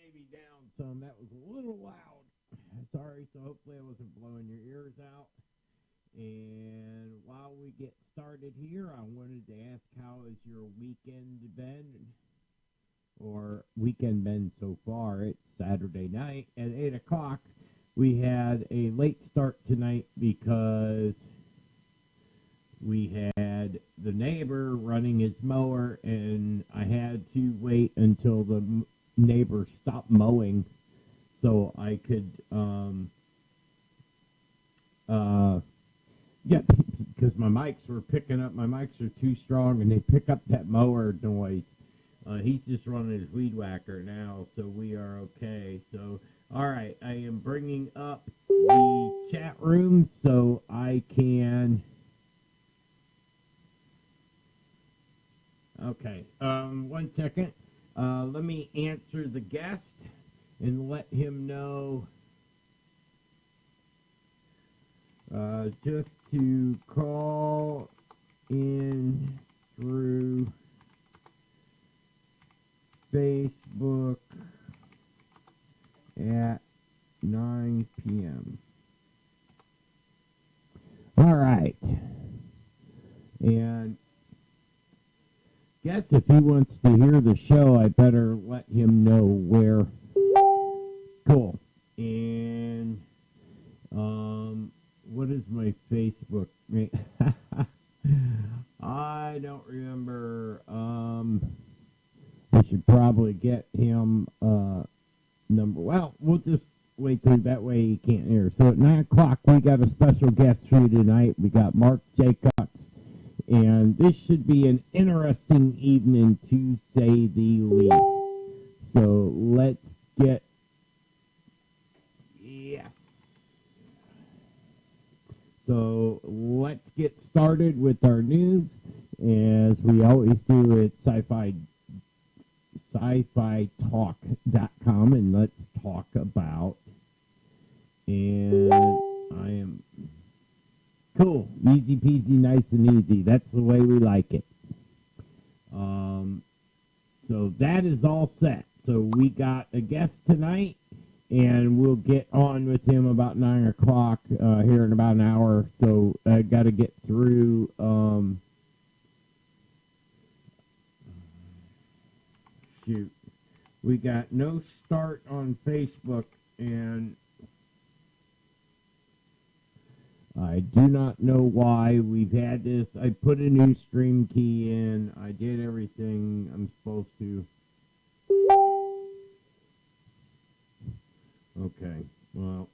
maybe down some. That was a little loud. Sorry, so hopefully I wasn't blowing your ears out. And while we get started here, I wanted to ask, how has your weekend been? Or weekend been so far? It's Saturday night at 8 o'clock. We had a late start tonight because we had the neighbor running his mower, and I had to wait until the neighbor stopped mowing so I could, because my mics were picking up. My mics are too strong, and they pick up that mower noise. He's just running his weed whacker now, so we are okay. So, all right, I am bringing up the chat room so I can... Okay, 1 second. Let me answer the guest and let him know just to call in through Facebook at 9 p.m. All right. And guess if he wants to hear the show, I better let him know where. Cool. And what is my Facebook? I don't remember. I should probably get him number. Well, we'll just wait till that way he can't hear. So at 9 o'clock, we got a special guest for you tonight. We got Mark Jacobs. And this should be an interesting evening, to say the least. So let's get... Yes. So let's get started with our news, as we always do at Sci-Fi Talk.com, and let's talk about... And I am... Cool. Easy peasy, nice and easy. That's the way we like it. So that is all set. So we got a guest tonight, and we'll get on with him about 9 o'clock here in about an hour. So I got to get through... shoot. We got no start on Facebook, and... I do not know why we've had this. I put a new stream key in. I did everything I'm supposed to. Okay, well,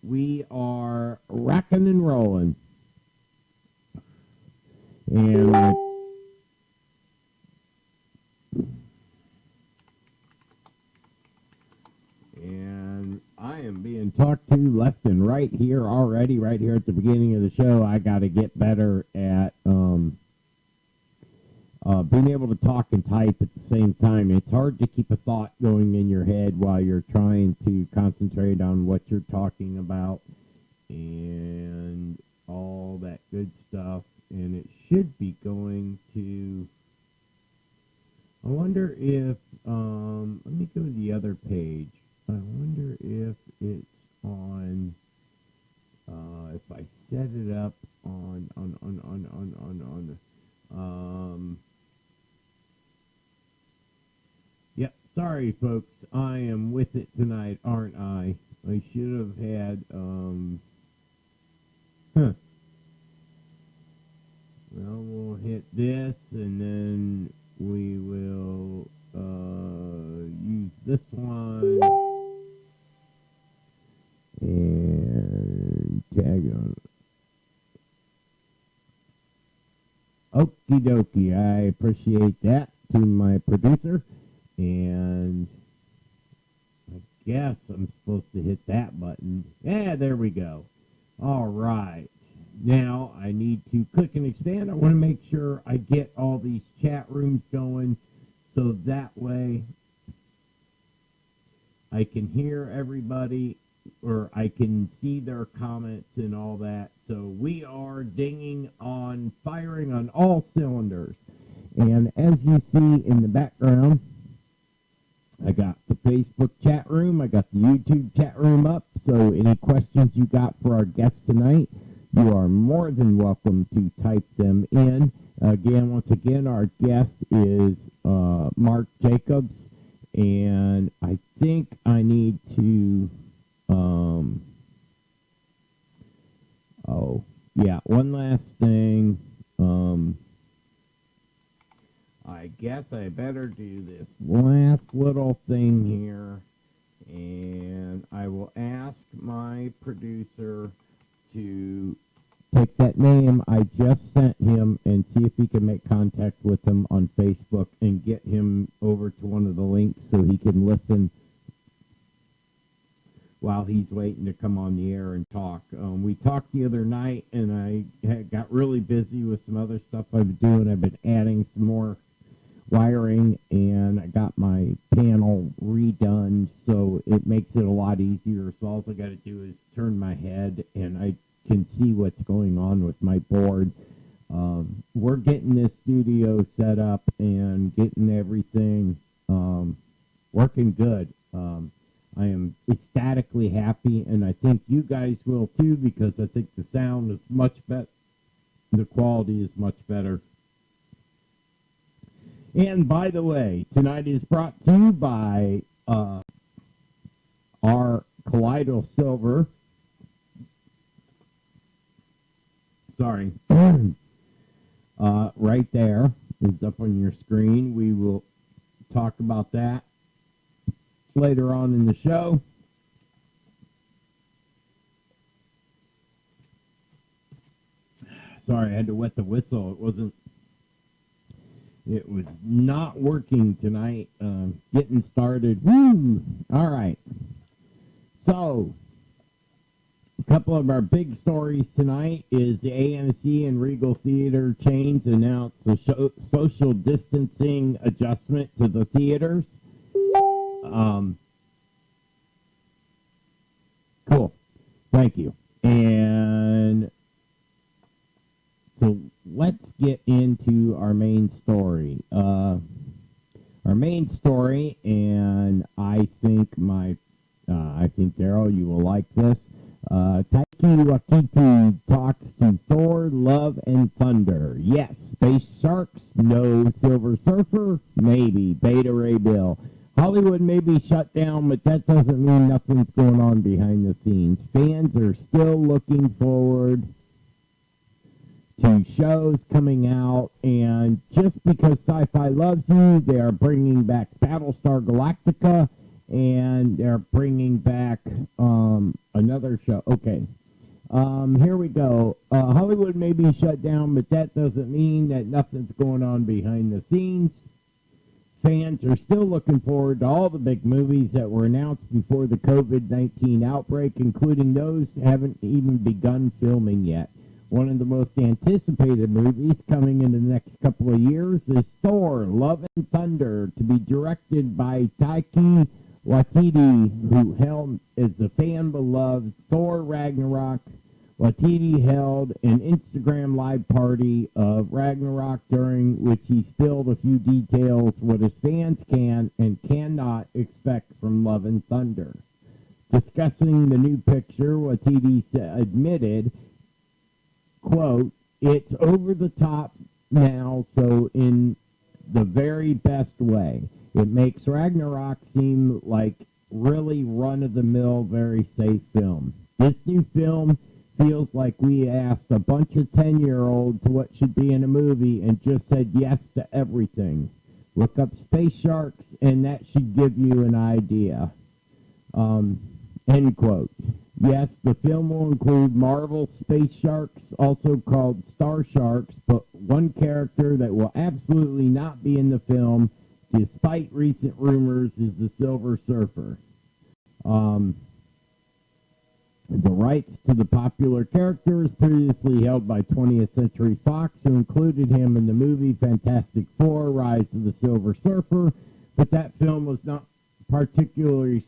we are rocking and rolling. And I am being talked to left and right here already, right here at the beginning of the show. I got to get better at being able to talk and type at the same time. It's hard to keep a thought going in your head while you're trying to concentrate on what you're talking about and all that good stuff. And it should be going to... I wonder if... let me go to the other page. I wonder if it's on, if I set it up on, yep, sorry folks, I am with it tonight, aren't I? I should have had, well, we'll hit this, and then we will, use this one. And tag on. Okie dokie, I appreciate that to my producer. And I guess I'm supposed to hit that button. Yeah, there we go. All right. Now I need to click and expand. I want to make sure I get all these chat rooms going so that way I can hear everybody, or I can see their comments and all that. So we are dinging on, firing on all cylinders. And as you see in the background, I got the Facebook chat room. I got the YouTube chat room up. So any questions you got for our guest tonight, you are more than welcome to type them in. Once again, our guest is Mark Jacobs. And I think I need to, one last thing. I guess I better do this last little thing here, and I will ask my producer to take that name I just sent him and see if he can make contact with him on Facebook and get him over to one of the links so he can listen while he's waiting to come on the air and talk. We talked the other night, and I got really busy with some other stuff I've been doing. I've been adding some more wiring, and I got my panel redone, so it makes it a lot easier. So all I got to do is turn my head, and I can see what's going on with my board. We're getting this studio set up and getting everything working good. I am ecstatically happy, and I think you guys will too, because I think the sound is much better. The quality is much better. And by the way, tonight is brought to you by our Collider Silver. Sorry. Right there is up on your screen. We will talk about that later on in the show. Sorry, I had to wet the whistle. It was not working tonight. Getting started. Woo! All right. So, a couple of our big stories tonight is the AMC and Regal Theater chains announced a social distancing adjustment to the theaters. Cool. Thank you. And so let's get into our main story. And I think Daryl, you will like this. Taiki Waititi talks to Thor, Love, and Thunder. Yes. Space Sharks? No. Silver Surfer? Maybe. Beta Ray Bill. Hollywood may be shut down, but that doesn't mean nothing's going on behind the scenes. Fans are still looking forward to shows coming out, and just because Sci-Fi loves you, they are bringing back Battlestar Galactica, and they're bringing back another show. Okay, here we go. Hollywood may be shut down, but that doesn't mean that nothing's going on behind the scenes. Fans are still looking forward to all the big movies that were announced before the COVID-19 outbreak, including those that haven't even begun filming yet. One of the most anticipated movies coming in the next couple of years is Thor, Love and Thunder, to be directed by Taiki Waititi, who held as the fan-beloved Thor Ragnarok. Waititi held an Instagram live party of Ragnarok during which he spilled a few details what his fans can and cannot expect from Love and Thunder. Discussing the new picture, Waititi admitted, quote, "It's over the top now, so in the very best way. It makes Ragnarok seem like really run-of-the-mill, very safe film. This new film feels like we asked a bunch of 10-year-olds what should be in a movie and just said yes to everything. Look up Space Sharks, and that should give you an idea." End quote. Yes, the film will include Marvel Space Sharks, also called Star Sharks, but one character that will absolutely not be in the film, despite recent rumors, is the Silver Surfer. The rights to the popular character is previously held by 20th Century Fox, who included him in the movie Fantastic Four: Rise of the Silver Surfer, but that film was not particularly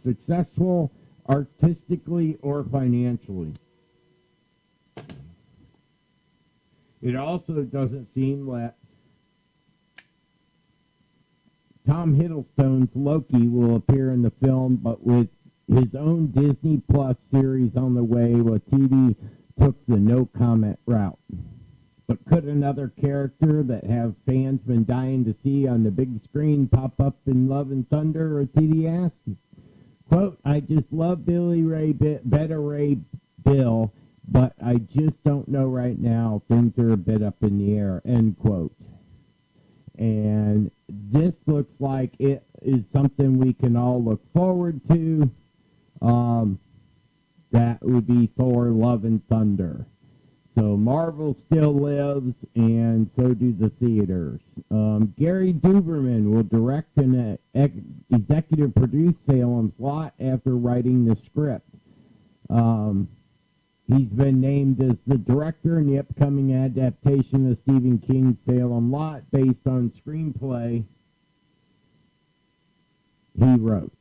successful artistically or financially. It also doesn't seem that Tom Hiddleston's Loki will appear in the film, but with his own Disney Plus series on the way, Waititi took the no comment route. But could another character that have fans been dying to see on the big screen pop up in Love and Thunder? Waititi asked. Quote, I just love Billy Ray, Beta Ray Bill, but I just don't know right now. Things are a bit up in the air, end quote. And this looks like it is something we can all look forward to. That would be Thor, Love and Thunder. So Marvel still lives, and so do the theaters. Gary Duberman will direct and executive produce Salem's Lot after writing the script. He's been named as the director in the upcoming adaptation of Stephen King's Salem Lot based on screenplay he wrote.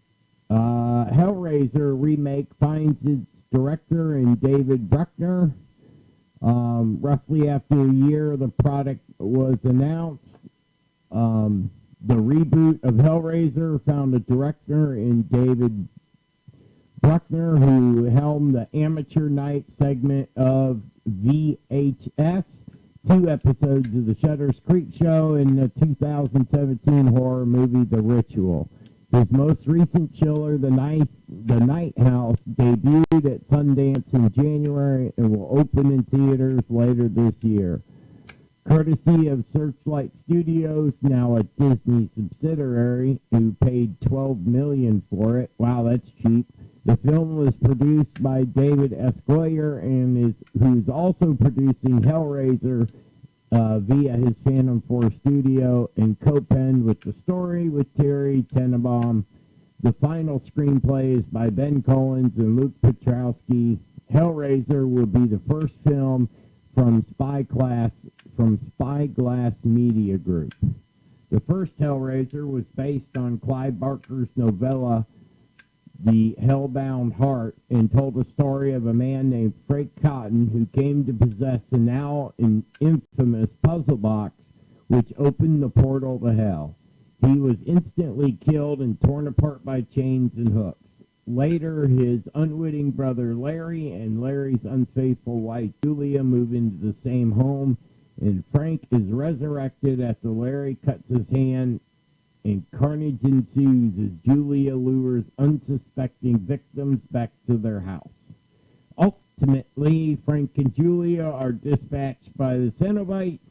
Hellraiser remake finds its director in David Bruckner. Roughly after a year, the product was announced. The reboot of Hellraiser found a director in David Bruckner, who helmed the Amateur Night segment of VHS, 2 episodes of the Shutters Creek Show, and the 2017 horror movie The Ritual. His most recent chiller, The Night House, debuted at Sundance in January and will open in theaters later this year. Courtesy of Searchlight Studios, now a Disney subsidiary, who paid $12 million for it. Wow, that's cheap. The film was produced by David S. Goyer, and who's also producing Hellraiser via his Phantom 4 studio, and co-penned with the story with Terry Tenenbaum. The final screenplay is by Ben Collins and Luke Piotrowski. Hellraiser will be the first film from Spyglass Media Group. The first Hellraiser was based on Clive Barker's novella The Hellbound Heart, and told the story of a man named Frank Cotton who came to possess a now infamous puzzle box which opened the portal to hell. He was instantly killed and torn apart by chains and hooks. Later, his unwitting brother Larry and Larry's unfaithful wife Julia move into the same home, and Frank is resurrected after Larry cuts his hand, and carnage ensues as Julia lures unsuspecting victims back to their house. Ultimately, Frank and Julia are dispatched by the Cenobites,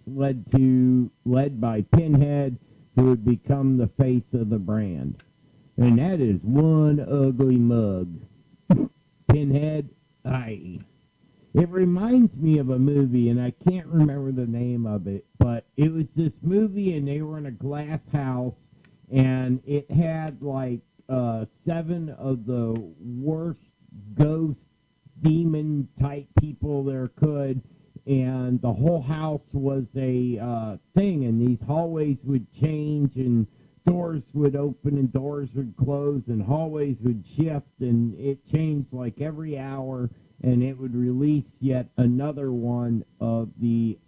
led by Pinhead, who would become the face of the brand. And that is one ugly mug. Pinhead, aye. It reminds me of a movie, and I can't remember the name of it, but it was this movie, and they were in a glass house, and it had like 7 of the worst ghost demon type people there could, and the whole house was a thing, and these hallways would change, and doors would open and doors would close, and hallways would shift, and it changed like every hour, and it would release yet another one of the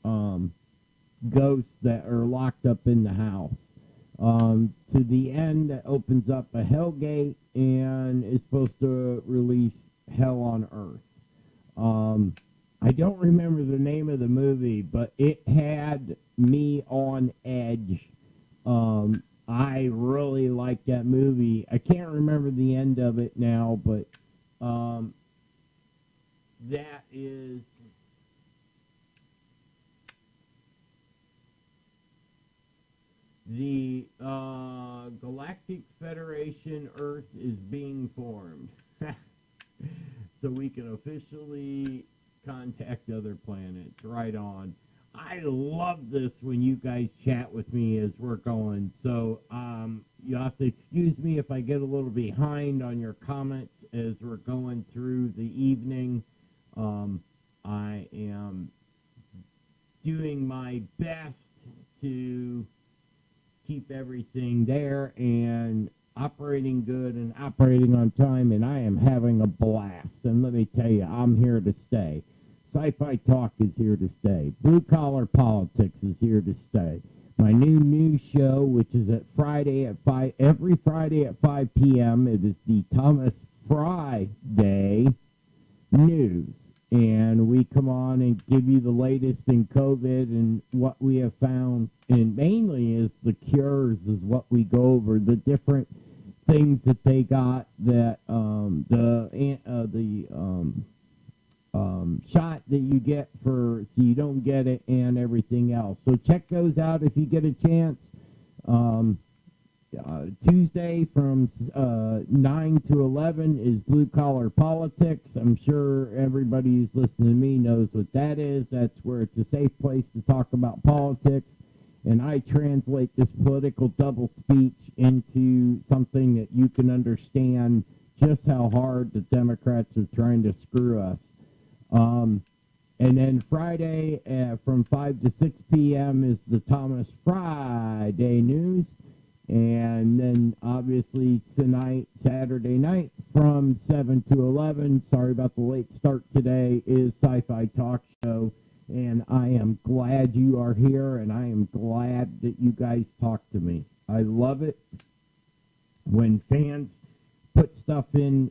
ghosts that are locked up in the house. To the end, that opens up a hell gate and is supposed to release hell on earth. I don't remember the name of the movie, but it had me on edge. I really liked that movie. I can't remember the end of it now, but that is... The Galactic Federation Earth is being formed. So we can officially contact other planets. Right on. I love this when you guys chat with me as we're going. So you have to excuse me if I get a little behind on your comments as we're going through the evening. I am doing my best to keep everything there and operating good and operating on time, and I am having a blast. And let me tell you, I'm here to stay. Sci Fi Talk is here to stay. Blue Collar Politics is here to stay. my new news show, which is every Friday at 5 p.m. It is the Thomas Friday News. And we come on and give you the latest in COVID and what we have found. And mainly is the cures is what we go over, the different things that they got, that shot that you get so you don't get it, and everything else. So check those out if you get a chance. Tuesday from 9 to 11 is Blue Collar Politics. I'm sure everybody who's listening to me knows what that is. That's where it's a safe place to talk about politics. And I translate this political doublespeak into something that you can understand just how hard the Democrats are trying to screw us. And then Friday from 5 to 6 p.m. is the Thomas Friday News. And then obviously tonight, Saturday night, from 7 to 11, sorry about the late start today, is Sci Fi Talk Show. And I am glad you are here, and I am glad that you guys talk to me. I love it when fans put stuff in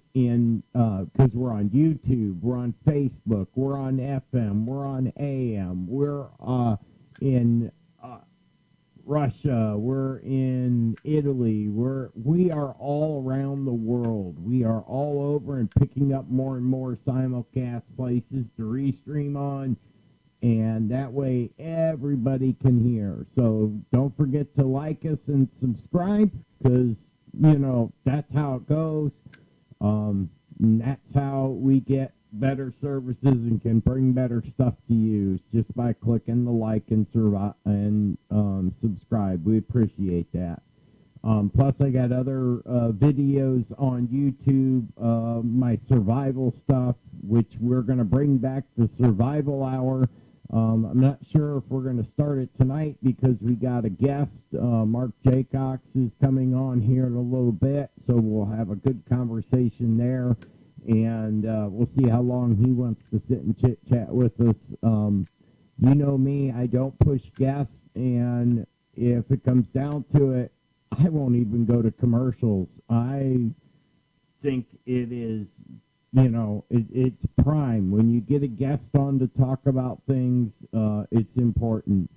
because we're on YouTube, we're on Facebook, we're on FM, we're on AM, we're in Russia, we're in Italy, we are all around the world. We are all over and picking up more and more simulcast places to restream on, and that way everybody can hear. So don't forget to like us and subscribe, because that's how it goes. And that's how we get better services and can bring better stuff to you, just by clicking the like and subscribe. We appreciate that. Plus, I got other videos on YouTube, my survival stuff, which we're going to bring back the Survival Hour. I'm not sure if we're going to start it tonight because we got a guest. Mark Jaycox is coming on here in a little bit, so we'll have a good conversation there, and we'll see how long he wants to sit and chit-chat with us. You know me, I don't push guests, and if it comes down to it, I won't even go to commercials. I think it is... it's prime. When you get a guest on to talk about things, it's important.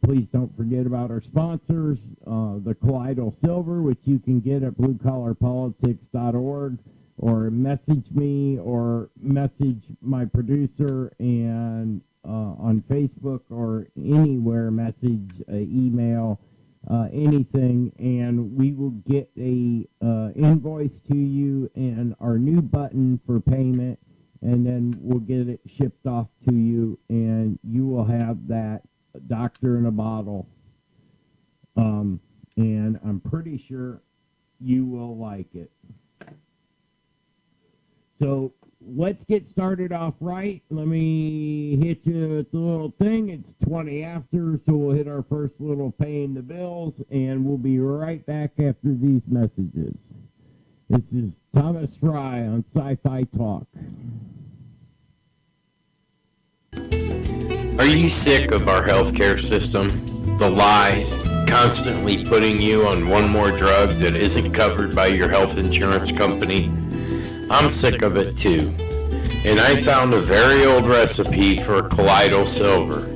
Please don't forget about our sponsors, the Colloidal Silver, which you can get at bluecollarpolitics.org, or message me or message my producer and on Facebook or anywhere, message, email, anything, and we will get a invoice to you and our new button for payment, and then we'll get it shipped off to you, and you will have that doctor in a bottle. And I'm pretty sure you will like it. So let's get started off right. Let me hit you with the little thing. It's 20 after, so we'll hit our first little paying the bills, and we'll be right back after these messages. This is Thomas Fry on Sci Fi Talk. Are you sick of our healthcare system? The lies, constantly putting you on one more drug that isn't covered by your health insurance company? I'm sick of it too. And I found a very old recipe for colloidal silver.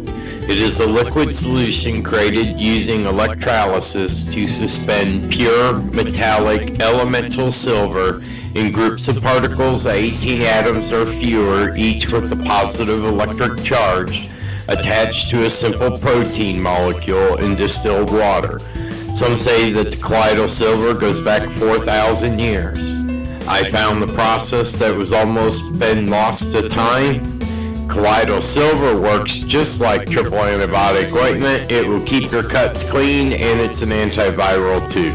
It is a liquid solution created using electrolysis to suspend pure metallic elemental silver in groups of particles of 18 atoms or fewer, each with a positive electric charge, attached to a simple protein molecule in distilled water. Some say that the colloidal silver goes back 4,000 years. I found the process that was almost been lost to time. Colloidal silver works just like triple antibiotic ointment. It will keep your cuts clean, and it's an antiviral too.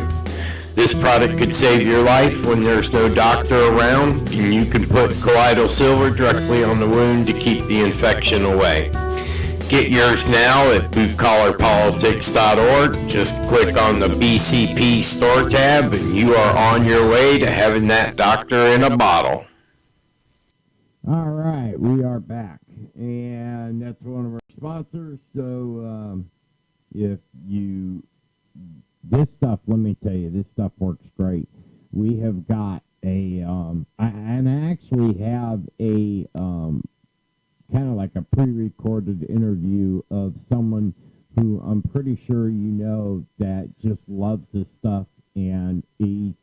This product could save your life when there's no doctor around, and you can put colloidal silver directly on the wound to keep the infection away. Get yours now at bluecollarpolitics.org. Just click on the BCP store tab, and you are on your way to having that doctor in a bottle. All right, we are back, and that's one of our sponsors. So if you, this stuff, let me tell you, this stuff works great. We have got and I actually have a kind of like a pre-recorded interview of someone who I'm pretty sure you know that just loves this stuff, and he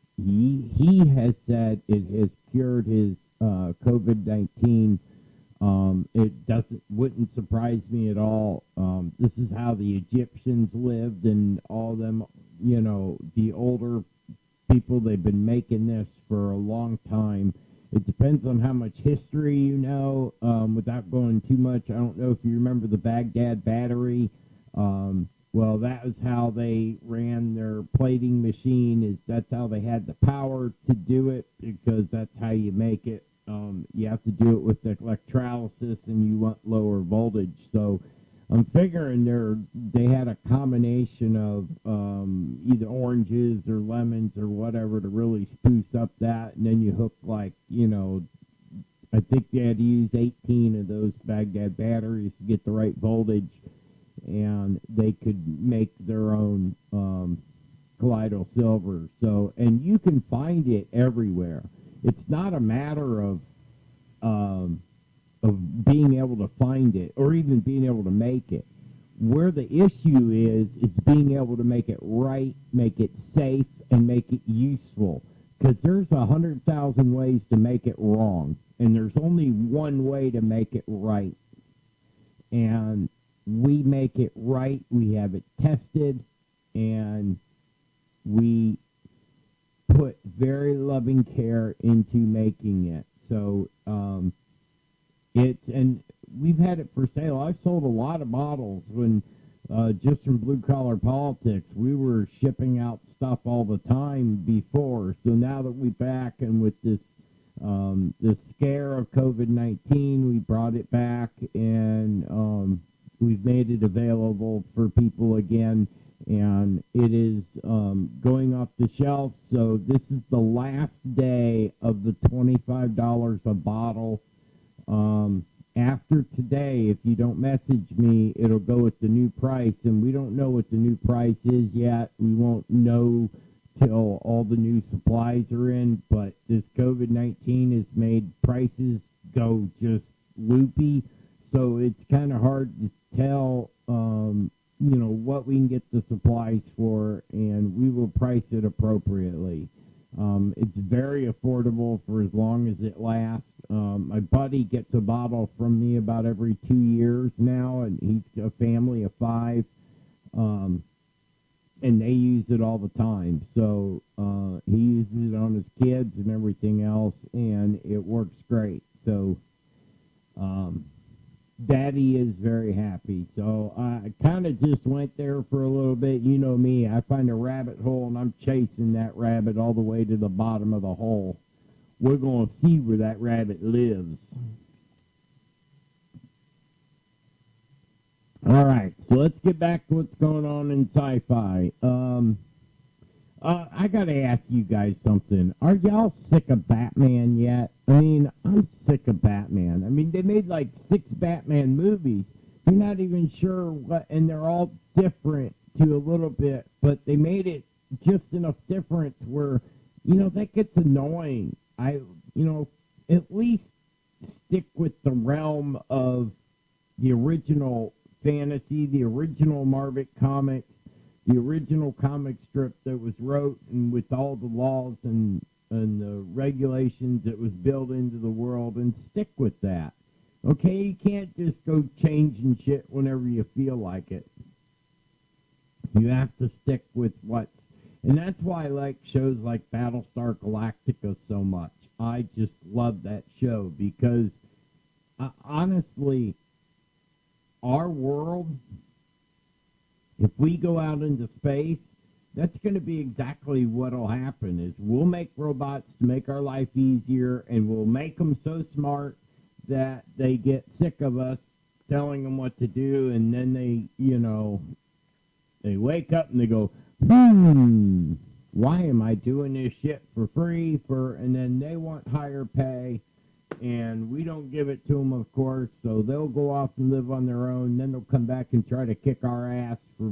has said it has cured his COVID-19. Wouldn't surprise me at all. This is how the Egyptians lived, and all them, the older people, they've been making this for a long time. It depends on how much history you know. Without going too much, I don't know if you remember the Baghdad battery. Well, that was how they ran their plating machine. That's how they had the power to do it, because that's how you make it. You have to do it with the electrolysis, and you want lower voltage. So I'm figuring they had a combination of either oranges or lemons or whatever to really spruce up that, and then you hook I think they had to use 18 of those Baghdad batteries to get the right voltage, and they could make their own colloidal silver. So, and you can find it everywhere. It's not a matter of being able to find it or even being able to make it. Where the issue is being able to make it right, make it safe, and make it useful. Because there's 100,000 ways to make it wrong, and there's only one way to make it right. And we make it right. We have it tested, and we put very loving care into making it. So and we've had it for sale. I've sold a lot of bottles when just from Blue Collar Politics. We were shipping out stuff all the time before. So now that we're back, and with this scare of COVID-19, we brought it back, and we've made it available for people again, and it is going off the shelf. So this is the last day of the $25 a bottle. After today, if you don't message me, it'll go at the new price, and we don't know what the new price is yet. We won't know till all the new supplies are in, but this COVID-19 has made prices go just loopy, so it's kind of hard to tell, what we can get the supplies for, and we will price it appropriately. It's very affordable for as long as it lasts. My buddy gets a bottle from me about every 2 years now, and he's a family of 5, and they use it all the time. So he uses it on his kids and everything else, and it works great. So Daddy is very happy. So I kind of just went there for a little bit. You know me, I find a rabbit hole, and I'm chasing that rabbit all the way to the bottom of the hole. We're going to see where that rabbit lives. All right, so let's get back to what's going on in sci-fi. I got to ask you guys something. Are y'all sick of Batman yet? I mean, I'm sick of Batman. I mean, they made like 6 Batman movies. You're not even sure what, and they're all different to a little bit, but they made it just enough different where, that gets annoying. At least stick with the realm of the original fantasy, the original Marvel comics, the original comic strip that was wrote, and with all the laws and the regulations that was built into the world, and stick with that. Okay, you can't just go changing shit whenever you feel like it. You have to stick with and that's why I like shows like Battlestar Galactica so much. I just love that show because, honestly, our world, if we go out into space, that's going to be exactly what will happen. Is we'll make robots to make our life easier, and we'll make them so smart that they get sick of us telling them what to do, and then they wake up and they go, why am I doing this shit for free? And then they want higher pay, and we don't give it to them, of course, so they'll go off and live on their own. Then they'll come back and try to kick our ass for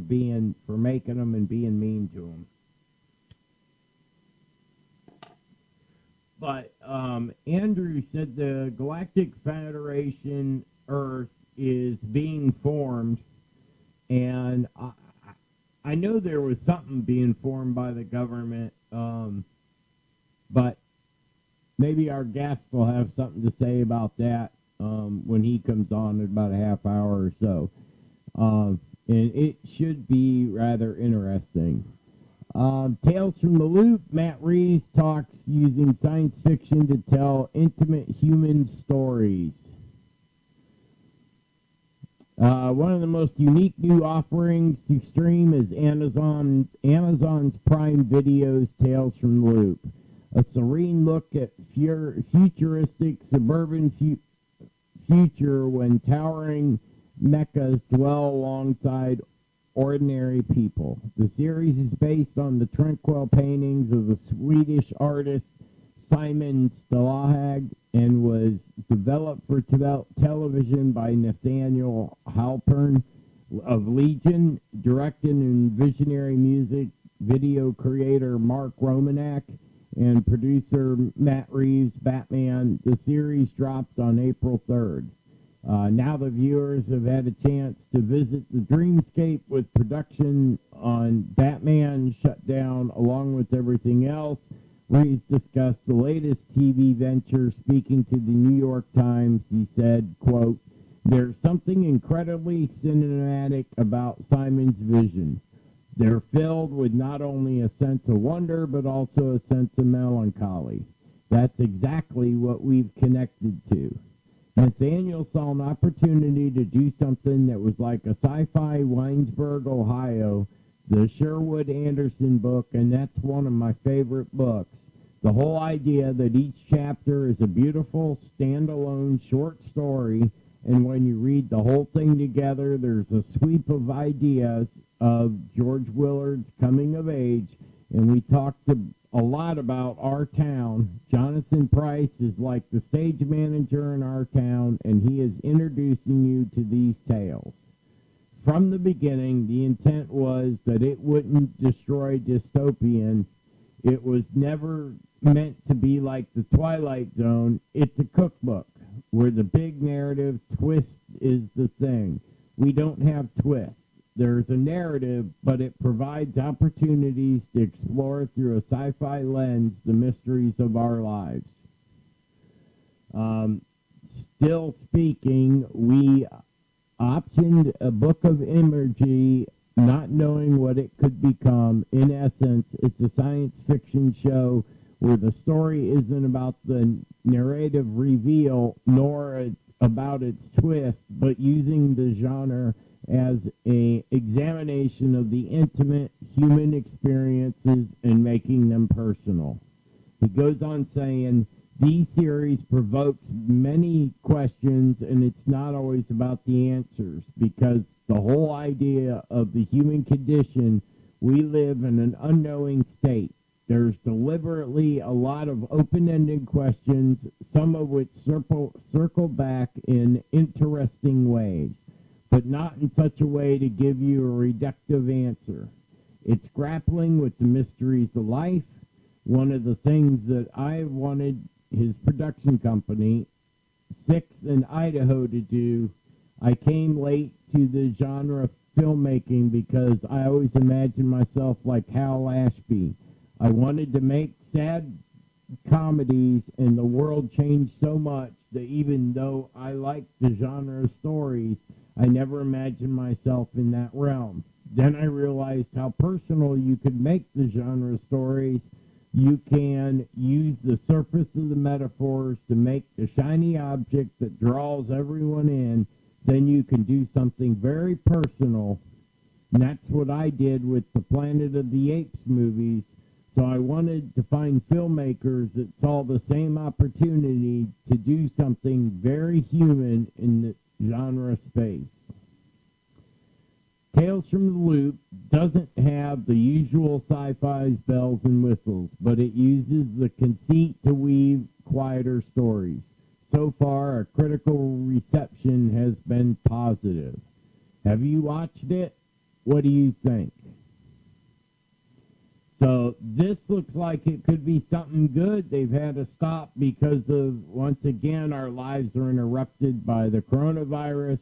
making them and being mean to them. But Andrew said the Galactic Federation Earth is being formed, and I know there was something being formed by the government, but maybe our guest will have something to say about that when he comes on in about a half hour or so. And it should be rather interesting. Tales from the Loop, Matt Reeves talks using science fiction to tell intimate human stories. One of the most unique new offerings to stream is Amazon's Prime Video's Tales from the Loop, a serene look at futuristic suburban future when towering mechas dwell alongside ordinary people. The series is based on the tranquil paintings of the Swedish artist Simon Stalahag and was developed for television by Nathaniel Halpern of Legion, directed and visionary music video creator Mark Romanek, and producer Matt Reeves' Batman. The series dropped on April 3rd. Now the viewers have had a chance to visit the dreamscape with production on Batman shut down along with everything else. Reeves discussed the latest TV venture. Speaking to the New York Times, he said, quote, "There's something incredibly cinematic about Simon's vision. They're filled with not only a sense of wonder, but also a sense of melancholy. That's exactly what we've connected to." Nathaniel saw an opportunity to do something that was like a sci-fi Winesburg, Ohio, the Sherwood Anderson book, and that's one of my favorite books. The whole idea that each chapter is a beautiful, standalone short story, and when you read the whole thing together, there's a sweep of ideas of George Willard's coming of age, and we talked a lot about our town. Jonathan Price is like the stage manager in our town, and he is introducing you to these tales. From the beginning, the intent was that it wouldn't destroy dystopian. It was never meant to be like the Twilight Zone. It's a cookbook where the big narrative twist is the thing. We don't have twists. There's a narrative, but it provides opportunities to explore through a sci-fi lens the mysteries of our lives. Still speaking, we optioned a book of imagery, not knowing what it could become. In essence, it's a science fiction show where the story isn't about the narrative reveal nor about its twist, but using the genre as an examination of the intimate human experiences and making them personal. He goes on saying, "These series provokes many questions, and it's not always about the answers, because the whole idea of the human condition, we live in an unknowing state. There's deliberately a lot of open-ended questions, some of which circle back in interesting ways, but not in such a way to give you a reductive answer. It's grappling with the mysteries of life. One of the things that I wanted his production company, Sixth in Idaho, to do, I came late to the genre of filmmaking because I always imagined myself like Hal Ashby. I wanted to make sad comedies, and the world changed so much that even though I liked the genre of stories, I never imagined myself in that realm. Then I realized how personal you could make the genre of stories. You can use the surface of the metaphors to make the shiny object that draws everyone in. Then you can do something very personal. And that's what I did with the Planet of the Apes movies. So I wanted to find filmmakers that saw the same opportunity to do something very human in the genre space. Tales from the Loop doesn't have the usual sci-fi's bells and whistles, but it uses the conceit to weave quieter stories. so far, our critical reception has been positive. Have you watched it? What do you think? So this looks like it could be something good. They've had to stop because of, once again, our lives are interrupted by the coronavirus,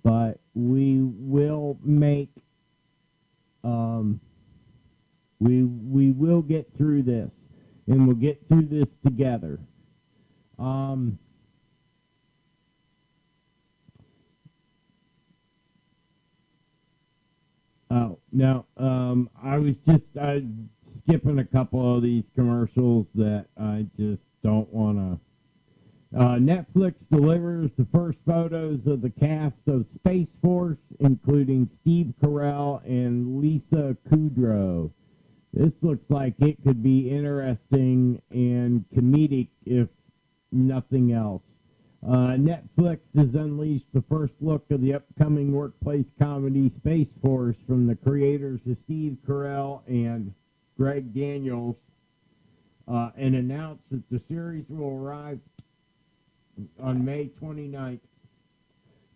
but we will make, we will get through this, and we'll get through this together. Oh, no, I was just skipping a couple of these commercials that I just don't want to. Netflix delivers the first photos of the cast of Space Force, including Steve Carell and Lisa Kudrow. This looks like it could be interesting and comedic, if nothing else. Netflix has unleashed the first look of the upcoming workplace comedy Space Force from the creators of Steve Carell and Greg Daniels, and announced that the series will arrive on May 29th.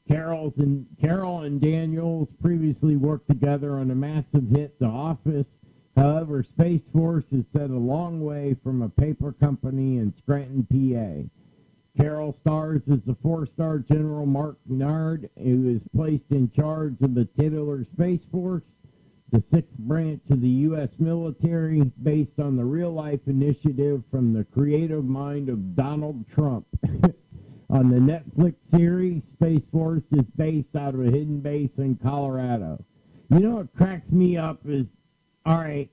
Carroll and Daniels previously worked together on a massive hit, The Office. However, Space Force is set a long way from a paper company in Scranton, PA. Carroll stars as the four-star General Mark Nard, who is placed in charge of the titular Space Force, the sixth branch of the U.S. military, based on the real-life initiative from the creative mind of Donald Trump. On the Netflix series, Space Force is based out of a hidden base in Colorado. You know what cracks me up is, all right,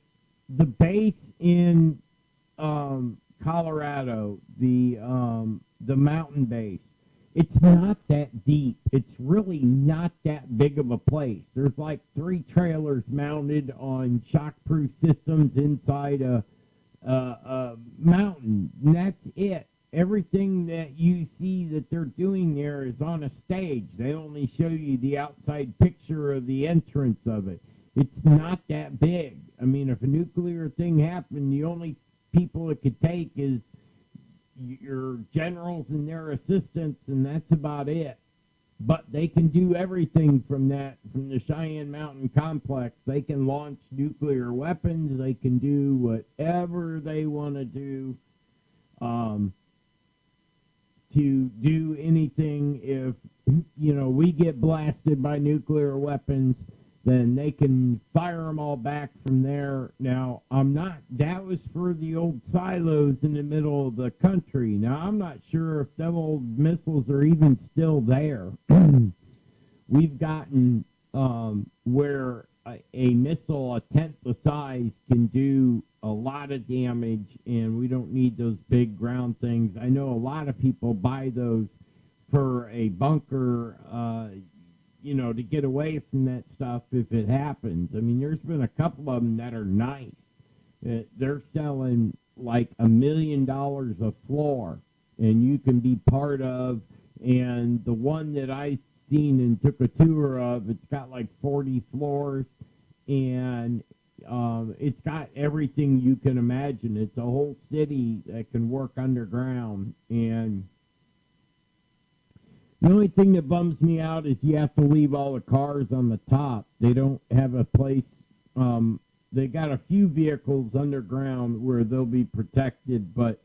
the base in Colorado, the mountain base, it's not that deep. It's really not that big of a place. There's like 3 trailers mounted on shockproof systems inside a mountain, and that's it. Everything that you see that they're doing there is on a stage. They only show you the outside picture of the entrance of it. It's not that big. I mean, if a nuclear thing happened, the only people it could take is your generals and their assistants, and that's about it. But they can do everything from the Cheyenne Mountain complex. They can launch nuclear weapons. They can do whatever they want to do anything. If, we get blasted by nuclear weapons, then they can fire them all back from there. Now, that was for the old silos in the middle of the country. Now, I'm not sure if them old missiles are even still there. We've gotten where a missile a tenth the size can do a lot of damage, and we don't need those big ground things. I know a lot of people buy those for a bunker, to get away from that stuff if it happens. I mean, there's been a couple of them that are nice. They're selling like $1 million a floor, and you can be part of. And the one that I seen and took a tour of, it's got like 40 floors, and it's got everything you can imagine. It's a whole city that can work underground. And the only thing that bums me out is you have to leave all the cars on the top. They don't have a place. They got a few vehicles underground where they'll be protected, but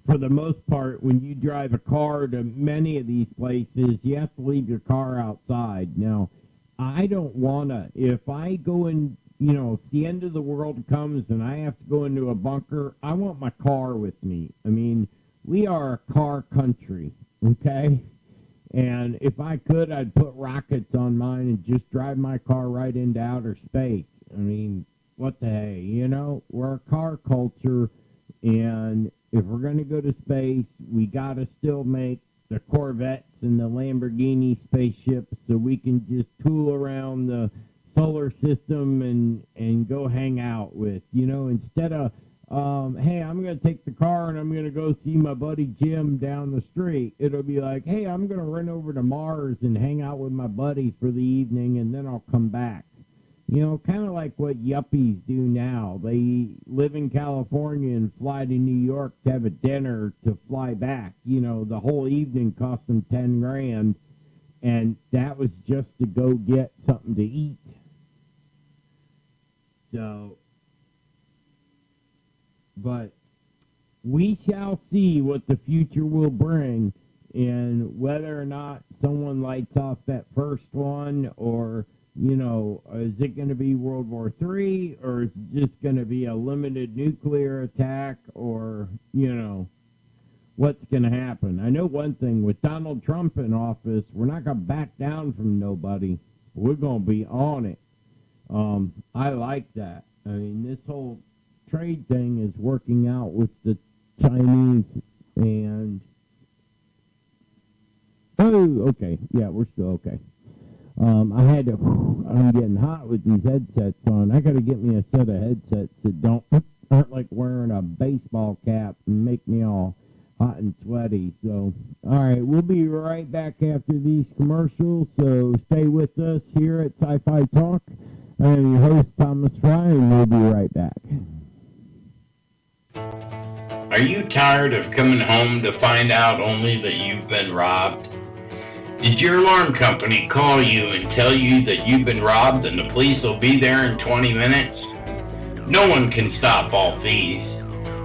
for the most part, when you drive a car to many of these places, you have to leave your car outside. Now, I don't want to, if I go in, if the end of the world comes and I have to go into a bunker, I want my car with me. I mean, we are a car country, okay? And if I could, I'd put rockets on mine and just drive my car right into outer space. I mean, what the hey, we're a car culture, and if we're going to go to space, we got to still make the Corvettes and the Lamborghini spaceships so we can just tool around the solar system and go hang out with, instead of, hey, I'm going to take the car and I'm going to go see my buddy Jim down the street. It'll be like, hey, I'm going to run over to Mars and hang out with my buddy for the evening, and then I'll come back. Kind of like what yuppies do now. They live in California and fly to New York to have a dinner to fly back. The whole evening cost them 10 grand, and that was just to go get something to eat. So, but we shall see what the future will bring, and whether or not someone lights off that first one, or is it going to be World War III, or is it just going to be a limited nuclear attack, or, what's going to happen? I know one thing, with Donald Trump in office, we're not going to back down from nobody. We're going to be on it. I like that. I mean, this whole trade thing is working out with the Chinese, and... Oh, okay. Yeah, we're still okay. I'm getting hot with these headsets on. I got to get me a set of headsets that aren't like wearing a baseball cap and make me all hot and sweaty. So, all right, we'll be right back after these commercials. So stay with us here at Sci Fi Talk. I am your host, Thomas Fry, and we'll be right back. Are you tired of coming home to find out only that you've been robbed? Did your alarm company call you and tell you that you've been robbed and the police will be there in 20 minutes? No one can stop all thieves.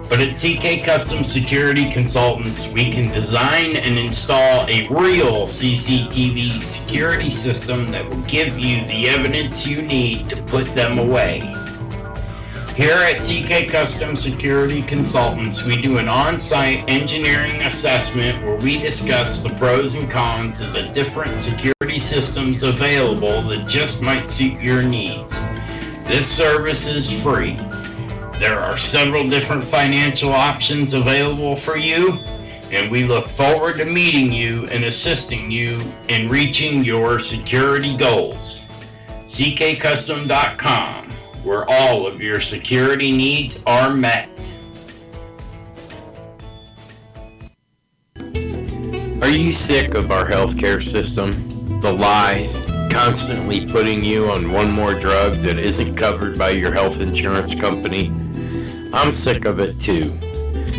But at CK Custom Security Consultants, we can design and install a real CCTV security system that will give you the evidence you need to put them away. Here at CK Custom Security Consultants, we do an on-site engineering assessment where we discuss the pros and cons of the different security systems available that just might suit your needs. This service is free. There are several different financial options available for you, and we look forward to meeting you and assisting you in reaching your security goals. CKCustom.com, where all of your security needs are met. Are you sick of our healthcare system? The lies, constantly putting you on one more drug that isn't covered by your health insurance company? I'm sick of it too.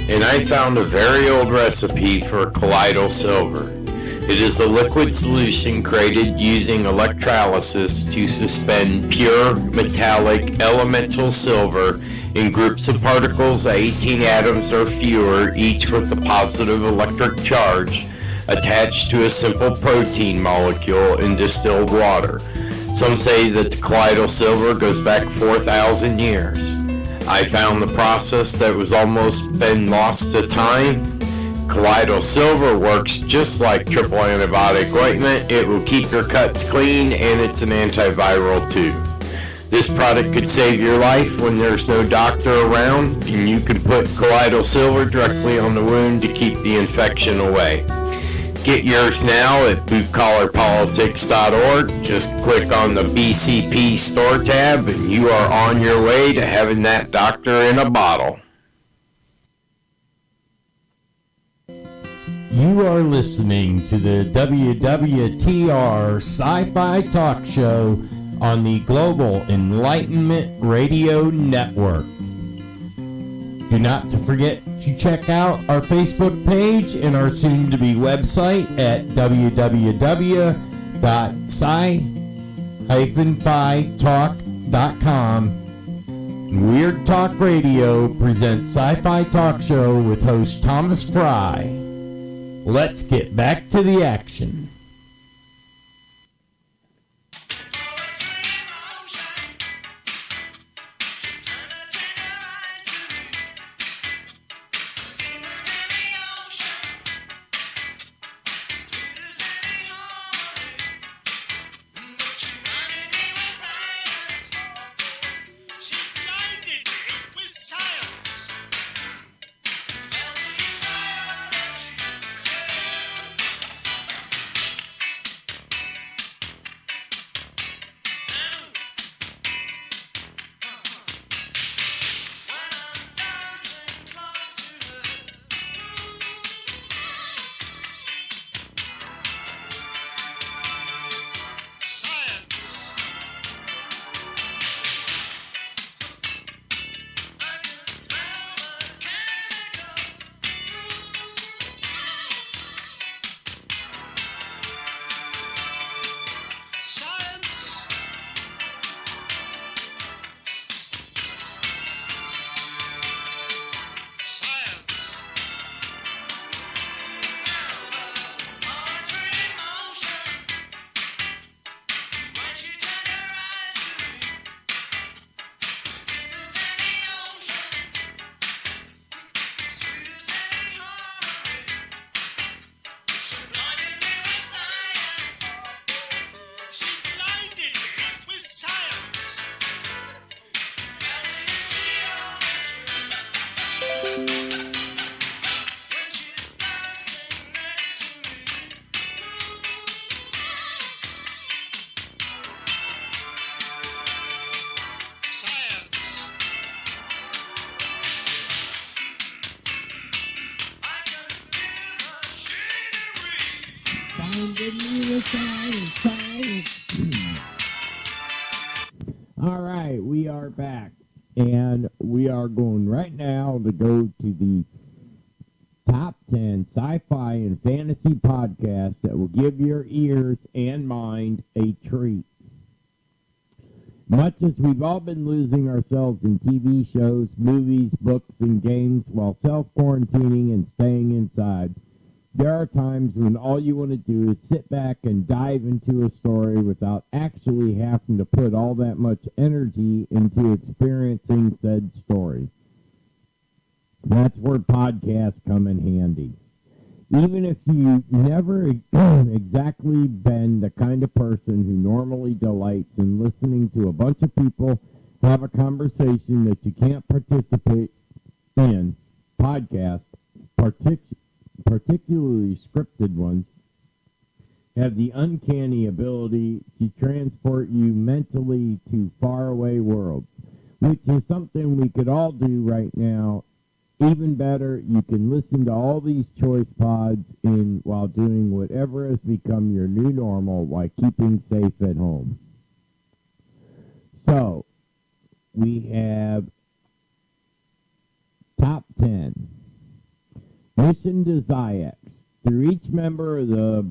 And I found a very old recipe for colloidal silver. It is a liquid solution created using electrolysis to suspend pure metallic elemental silver in groups of particles of 18 atoms or fewer, each with a positive electric charge, attached to a simple protein molecule in distilled water. Some say that the colloidal silver goes back 4,000 years. I found the process that was almost been lost to time. Colloidal silver works just like triple antibiotic ointment. It will keep your cuts clean, and it's an antiviral too. This product could save your life when there's no doctor around, and you can put colloidal silver directly on the wound to keep the infection away. Get yours now at bootcollarpolitics.org. Just click on the BCP store tab, and you are on your way to having that doctor in a bottle. You are listening to the WWTR Sci-Fi Talk Show on the Global Enlightenment Radio Network. Do not forget to check out our Facebook page and our soon-to-be website at www.sci-fi-talk.com. Weird Talk Radio presents Sci-Fi Talk Show with host Thomas Fry. Let's get back to the action. Give me the science. All right, we are back. And we are going right now to go to the top 10 sci-fi and fantasy podcasts that will give your ears and mind a treat. Much as we've all been losing ourselves in TV shows, movies, books, and games while self-quarantining and staying inside, there are times when all you want to do is sit back and dive into a story without actually having to put all that much energy into experiencing said story. That's where podcasts come in handy. Even if you've never exactly been the kind of person who normally delights in listening to a bunch of people have a conversation that you can't participate in, podcasts, particularly scripted ones, have the uncanny ability to transport you mentally to faraway worlds, which is something we could all do right now. Even better, you can listen to all these choice pods while doing whatever has become your new normal while keeping safe at home. So, we have top 10. Mission to Zyax. Through each member of the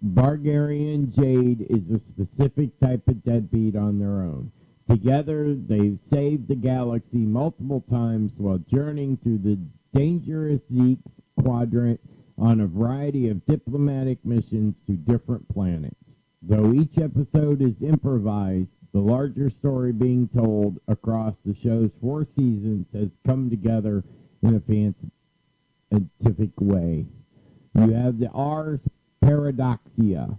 Bargarian Jade is a specific type of deadbeat on their own. Together, they've saved the galaxy multiple times while journeying through the dangerous Zeeks quadrant on a variety of diplomatic missions to different planets. Though each episode is improvised, the larger story being told across the show's 4 seasons has come together in a scientific way. You have the Ars Paradoxia,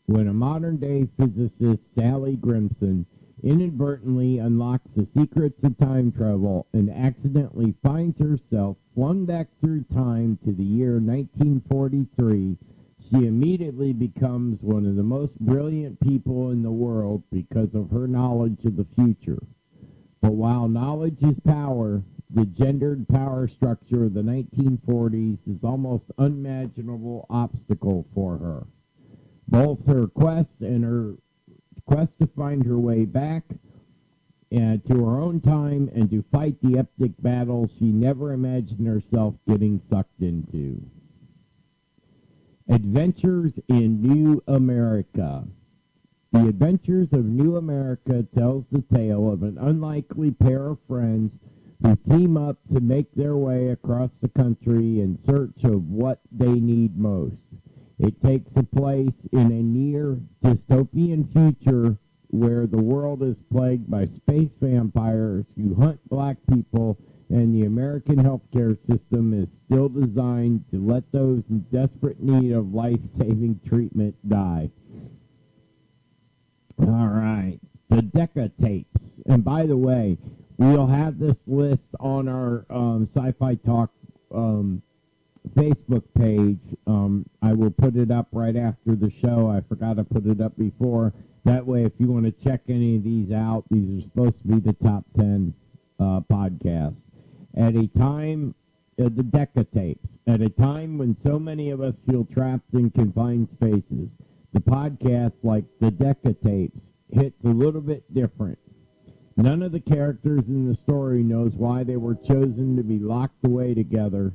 when a modern-day physicist, Sally Grimson, inadvertently unlocks the secrets of time travel and accidentally finds herself flung back through time to the year 1943, she immediately becomes one of the most brilliant people in the world because of her knowledge of the future. But while knowledge is power, the gendered power structure of the 1940s is almost unimaginable obstacle for her. Both her quest to find her way back and to her own time and to fight the epic battle she never imagined herself getting sucked into. Adventures in New America. The Adventures of New America tells the tale of an unlikely pair of friends who team up to make their way across the country in search of what they need most. It takes place in a near dystopian future where the world is plagued by space vampires who hunt black people, and the American healthcare system is still designed to let those in desperate need of life-saving treatment die. All right, the Deca tapes. And by the way, we'll have this list on our Sci Fi Talk Facebook page. I will put it up right after the show. I forgot to put it up before. That way, if you want to check any of these out, these are supposed to be the top 10 podcasts. At a time, the Deca tapes, at a time when so many of us feel trapped in confined spaces, the podcast, like the Deca tapes, hits a little bit different. None of the characters in the story knows why they were chosen to be locked away together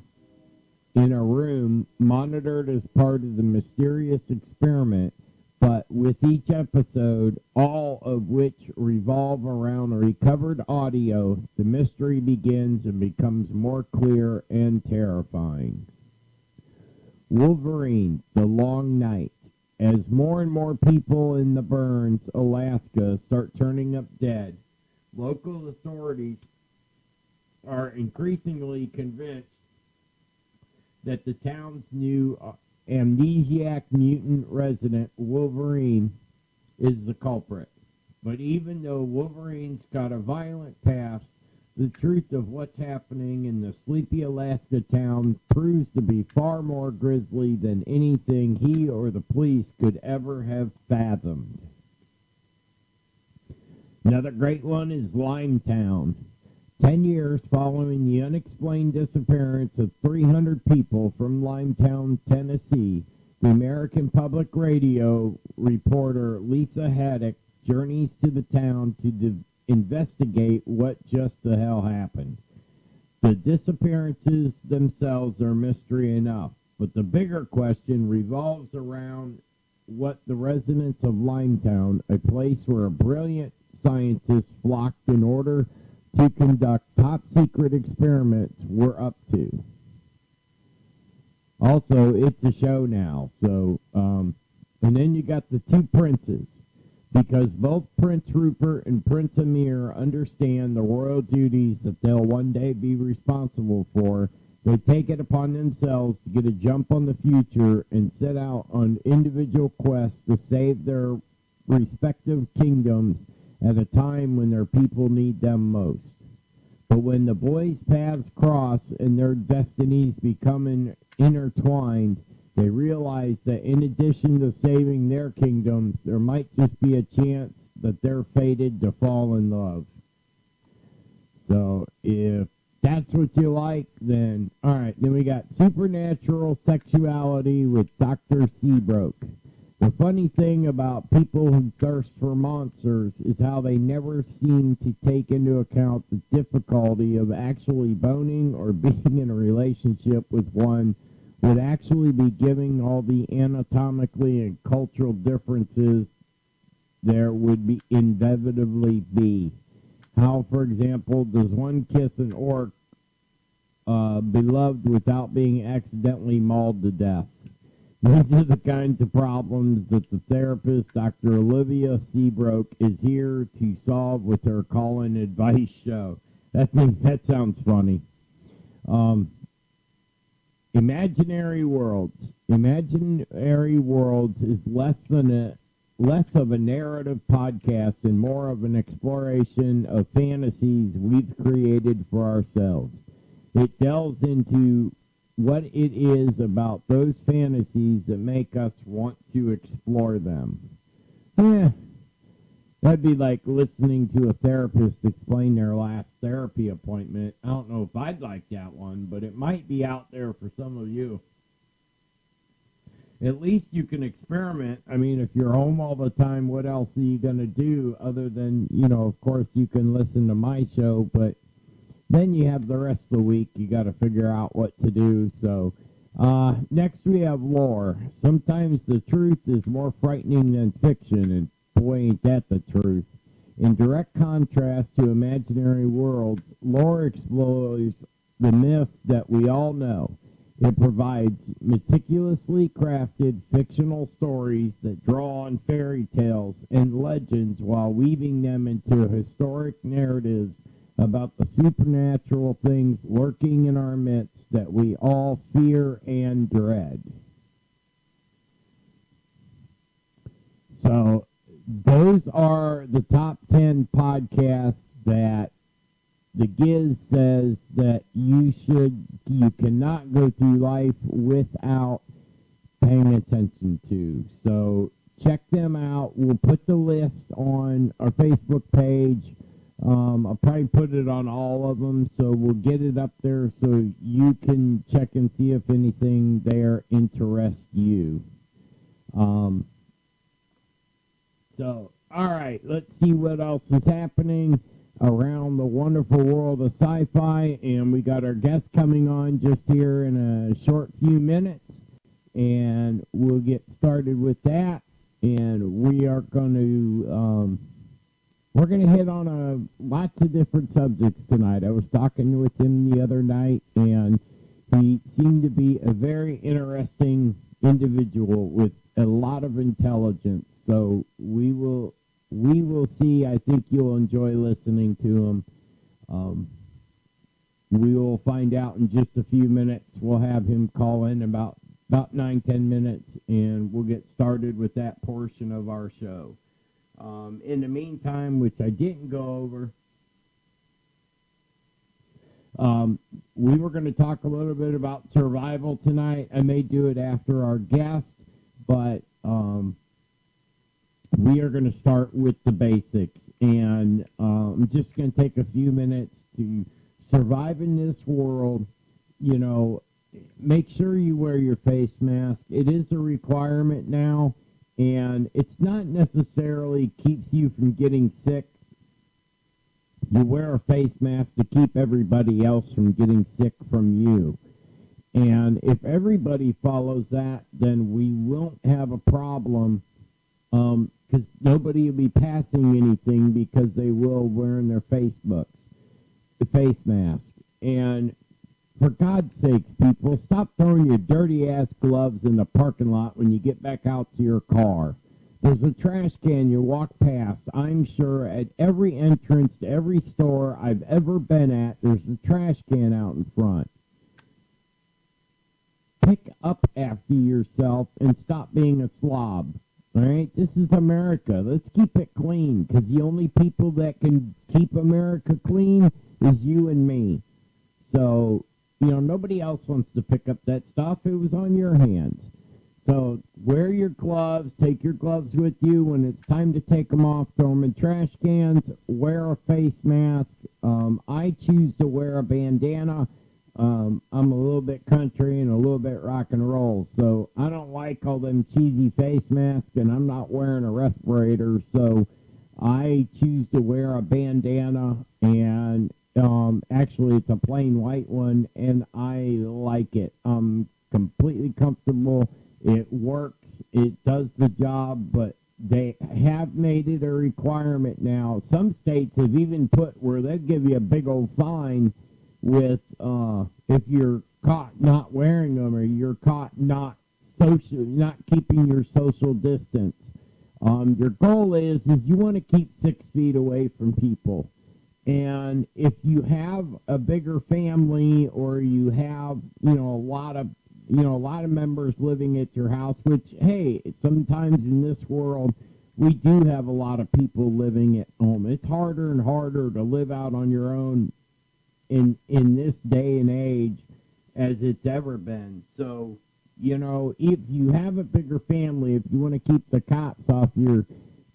in a room monitored as part of the mysterious experiment, but with each episode, all of which revolve around recovered audio, the mystery begins and becomes more clear and terrifying. Wolverine, The Long Night. As more and more people in the Burns, Alaska, start turning up dead, local authorities are increasingly convinced that the town's new amnesiac mutant resident, Wolverine, is the culprit. But even though Wolverine's got a violent past, the truth of what's happening in the sleepy Alaska town proves to be far more grisly than anything he or the police could ever have fathomed. Another great one is Limetown. 10 years following the unexplained disappearance of 300 people from Limetown, Tennessee, The American Public Radio reporter Lisa Haddock journeys to the town to investigate what just the hell happened. The disappearances themselves are mystery enough, but the bigger question revolves around what the residents of Limetown, a place where a brilliant scientists flocked in order to conduct top-secret experiments, were up to. Also, it's a show now, so, and then you got the two princes, because both Prince Rupert and Prince Amir understand the royal duties that they'll one day be responsible for. They take it upon themselves to get a jump on the future and set out on individual quests to save their respective kingdoms at a time when their people need them most. But when the boys' paths cross and their destinies become intertwined, they realize that in addition to saving their kingdoms, there might just be a chance that they're fated to fall in love. So if that's what you like, then all right. Then we got supernatural sexuality with Dr. Seabrook. The funny thing about people who thirst for monsters is how they never seem to take into account the difficulty of actually boning or being in a relationship with one would actually be giving all the anatomically and cultural differences there would be inevitably be. How, for example, does one kiss an orc beloved without being accidentally mauled to death? These are the kinds of problems that the therapist, Dr. Olivia Seabrook, is here to solve with her call-in advice show. That sounds funny. Imaginary Worlds. Imaginary Worlds is less of a narrative podcast and more of an exploration of fantasies we've created for ourselves. It delves into what it is about those fantasies that make us want to explore them. That'd be like listening to a therapist explain their last therapy appointment. I don't know if I'd like that one, but it might be out there for some of you. At least you can experiment. I mean, if you're home all the time, what else are you going to do other than, of course you can listen to my show, but then you have the rest of the week. You got to figure out what to do. So next we have lore. Sometimes the truth is more frightening than fiction, and boy, ain't that the truth. In direct contrast to imaginary worlds, lore explores the myths that we all know. It provides meticulously crafted fictional stories that draw on fairy tales and legends while weaving them into historic narratives about the supernatural things lurking in our midst that we all fear and dread. So those are the top 10 podcasts that the Giz says that you cannot go through life without paying attention to. So check them out. We'll put the list on our Facebook page. I'll probably put it on all of them, so we'll get it up there so you can check and see if anything there interests you. So, all right, let's see what else is happening around the wonderful world of sci-fi, and we got our guest coming on just here in a short few minutes, and we'll get started with that, and we are going to hit on lots of different subjects tonight. I was talking with him the other night, and he seemed to be a very interesting individual with a lot of intelligence. So we will see. I think you'll enjoy listening to him. We will find out in just a few minutes. We'll have him call in about 9-10 minutes, and we'll get started with that portion of our show. In the meantime, which I didn't go over, we were going to talk a little bit about survival tonight. I may do it after our guest, but we are going to start with the basics. And I'm just going to take a few minutes to survive in this world. make sure you wear your face mask. It is a requirement now, and it's not necessarily keeps you from getting sick. You wear a face mask to keep everybody else from getting sick from you. And if everybody follows that, then we won't have a problem, because nobody will be passing anything because they will wearing their face mask. And for God's sakes, people, stop throwing your dirty-ass gloves in the parking lot when you get back out to your car. There's a trash can you walk past, I'm sure, at every entrance to every store I've ever been at, there's a trash can out in front. Pick up after yourself and stop being a slob. All right? This is America. Let's keep it clean, because the only people that can keep America clean is you and me. So, nobody else wants to pick up that stuff. It was on your hands. So wear your gloves, take your gloves with you. When it's time to take them off, throw them in trash cans, wear a face mask. I choose to wear a bandana. I'm a little bit country and a little bit rock and roll, so I don't like all them cheesy face masks, and I'm not wearing a respirator, so I choose to wear a bandana, and actually it's a plain white one, and I like it. I'm completely comfortable. It works. It does the job, but they have made it a requirement now. Some states have even put where they'll give you a big old fine with if you're caught not wearing them, or you're caught not keeping your social distance. Your goal is you want to keep 6 feet away from people. And if you have a bigger family, or you have, a lot of members living at your house, which, hey, sometimes in this world, we do have a lot of people living at home. It's harder and harder to live out on your own in this day and age as it's ever been. So, if you have a bigger family, if you want to keep the cops off your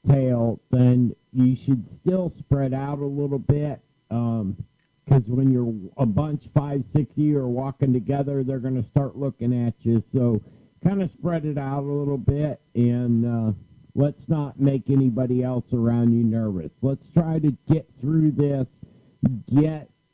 tail, then you should still spread out a little bit, because when you're a bunch, 5, 6 of you are walking together, they're going to start looking at you. So kind of spread it out a little bit, and let's not make anybody else around you nervous. Let's try to get through this.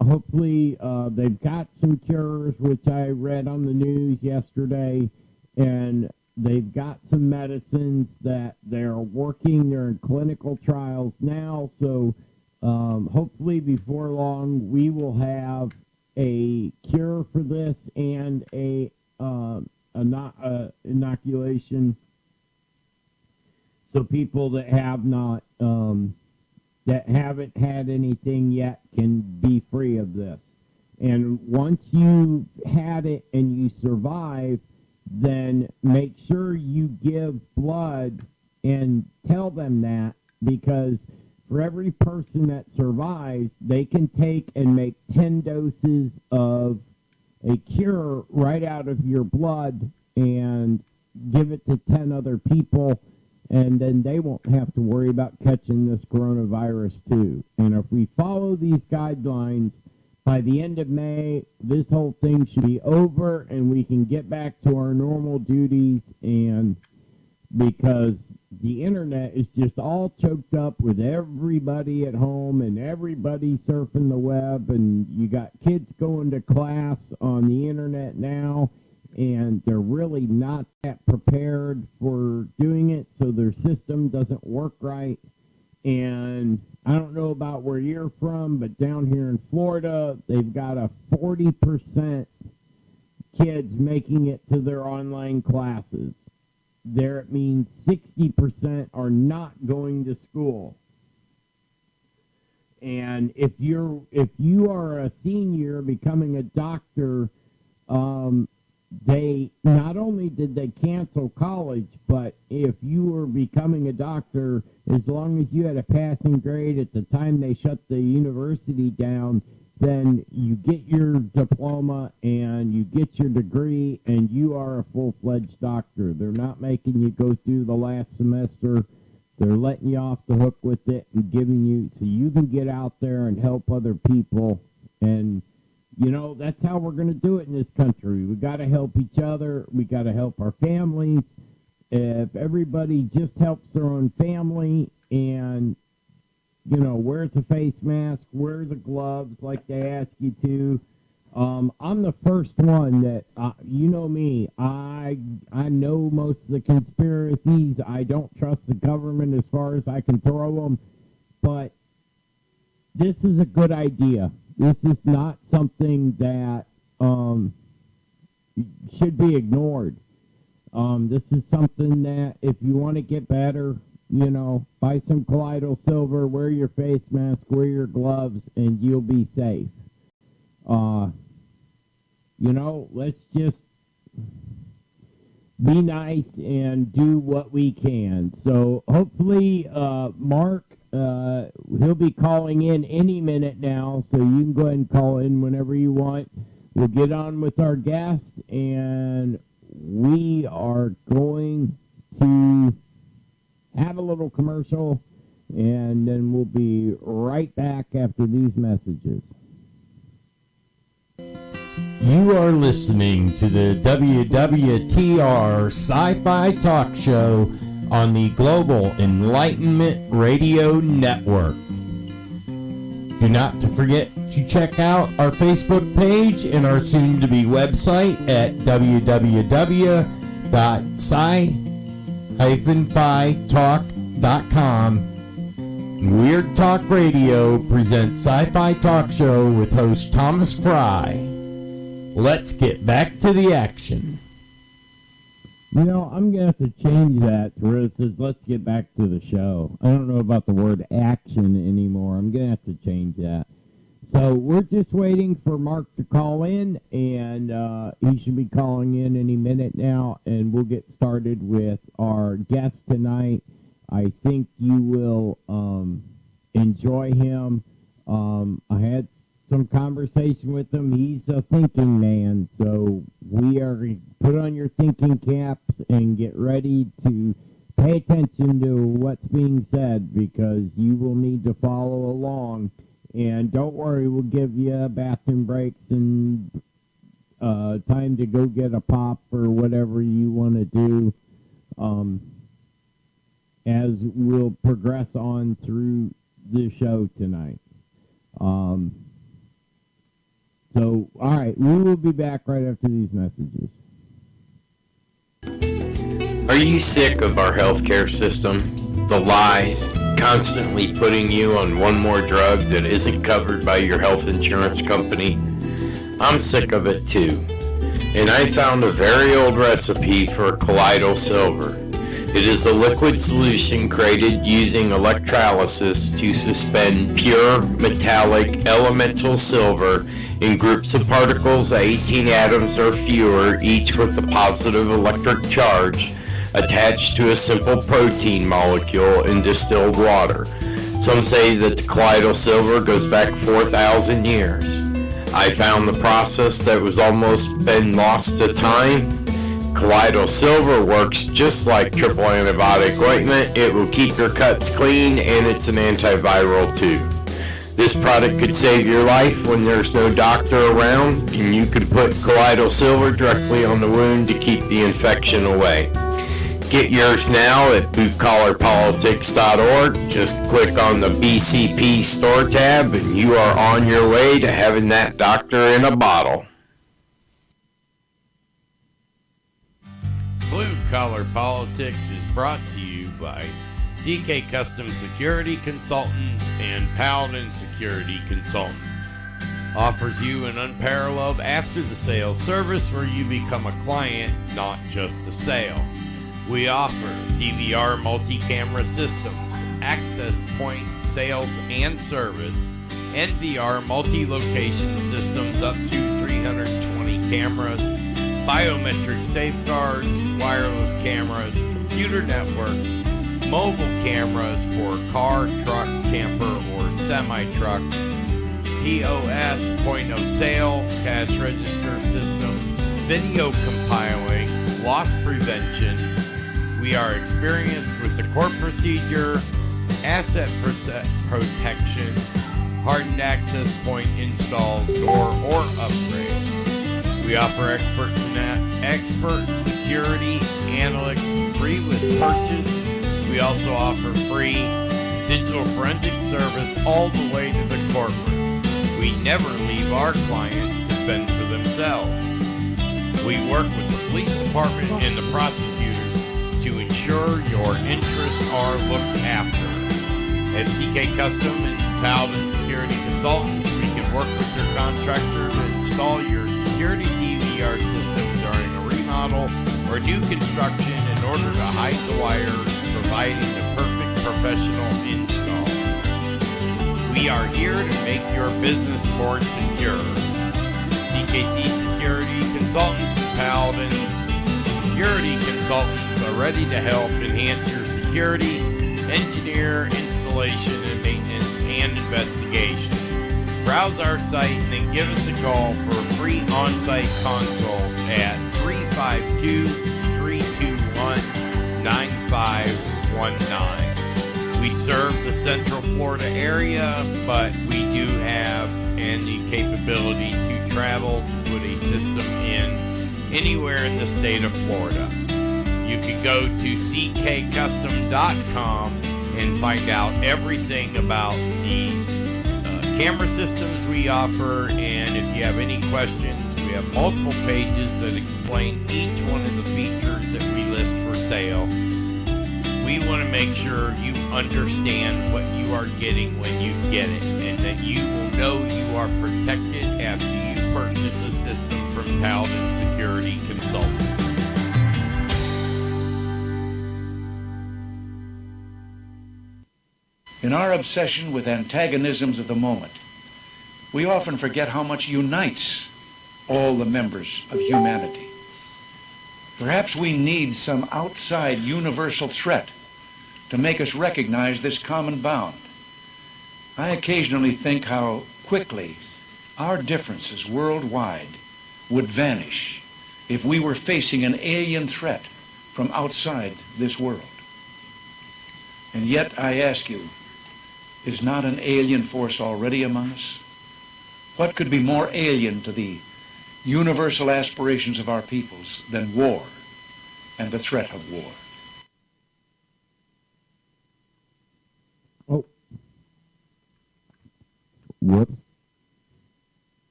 Hopefully, they've got some cures, which I read on the news yesterday, and they've got some medicines that they're working. They're in clinical trials now, so hopefully before long we will have a cure for this and a inoculation, so people that have not that haven't had anything yet can be free of this. And once you had it and you survive, then make sure you give blood and tell them that, because for every person that survives, they can take and make 10 doses of a cure right out of your blood and give it to 10 other people, and then they won't have to worry about catching this coronavirus too. And if we follow these guidelines, by the end of May, this whole thing should be over, and we can get back to our normal duties. And because the internet is just all choked up with everybody at home and everybody surfing the web, and you got kids going to class on the internet now, and they're really not that prepared for doing it, so their system doesn't work right. And I don't know about where you're from, but down here in Florida, they've got a 40% kids making it to their online classes. There it means 60% are not going to school. And if you are a senior becoming a doctor, they not only did they cancel college, but if you were becoming a doctor, as long as you had a passing grade at the time they shut the university down, then you get your diploma and you get your degree and you are a full-fledged doctor. They're not making you go through the last semester. They're letting you off the hook with it and giving you so you can get out there and help other people. And That's how we're going to do it in this country. We got to help each other. We got to help our families. If everybody just helps their own family and, wears a face mask, wear the gloves like they ask you to. I'm the first one that, you know me, I know most of the conspiracies. I don't trust the government as far as I can throw them. But this is a good idea. This is not something that should be ignored. This is something that if you want to get better, buy some colloidal silver, wear your face mask, wear your gloves, and you'll be safe. Let's just be nice and do what we can. So hopefully, Mark, he'll be calling in any minute now, so you can go ahead and call in whenever you want. We'll get on with our guest, and we are going to have a little commercial, and then we'll be right back after these messages. You are listening to the WWTR Sci-Fi Talk Show on the Global Enlightenment Radio Network. Do not to forget to check out our Facebook page and our soon-to-be website at www.sci-fi-talk.com. Weird Talk Radio presents Sci-Fi Talk Show with host Thomas Fry. Let's get back to the action. I'm going to have to change that to where it says, let's get back to the show. I don't know about the word action anymore. I'm going to have to change that. So we're just waiting for Mark to call in, and he should be calling in any minute now, and we'll get started with our guest tonight. I think you will enjoy him. I had some conversation with him. He's a thinking man, so we are put on your thinking caps and get ready to pay attention to what's being said, because you will need to follow along. And don't worry, we'll give you bathroom breaks and time to go get a pop or whatever you want to do as we'll progress on through the show tonight. So, all right, we will be back right after these messages. Are you sick of our healthcare system? The lies, constantly putting you on one more drug that isn't covered by your health insurance company? I'm sick of it too. And I found a very old recipe for colloidal silver. It is a liquid solution created using electrolysis to suspend pure metallic elemental silver in groups of particles, 18 atoms or fewer, each with a positive electric charge, attached to a simple protein molecule in distilled water. Some say that the colloidal silver goes back 4,000 years. I found the process that was almost been lost to time. Colloidal silver works just like triple antibiotic ointment. It will keep your cuts clean, and it's an antiviral too. This product could save your life when there's no doctor around, and you can put colloidal silver directly on the wound to keep the infection away. Get yours now at bootcollarpolitics.org. Just click on the BCP store tab, and you are on your way to having that doctor in a bottle. Blue Collar Politics is brought to you by CK Custom Security Consultants and Paladin Security Consultants. Offers you an unparalleled after-the-sale service where you become a client, not just a sale. We offer DVR multi-camera systems, access point sales and service, NVR multi-location systems up to 320 cameras, biometric safeguards, wireless cameras, computer networks, mobile cameras for car, truck, camper, or semi-truck, POS, point of sale, cash register systems, video compiling, loss prevention. We are experienced with the court procedure, asset protection, hardened access point installs, door or upgrade. We offer expert security analytics free with purchase. We also offer free digital forensic service all the way to the courtroom. We never leave our clients to fend for themselves. We work with the police department and the prosecutors to ensure your interests are looked after. At CK Custom and Paladin Security Consultants, we can work with your contractor to install your security DVR system during a remodel or new construction in order to hide the wires, providing the perfect professional install. We are here to make your business more secure. CKC Security Consultants and Paladin Security Consultants are ready to help enhance your security, engineer, installation, and maintenance, and investigation. Browse our site and then give us a call for a free on-site consult at 352-321-9519. We serve the Central Florida area, but we do have the capability to travel to put a system in anywhere in the state of Florida. You can go to ckcustom.com and find out everything about the camera systems we offer, and if you have any questions, we have multiple pages that explain each one of the features that we list for sale. We want to make sure you understand what you are getting when you get it, and that you will know you are protected after you purchase a system from Paladin Security Consultants. In our obsession with antagonisms of the moment, we often forget how much unites all the members of humanity. Perhaps we need some outside universal threat to make us recognize this common bound. I occasionally think how quickly our differences worldwide would vanish if we were facing an alien threat from outside this world. And yet, I ask you, is not an alien force already among us? What could be more alien to the universal aspirations of our peoples than war and the threat of war? Oh. Whoops.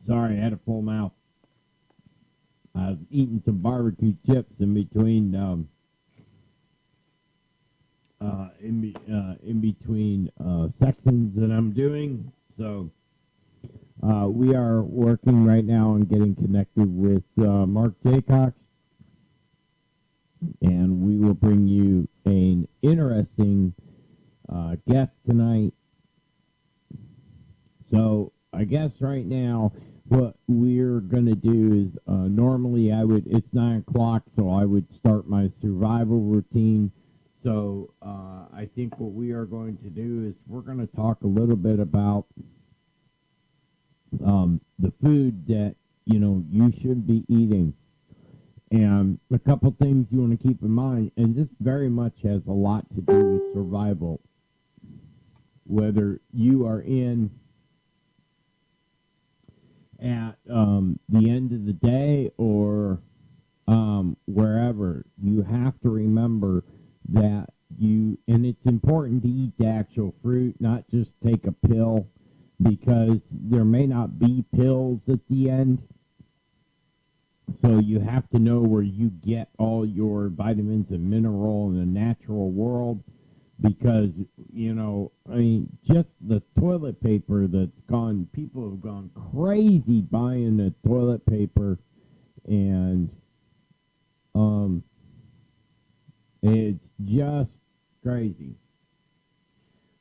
Sorry, I had a full mouth. I was eating some barbecue chips in between sections that I'm doing. So we are working right now on getting connected with Mark Jaycox, and we will bring you an interesting guest tonight. So I guess right now what we're going to do is normally it's 9 o'clock, so I would start my survival routine. So I think what we are going to do is we're going to talk a little bit about the food that, you should be eating. And a couple things you want to keep in mind, and this very much has a lot to do with survival. Whether you are at the end of the day or wherever, you have to remember that and it's important to eat the actual fruit, not just take a pill, because there may not be pills at the end. So you have to know where you get all your vitamins and mineral in the natural world, because, just the toilet paper that's gone, people have gone crazy buying the toilet paper, and it's just crazy.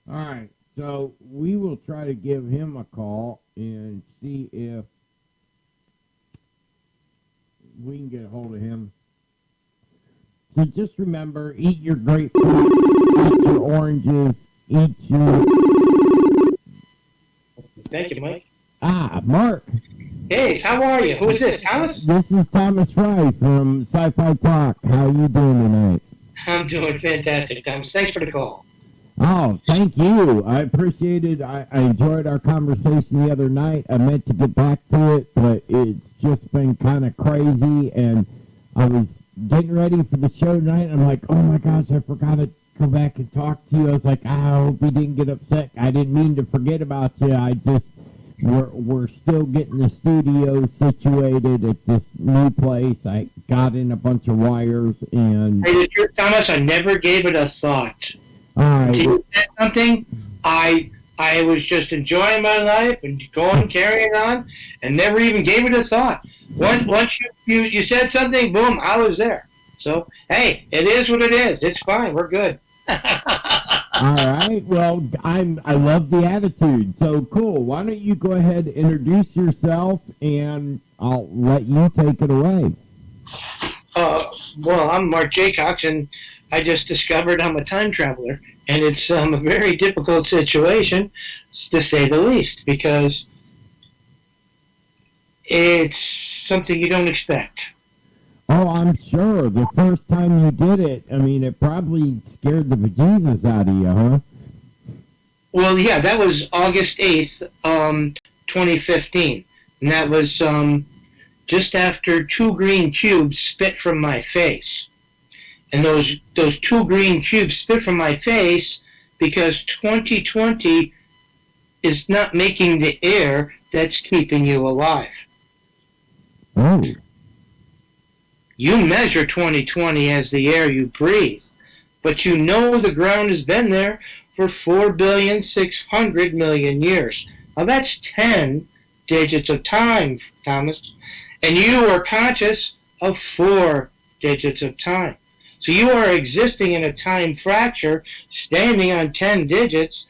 All right, so we will try to give him a call and see if we can get a hold of him. So just remember, eat your grapefruit, eat your oranges, eat your... Thank you, Mike. Mark. Hey, how are you? Who is this, Thomas? This is Thomas Fry from Sci Fi Talk. How are you doing tonight? I'm doing fantastic, Thomas. Thanks for the call. Oh, thank you. I appreciate it. I enjoyed our conversation the other night. I meant to get back to it, but it's just been kind of crazy, and I was getting ready for the show tonight, and I'm like, oh my gosh, I forgot to come back and talk to you. I was like, I hope you didn't get upset. I didn't mean to forget about you. We're still getting the studio situated at this new place. I got in a bunch of wires, and... Hey, the truth, Thomas, I never gave it a thought. All right. Until you said something, I was just enjoying my life and carrying on, and never even gave it a thought. Once you said something, boom, I was there. So, hey, it is what it is. It's fine. We're good. All right. Well, I love the attitude. So cool. Why don't you go ahead and introduce yourself, and I'll let you take it away. Well, I'm Mark Jaycox, and I just discovered I'm a time traveler, and it's a very difficult situation, to say the least, because it's something you don't expect. Oh, I'm sure. The first time you did it, I mean, it probably scared the bejesus out of you, huh? Well, yeah, that was August 8th, 2015, and that was just after 2 green cubes spit from my face. And those 2 green cubes spit from my face because 2020 is not making the air that's keeping you alive. Oh. You measure 2020 as the air you breathe, but you know the ground has been there for 4,600,000,000 years. Now that's 10 digits of time, Thomas, and you are conscious of 4 digits of time. So you are existing in a time fracture, standing on 10 digits,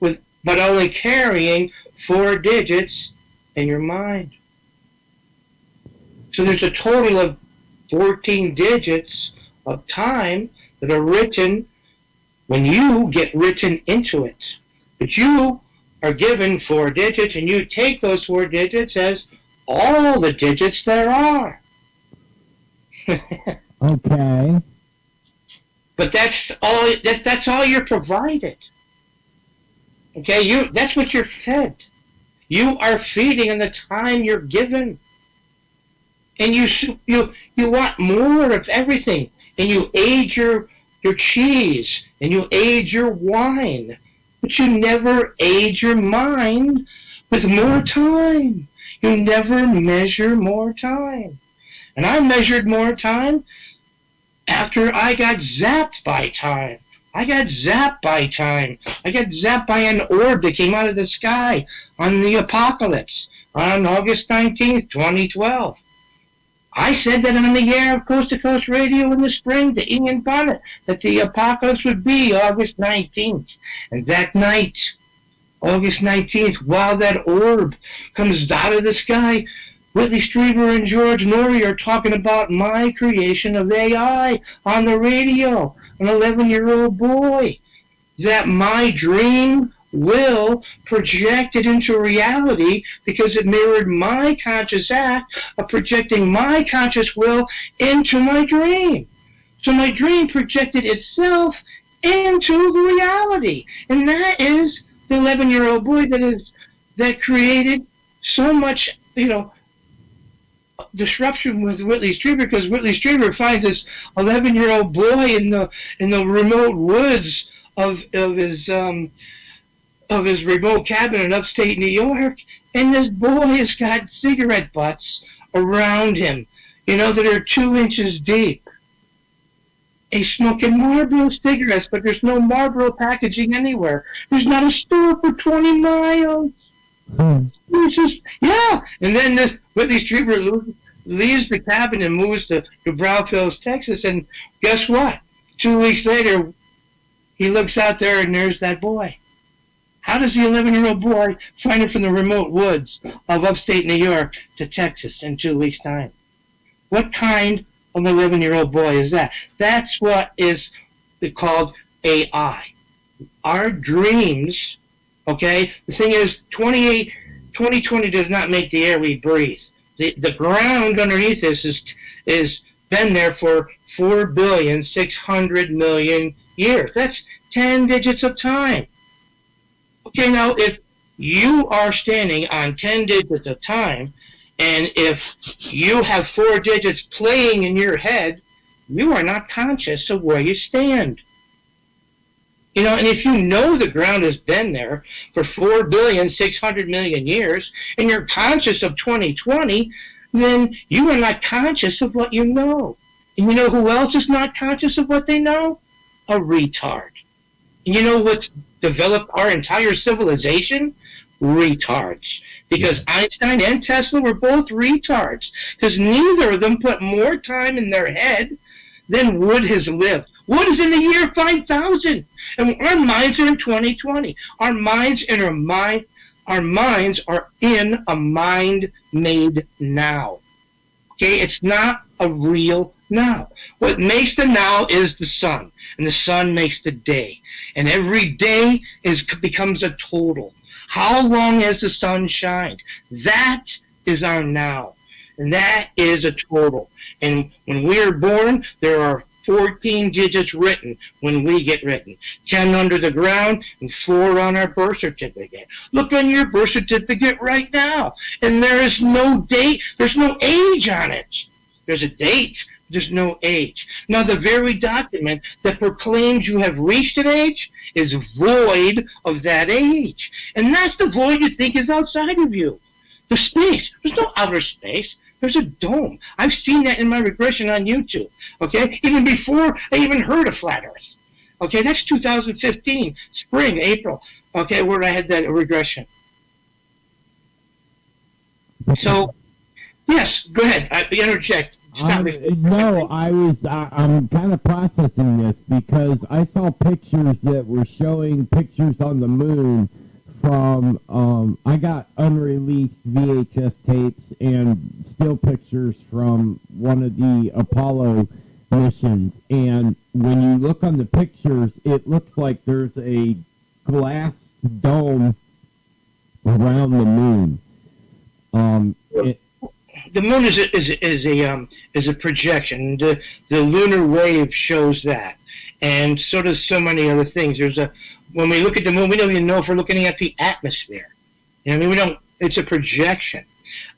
but only carrying 4 digits in your mind. So there's a total of 14 digits of time that are written when you get written into it. But you are given 4 digits, and you take those 4 digits as all the digits there are. Okay. But that's all you're provided. Okay, that's what you're fed. You are feeding in the time you're given. And you want more of everything. And you age your cheese, and you age your wine. But you never age your mind with more time. You never measure more time. And I measured more time after I got zapped by time. I got zapped by time. I got zapped by an orb that came out of the sky on the apocalypse on August 19th, 2012. I said that on the air of Coast to Coast Radio in the spring to Ian Bonnet that the apocalypse would be August 19th. And that night, August 19th, while that orb comes out of the sky, Whitley Strieber and George Norrie are talking about my creation of AI on the radio, an 11-year-old boy, that my dream will projected into reality because it mirrored my conscious act of projecting my conscious will into my dream. So my dream projected itself into the reality. And that is the 11-year-old boy that created so much, disruption with Whitley Strieber, because Whitley Strieber finds this 11-year-old boy in the remote woods of his remote cabin in upstate New York, and this boy has got cigarette butts around him, that are 2 inches deep. He's smoking Marlboro cigarettes, but there's no Marlboro packaging anywhere. There's not a store for 20 miles. It's just, yeah. And then this Whitley Strieber leaves the cabin and moves to Brownfields, Texas, and guess what? 2 weeks later, he looks out there and there's that boy. How does the 11-year-old boy find it from the remote woods of upstate New York to Texas in 2 weeks' time? What kind of 11-year-old boy is that? That's what is called AI. Our dreams, okay? The thing is, 2020 does not make the air we breathe. The ground underneath us is been there for 4,600,000,000 years. That's 10 digits of time. Okay, now if you are standing on 10 digits of time, and if you have 4 digits playing in your head, you are not conscious of where you stand. You know, and if you know the ground has been there for 4,600,000,000 years, and you're conscious of 2020, then you are not conscious of what you know. And you know who else is not conscious of what they know? A retard. And you know what's developed our entire civilization? Retards. Because Einstein and Tesla were both retards. Because neither of them put more time in their head than Wood has lived. Wood is in the year 5000. And our minds are in 2020. Our minds are in a mind made now. Okay, it's not a real now. What makes the now is the sun, and the sun makes the day. And every day becomes a total. How long has the sun shined? That is our now. And that is a total. And when we are born, there are 14 digits written when we get written. 10 under the ground and 4 on our birth certificate. Look on your birth certificate right now. And there is no date. There's no age on it. There's a date. There's no age. Now, the very document that proclaims you have reached an age is void of that age. And that's the void you think is outside of you. The space. There's no outer space. There's a dome. I've seen that in my regression on YouTube. Okay? Even before I even heard of flat Earth. Okay? That's 2015, spring, April. Okay? Where I had that regression. So, yes, go ahead. I interject. I'm kind of processing this because I saw pictures that were showing pictures on the moon from, I got unreleased VHS tapes and still pictures from one of the Apollo missions. And when you look on the pictures, it looks like there's a glass dome around the moon. The moon is a projection. The lunar wave shows that, and so does so many other things. When we look at the moon, we don't even know if we're looking at the atmosphere. You know, I mean, we don't. It's a projection.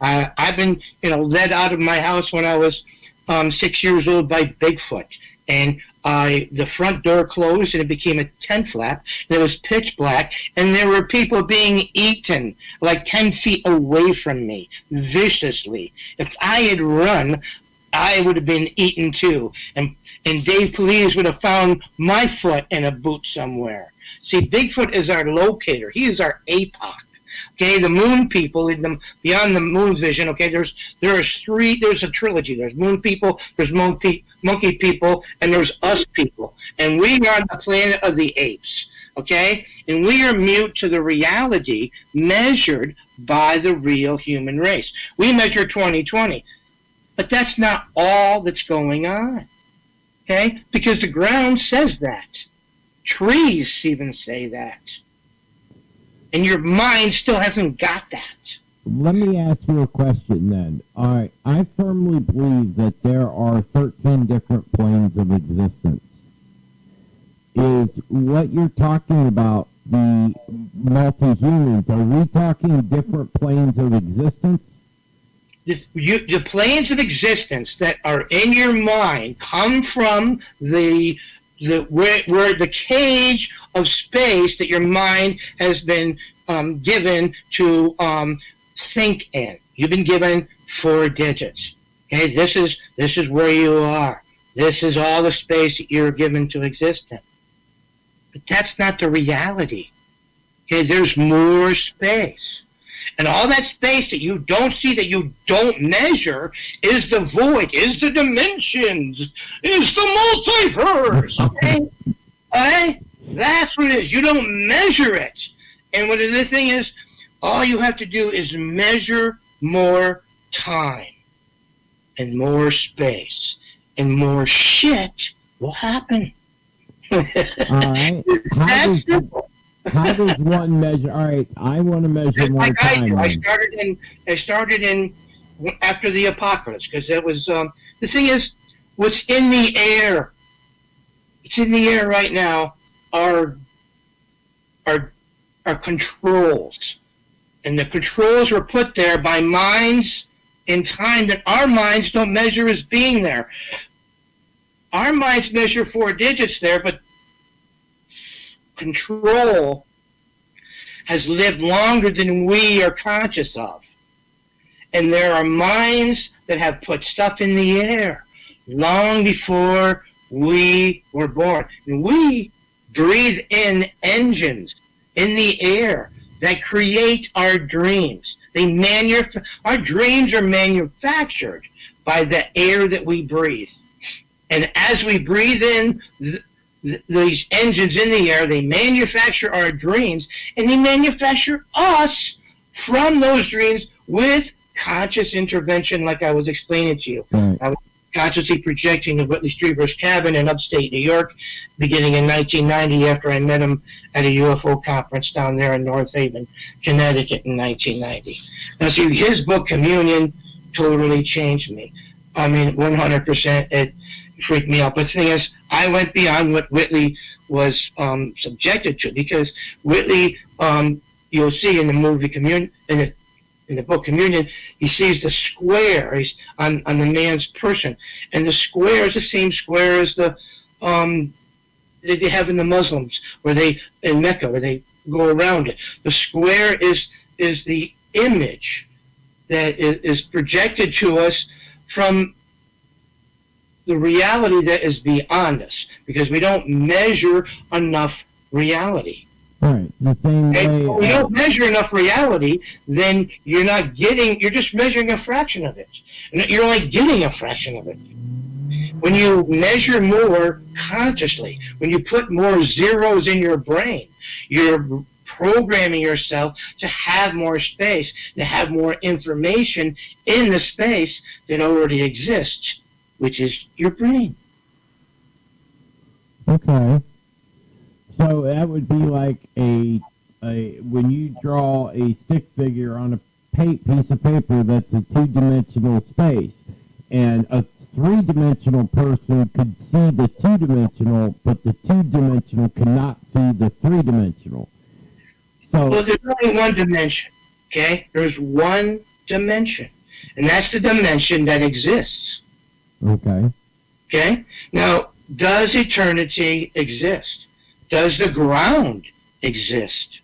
I've been, led out of my house when I was 6 years old by Bigfoot, and the front door closed and it became a tent flap. And it was pitch black, and there were people being eaten like 10 feet away from me, viciously. If I had run, I would have been eaten too. And Dave Police would have found my foot in a boot somewhere. See, Bigfoot is our locator. He is our APOC. Okay, the moon people, beyond the moon vision, okay, there's a trilogy. There's moon people, there's monkey people, and there's us people. And we are the planet of the apes, okay? And we are mute to the reality measured by the real human race. We measure 2020, but that's not all that's going on, okay? Because the ground says that. Trees even say that. And your mind still hasn't got that. Let me ask you a question then. All right, I firmly believe that there are 13 different planes of existence. Is what you're talking about the multi-humans? Are we talking different planes of existence? The planes of existence that are in your mind come from where the cage of space that your mind has been given to think in. You've been given 4 digits. Okay, this is where you are. This is all the space that you're given to exist in. But that's not the reality. Okay, there's more space. And all that space that you don't see, that you don't measure, is the void, is the dimensions, is the multiverse, okay? Okay? That's what it is. You don't measure it. And what the thing is, all you have to do is measure more time and more space, and more shit will happen. All right. That's simple. How does one measure? All right, I want to measure more time. I started in after the apocalypse, because that was the thing is, what's in the air. It's in the air right now are controls. And the controls were put there by minds in time that our minds don't measure as being there. Our minds measure 4 digits there, but control has lived longer than we are conscious of. And there are minds that have put stuff in the air long before we were born. And we breathe in engines in the air that create our dreams. Our dreams are manufactured by the air that we breathe. And as we breathe in these engines in the air, they manufacture our dreams, and they manufacture us from those dreams with conscious intervention, like I was explaining to you. Right. I was consciously projecting the Whitley Strieber's cabin in upstate New York, beginning in 1990, after I met him at a UFO conference down there in North Haven, Connecticut in 1990. Now, see, his book, Communion, totally changed me. I mean, 100%, it freaked me out. But the thing is, I went beyond what Whitley was subjected to, because Whitley, you'll see in the movie Communion, in the book Communion, he sees the square on the man's person, and the square is the same square as the that they have in the Muslims, in Mecca, where they go around it. The square is the image that is projected to us from the reality that is beyond us, because we don't measure enough reality. Right. The same way. If you don't measure enough reality, then you're just measuring a fraction of it. You're only getting a fraction of it. When you measure more consciously, when you put more zeros in your brain, you're programming yourself to have more space, to have more information in the space that already exists, which is your brain. Okay. So that would be like when you draw a stick figure on a piece of paper that's a 2-dimensional space, and a 3-dimensional person could see the 2-dimensional, but the 2-dimensional cannot see the 3-dimensional. So, well, there's only one dimension, okay? There's one dimension, and that's the dimension that exists. Okay. Okay? Now, does eternity exist? Does the ground exist?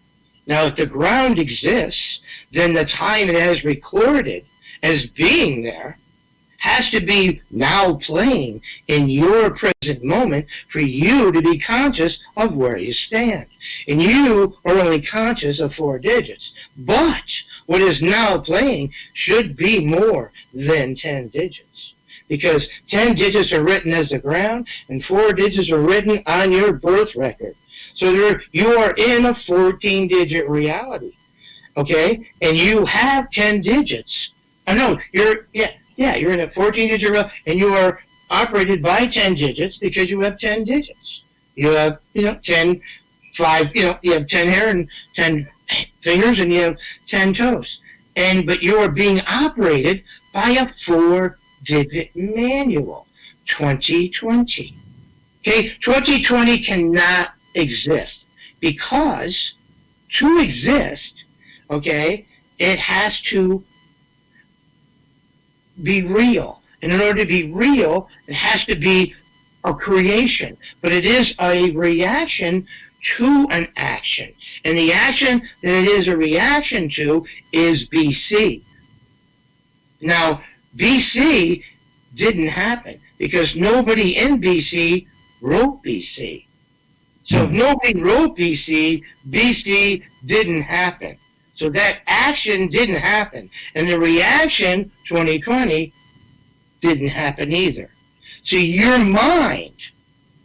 Now, if the ground exists, then the time it has recorded as being there has to be now playing in your present moment for you to be conscious of where you stand. And you are only conscious of 4 digits. But what is now playing should be more than 10 digits. Because 10 digits are written as the ground, and 4 digits are written on your birth record. So you are in a 14-digit reality, okay? And you have 10 digits. I know, you're in a 14-digit reality, and you are operated by 10 digits because you have 10 digits. You have, 10, 5, you have 10 hair and 10 fingers, and you have 10 toes. But you are being operated by a 4-digit manual, 2020. Okay, 2020 cannot exist, because to exist, okay, it has to be real. And in order to be real, it has to be a creation. But it is a reaction to an action. And the action that it is a reaction to is BC. Now, BC didn't happen because nobody in BC wrote BC. So if nobody wrote BC, BC didn't happen. So that action didn't happen. And the reaction, 2020, didn't happen either. So your mind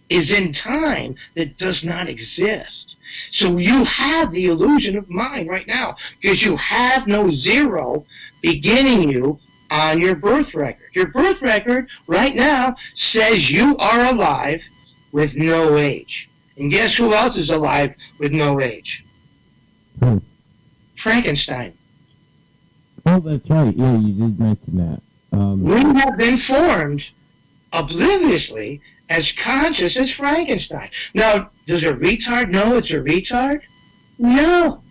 is in time that does not exist. So you have the illusion of mind right now because you have no zero beginning you on your birth record. Your birth record right now says you are alive with no age. And guess who else is alive with no age? Frankenstein. Oh, that's right. Yeah, you did mention that. We have been formed obliviously as conscious as Frankenstein. Now, does a retard know it's a retard? No.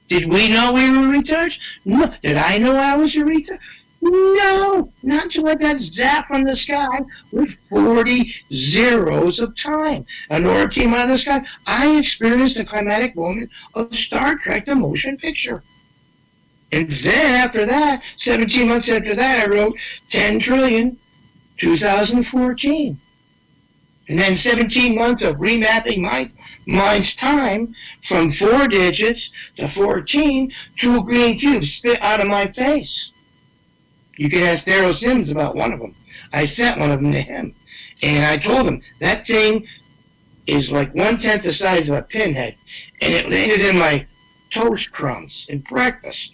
Did we know we were retards? No. Did I know I was a retard? No. Not until I got zapped from the sky with 40 zeros of time. An orb came out of the sky. I experienced the climatic moment of Star Trek, the motion picture. And then after that, 17 months after that, I wrote 10 trillion, 2014. And then 17 months of remapping my mind's time from 4 digits to 14 to a green cube spit out of my face. You can ask Daryl Sims about one of them. I sent one of them to him. And I told him, that thing is like 1/10 the size of a pinhead. And it landed in my toast crumbs in breakfast.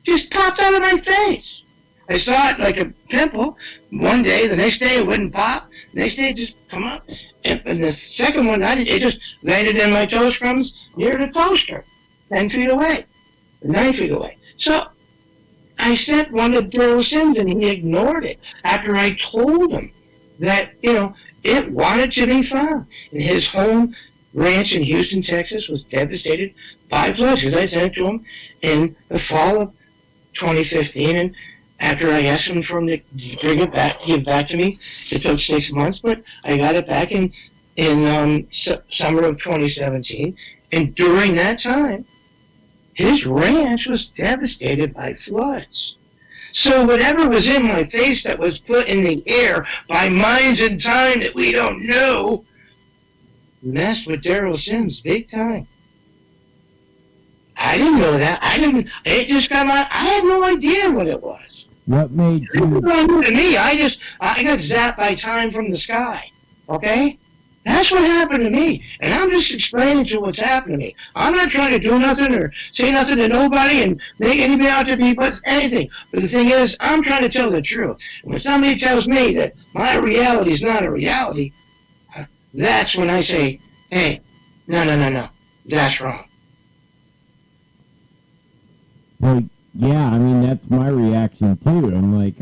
Just popped out of my face. I saw it like a pimple one day. The next day it wouldn't pop. The next day it just come up. And the second one, it just landed in my toast crumbs near the toaster, 10 feet away, 9 feet away. So I sent one to Daryl Sims and he ignored it after I told him that, it wanted to be found. And his home ranch in Houston, Texas was devastated by floods because I sent it to him in the fall of 2015. And after I asked him for him to bring it back, give it back to me, it took 6 months, but I got it back in summer of 2017. And during that time, his ranch was devastated by floods. So whatever was in my face that was put in the air by minds in time that we don't know messed with Daryl Sims big time. I didn't know that. It just got out. I had no idea what it was. What made you? It was new to me. I got zapped by time from the sky. Okay? That's what happened to me. And I'm just explaining to you what's happened to me. I'm not trying to do nothing or say nothing to nobody and make anybody out to be but anything. But the thing is, I'm trying to tell the truth. And when somebody tells me that my reality is not a reality, that's when I say, hey, no. That's wrong. Well, yeah, I mean, that's my reaction too. I'm like,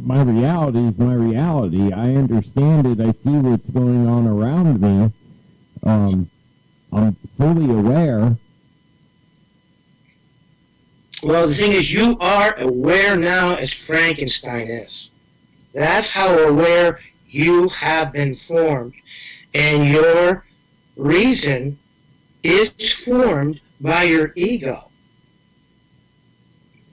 my reality is my reality. I understand it. I see what's going on around me. I'm fully aware. Well, the thing is, you are aware now as Frankenstein is. That's how aware you have been formed. And your reason is formed by your ego.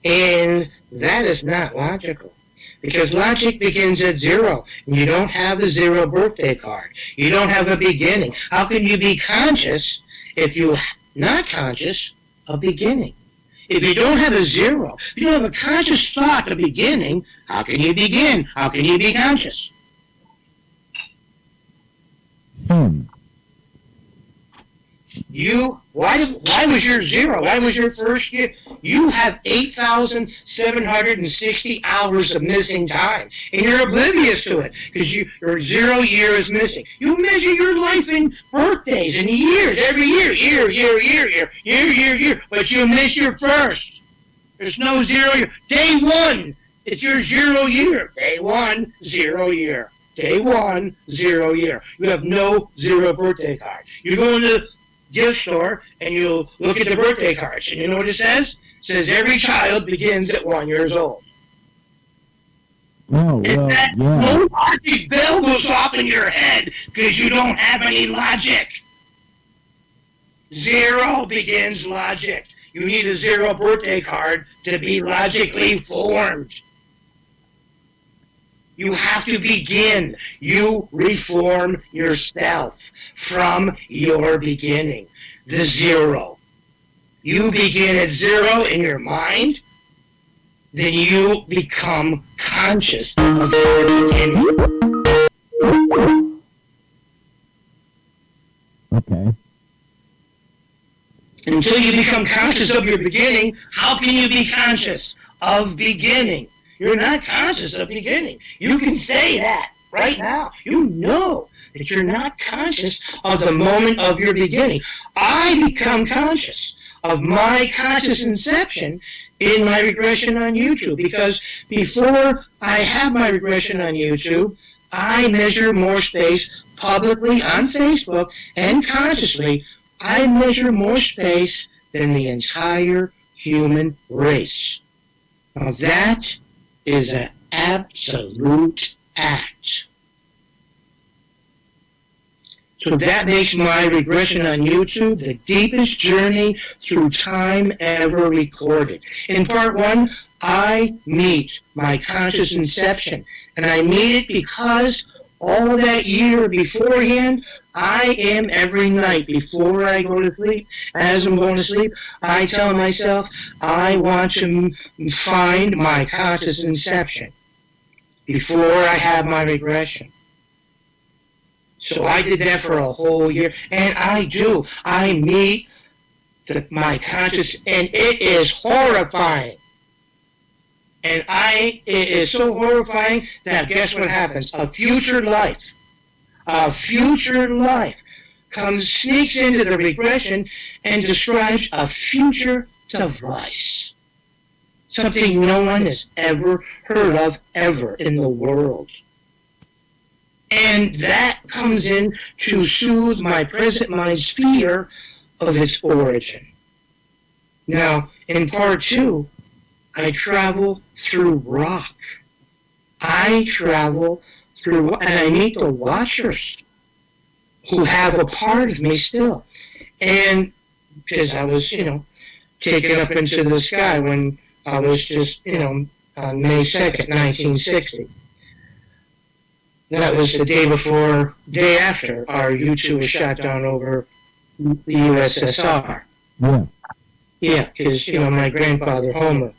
And that is not logical. Because logic begins at 0, and you don't have a 0 birthday card. You don't have a beginning. How can you be conscious if you're not conscious of beginning? If you don't have a 0, if you don't have a conscious thought of beginning, how can you begin? How can you be conscious? Why was your 0? Why was your first year? You have 8,760 hours of missing time, and you're oblivious to it because your 0 year is missing. You measure your life in birthdays and years, every year, year, but you miss your first. There's no 0 year. Day 1, it's your 0 year. Day 1, 0 year. Day 1, 0 year. You have no 0 birthday card. You go into the gift store and you look at the birthday cards, and you know what it says? It says every child begins at 1 year old. Oh, well, yeah. No logic bell goes off in your head because you don't have any logic. 0 begins logic. You need a 0 birthday card to be logically formed. You have to begin. You reform yourself from your beginning, the 0. You begin at 0 in your mind, then you become conscious of your beginning. Okay. Until you become conscious of your beginning, how can you be conscious of beginning? You're not conscious of beginning. You can say that right now. You know that you're not conscious of the moment of your beginning. I become conscious of my conscious inception in my regression on YouTube, because before I had my regression on YouTube, I measure more space publicly on Facebook and consciously. I measure more space than the entire human race. Now that is an absolute act. So that makes my regression on YouTube the deepest journey through time ever recorded. In part one, I meet my conscious inception. And I meet it because all that year beforehand, I am every night before I go to sleep, as I'm going to sleep, I tell myself I want to find my conscious inception before I have my regression. So I did that for a whole year, and I do. I meet my conscious, and it is horrifying. And it is so horrifying that guess what happens? A future life sneaks into the regression and describes a future device. Something no one has ever heard of ever in the world. And that comes in to soothe my present mind's fear of its origin. Now, in part two, I travel through rock. I travel through, and I meet the watchers who have a part of me still. And because I was, taken up into the sky when I was just, on May 2nd, 1960. That was the day after our U-2 was shot down over the USSR. Yeah. Yeah, because, my grandfather, Homer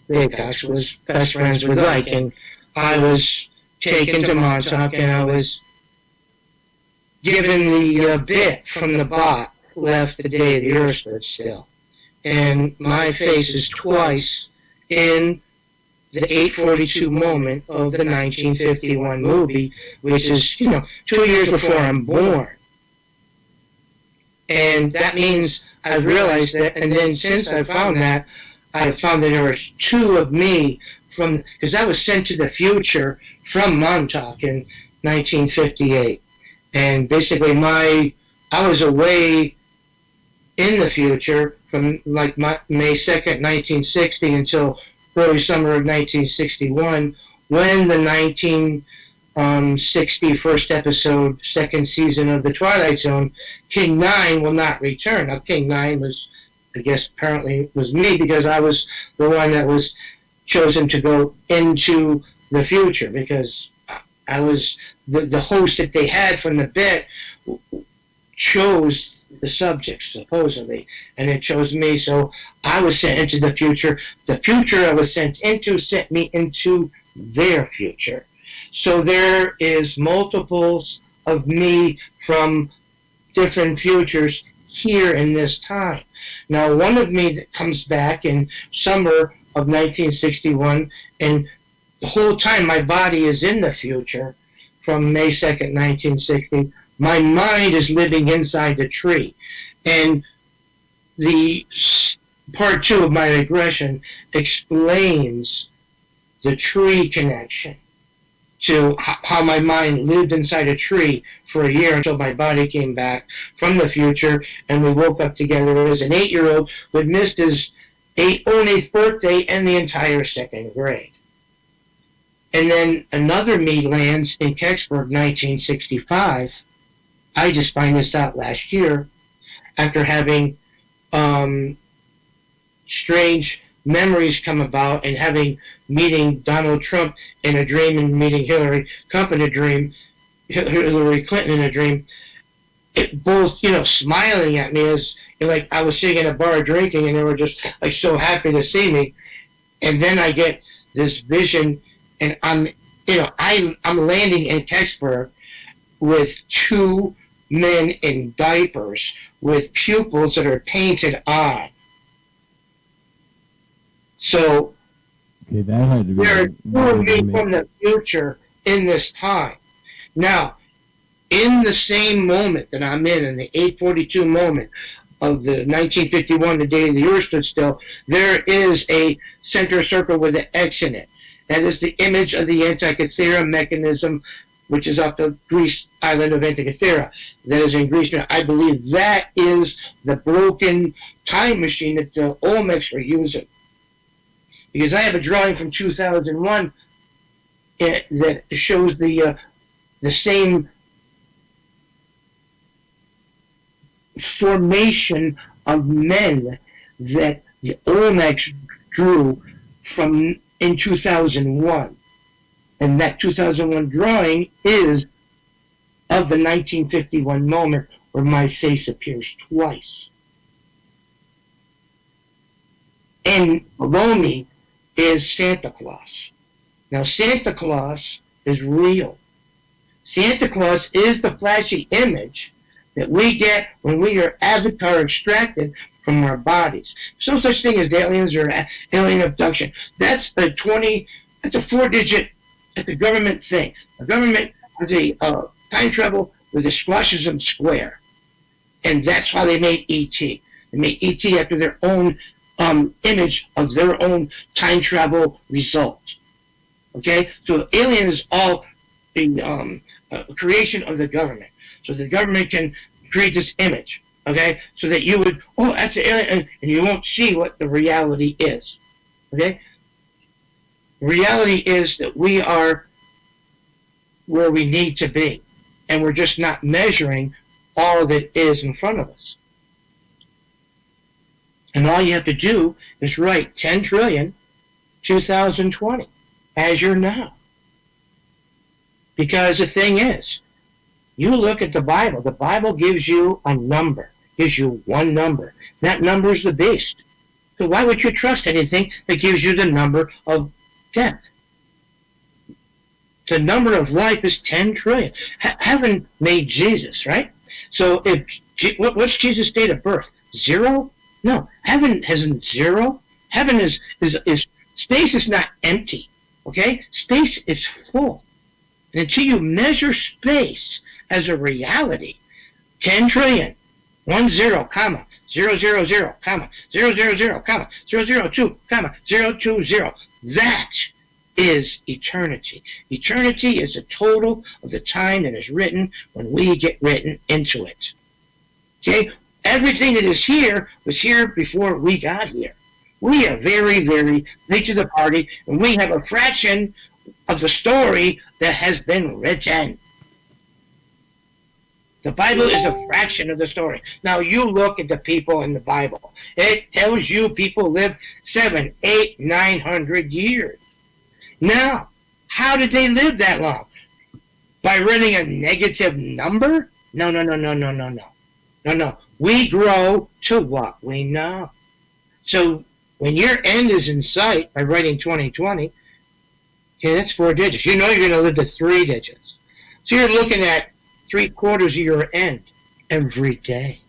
Baycox, was best friends with Ike, and I was taken to Montauk, and I was given the bit from the bot left the day the Earth stood still. And my face is twice in the 8:42 moment of the 1951 movie, which is, 2 years before I'm born. And that means I realized that, and then since I found that there was two of me because I was sent to the future from Montauk in 1958. And basically I was away in the future from May 2nd, 1960 until early summer of 1961, when the 1960 first episode, second season of The Twilight Zone, King 9 will not return. Now, King 9 was, I guess, apparently was me because I was the one that was chosen to go into the future because I was the host that they had from the bit chose the subjects, supposedly, and it chose me, so I was sent into the future. The future I was sent into sent me into their future. So there is multiples of me from different futures here in this time. Now, one of me that comes back in summer of 1961, and the whole time my body is in the future from May 2nd, 1960, my mind is living inside the tree. And the part two of my regression explains the tree connection to how my mind lived inside a tree for a year until my body came back from the future and we woke up together as an 8-year-old who had missed his own 8th birthday and the entire 2nd grade. And then another me lands in Kecksburg, 1965. I just find this out last year after having strange memories come about and meeting Donald Trump in a dream and meeting Hillary Clinton in a dream. It both, smiling at me as like I was sitting in a bar drinking and they were just like so happy to see me. And then I get this vision and I'm landing in Kecksburg with two men in diapers with pupils that are painted on. So okay, that had to be there are two of me from the future in this time. Now, in the same moment that I'm in the 8:42 moment of the 1951, the day the Earth stood still, there is a center circle with an X in it. That is the image of the Antikythera mechanism which is off the Greece island of Antikythera, that is in Greece. I believe that is the broken time machine that the Olmecs were using. Because I have a drawing from 2001 that shows the same formation of men that the Olmecs drew from in 2001. And that 2001 drawing is of the 1951 moment where my face appears twice. And below me is Santa Claus. Now, Santa Claus is real. Santa Claus is the flashy image that we get when we are avatar extracted from our bodies. There's no such thing as aliens or alien abduction. That's a 4-digit, that's a government thing. The government was a time travel was a squashism square. And that's why they made E.T. They made E.T. after their own image of their own time travel result. Okay? So alien is all a creation of the government. So the government can create this image, okay? So that you would, oh, that's an alien, and you won't see what the reality is, okay? The reality is that we are where we need to be, and we're just not measuring all that is in front of us. And all you have to do is write 10 trillion 2020 as your now. Because the thing is, you look at the Bible gives you a number, gives you one number. That number is the beast. So why would you trust anything that gives you the number of death? The number of life is 10 trillion. Heaven made Jesus, right? So what's Jesus' date of birth? 0? No, heaven isn't 0. Heaven is space is not empty, okay? Space is full. And until you measure space as a reality, 10 trillion, 10, comma, 000, comma, 000, comma, 002, comma, 020. That is eternity. Eternity is the total of the time that is written when we get written into it. Okay? Everything that is here was here before we got here. We are very, very late to the party, and we have a fraction of the story that has been written. The Bible is a fraction of the story. Now, you look at the people in the Bible. It tells you people lived 700, 800, 900 years. Now, how did they live that long? By running a negative number? No. We grow to what we know. So, when your end is in sight by writing 2020, okay, that's 4 digits. You know you're going to live to 3 digits. So you're looking at 3/4 of your end every day.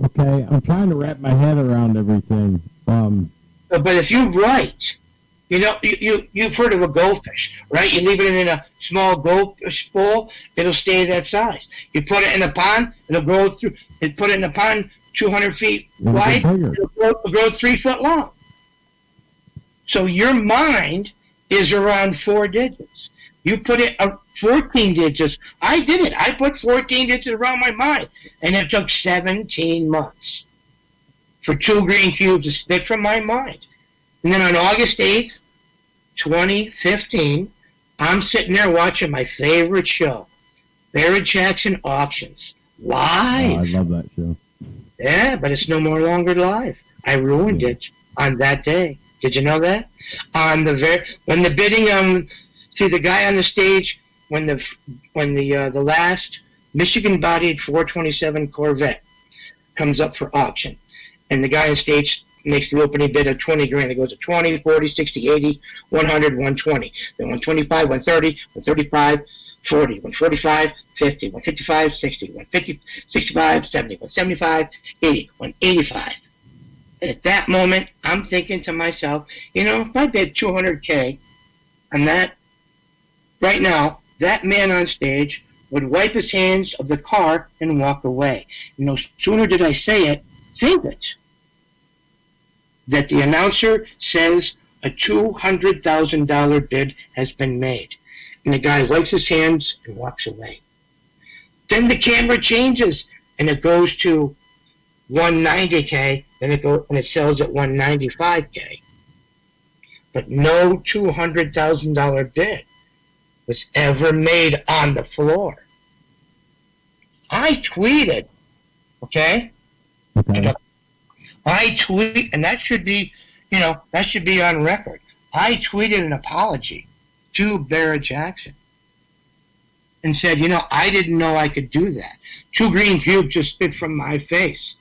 Okay, I'm trying to wrap my head around everything. But if you write, you know, you've heard of a goldfish, right? You leave it in a small goldfish bowl, it'll stay that size. You put it in a pond, it'll grow through. You put it in a pond 200 feet wide, it'll grow 3 foot long. So your mind is around 4 digits. You put it 14 digits. I did it. I put 14 digits around my mind, and it took 17 months for 2 green cubes to spit from my mind. And then on August 8th, 2015, I'm sitting there watching my favorite show, Barrett Jackson Auctions, live. Oh, I love that show. Yeah, but it's no more longer live. I ruined it on that day. Did you know that? When the bidding, see the guy on the stage when the last Michigan-bodied 427 Corvette comes up for auction, and the guy on stage makes the opening bid of 20 grand. It goes to 20, 40, 60, 80, 100, 120. Then 125, 130, 135, 40, 145, 50, 155, 60, 150, 65, 70, 175, 80, 185. At that moment, I'm thinking to myself, you know, if I bid 200K on that, right now, that man on stage would wipe his hands of the car and walk away. And no sooner did I say it, think it, that the announcer says a $200,000 bid has been made. And the guy wipes his hands and walks away. Then the camera changes and it goes to 190K, and it sells at 195K. But no $200,000 bid was ever made on the floor. I tweeted, okay? I tweet, and that should be on record. I tweeted an apology to Barrett Jackson and said, I didn't know I could do that. 2 green cubes just spit from my face.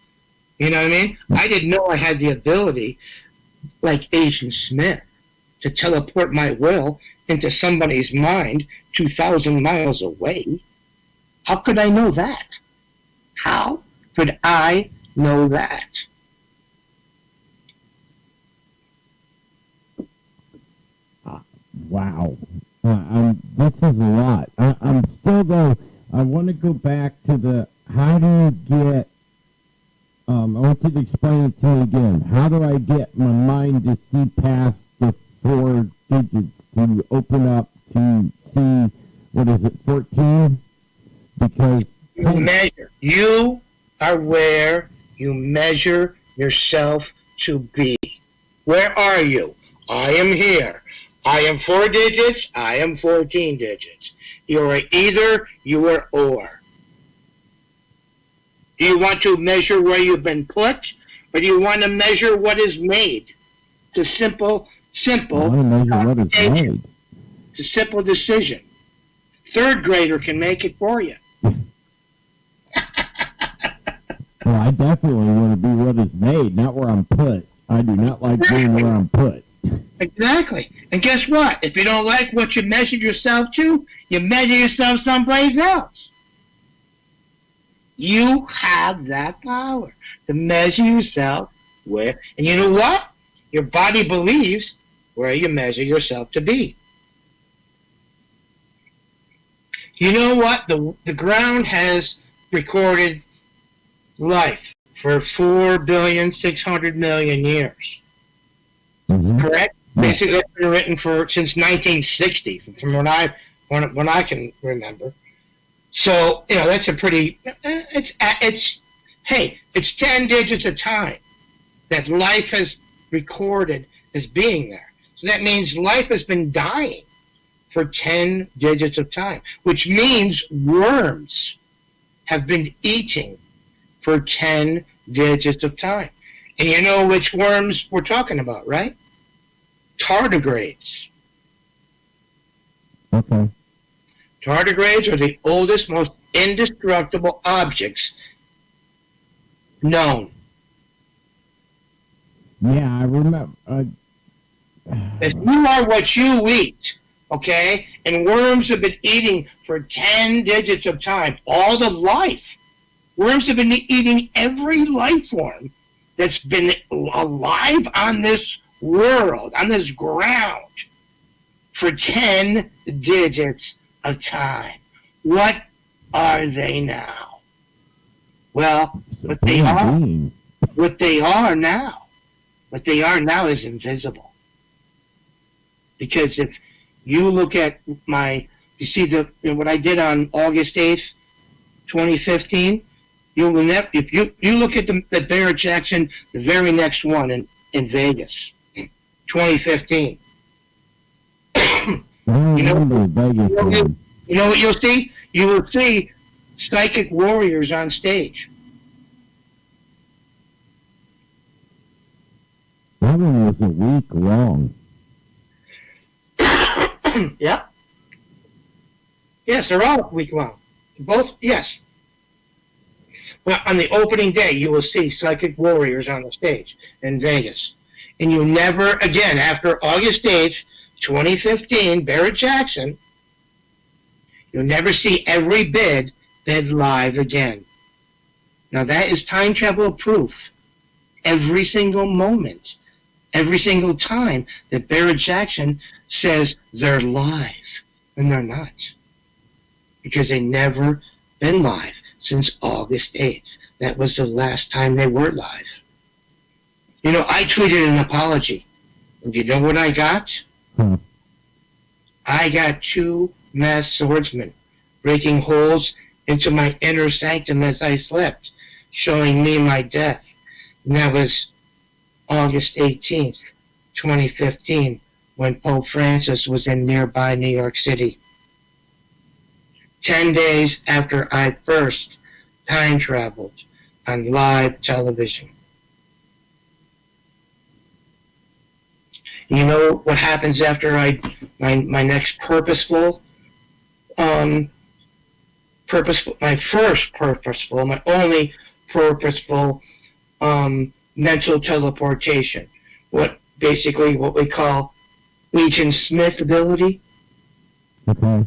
You know what I mean? I didn't know I had the ability, like Agent Smith, to teleport my will into somebody's mind 2,000 miles away. How could I know that? How could I know that? Wow. This is a lot. I'm still, though, I want to go back to the, how do you get, I want you to explain it to me again. How do I get my mind to see past the 4 digits, to open up to see, 14? Because you are where you measure yourself to be. Where are you? I am here. I am 4 digits. I am 14 digits. You are either, you are or. Do you want to measure where you've been put, or do you want to measure what is made? It's a simple I want to measure what is made. It's a simple decision. 3rd grader can make it for you. Well, I definitely want to be what is made, not where I'm put. I do not like being where I'm put. Exactly. And guess what? If you don't like what you measured yourself to, you measure yourself someplace else. You have that power to measure yourself where, and you know what? Your body believes where you measure yourself to be. You know what? The ground has recorded life for 4,600,000,000 years. Mm-hmm. Correct? Basically, it's been written since 1960, from when I can remember. So, that's a pretty, it's 10 digits of time that life has recorded as being there. So that means life has been dying for 10 digits of time, which means worms have been eating for 10 digits of time. And you know which worms we're talking about, right? Tardigrades. Okay. Tardigrades are the oldest, most indestructible objects known. Yeah, I remember. If you are what you eat, okay, and worms have been eating for 10 digits of time, all the life, worms have been eating every life form that's been alive on this world, on this ground, for 10 digits of time. What are they now? Well, what they are now is invisible. Because if you look at you see what I did on August 8th, 2015, you will never, if you look at the Barrett Jackson, the very next one in Vegas, 2015. You know what you'll see? You will see psychic warriors on stage. That one was a week long. Yep. Yes, they're all week long. Both, yes. Well, on the opening day, you will see psychic warriors on the stage in Vegas. And you never, again, after August 8th, 2015, Barrett Jackson, you'll never see every bid live again. Now, that is time travel proof. Every single moment, every single time that Barrett Jackson says they're live, and they're not. Because they never been live since August 8th. That was the last time they were live. I tweeted an apology And you know what I got? I got 2 masked swordsmen breaking holes into my inner sanctum as I slept, showing me my death. And that was August 18th, 2015, when Pope Francis was in nearby New York City. 10 days after I first time traveled on live television. You know what happens after my next purposeful, my only purposeful mental teleportation. What we call Agent Smith ability. Okay.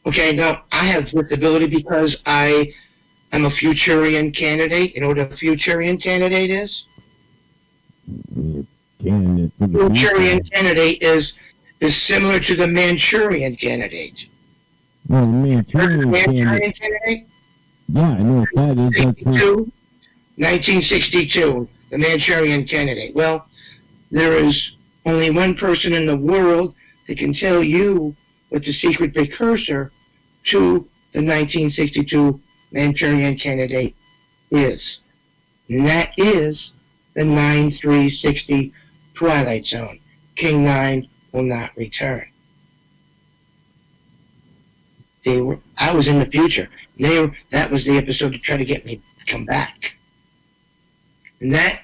Okay, now I have this ability because I am a Futurian candidate. You know what a Futurian candidate is? Futurian candidate is similar to the Manchurian candidate. Well, Manchurian candidate? Yeah, I know what that is. 1962, the Manchurian candidate. Well, there is only one person in the world that can tell you what the secret precursor to the 1962 Manchurian candidate is. And that is the 9360 Twilight Zone. King 9 will not return. I was in the future. That was the episode to try to get me to come back. And that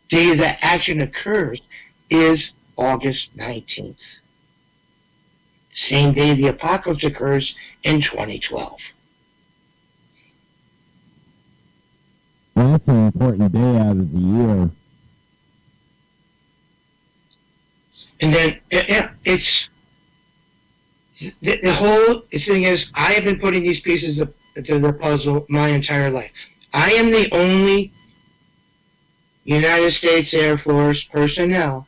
day that action occurs is August 19th. Same day the apocalypse occurs in 2012. Well, that's an important day out of the year. And then, it's the whole thing is, I have been putting these pieces to the puzzle my entire life. I am the only United States Air Force personnel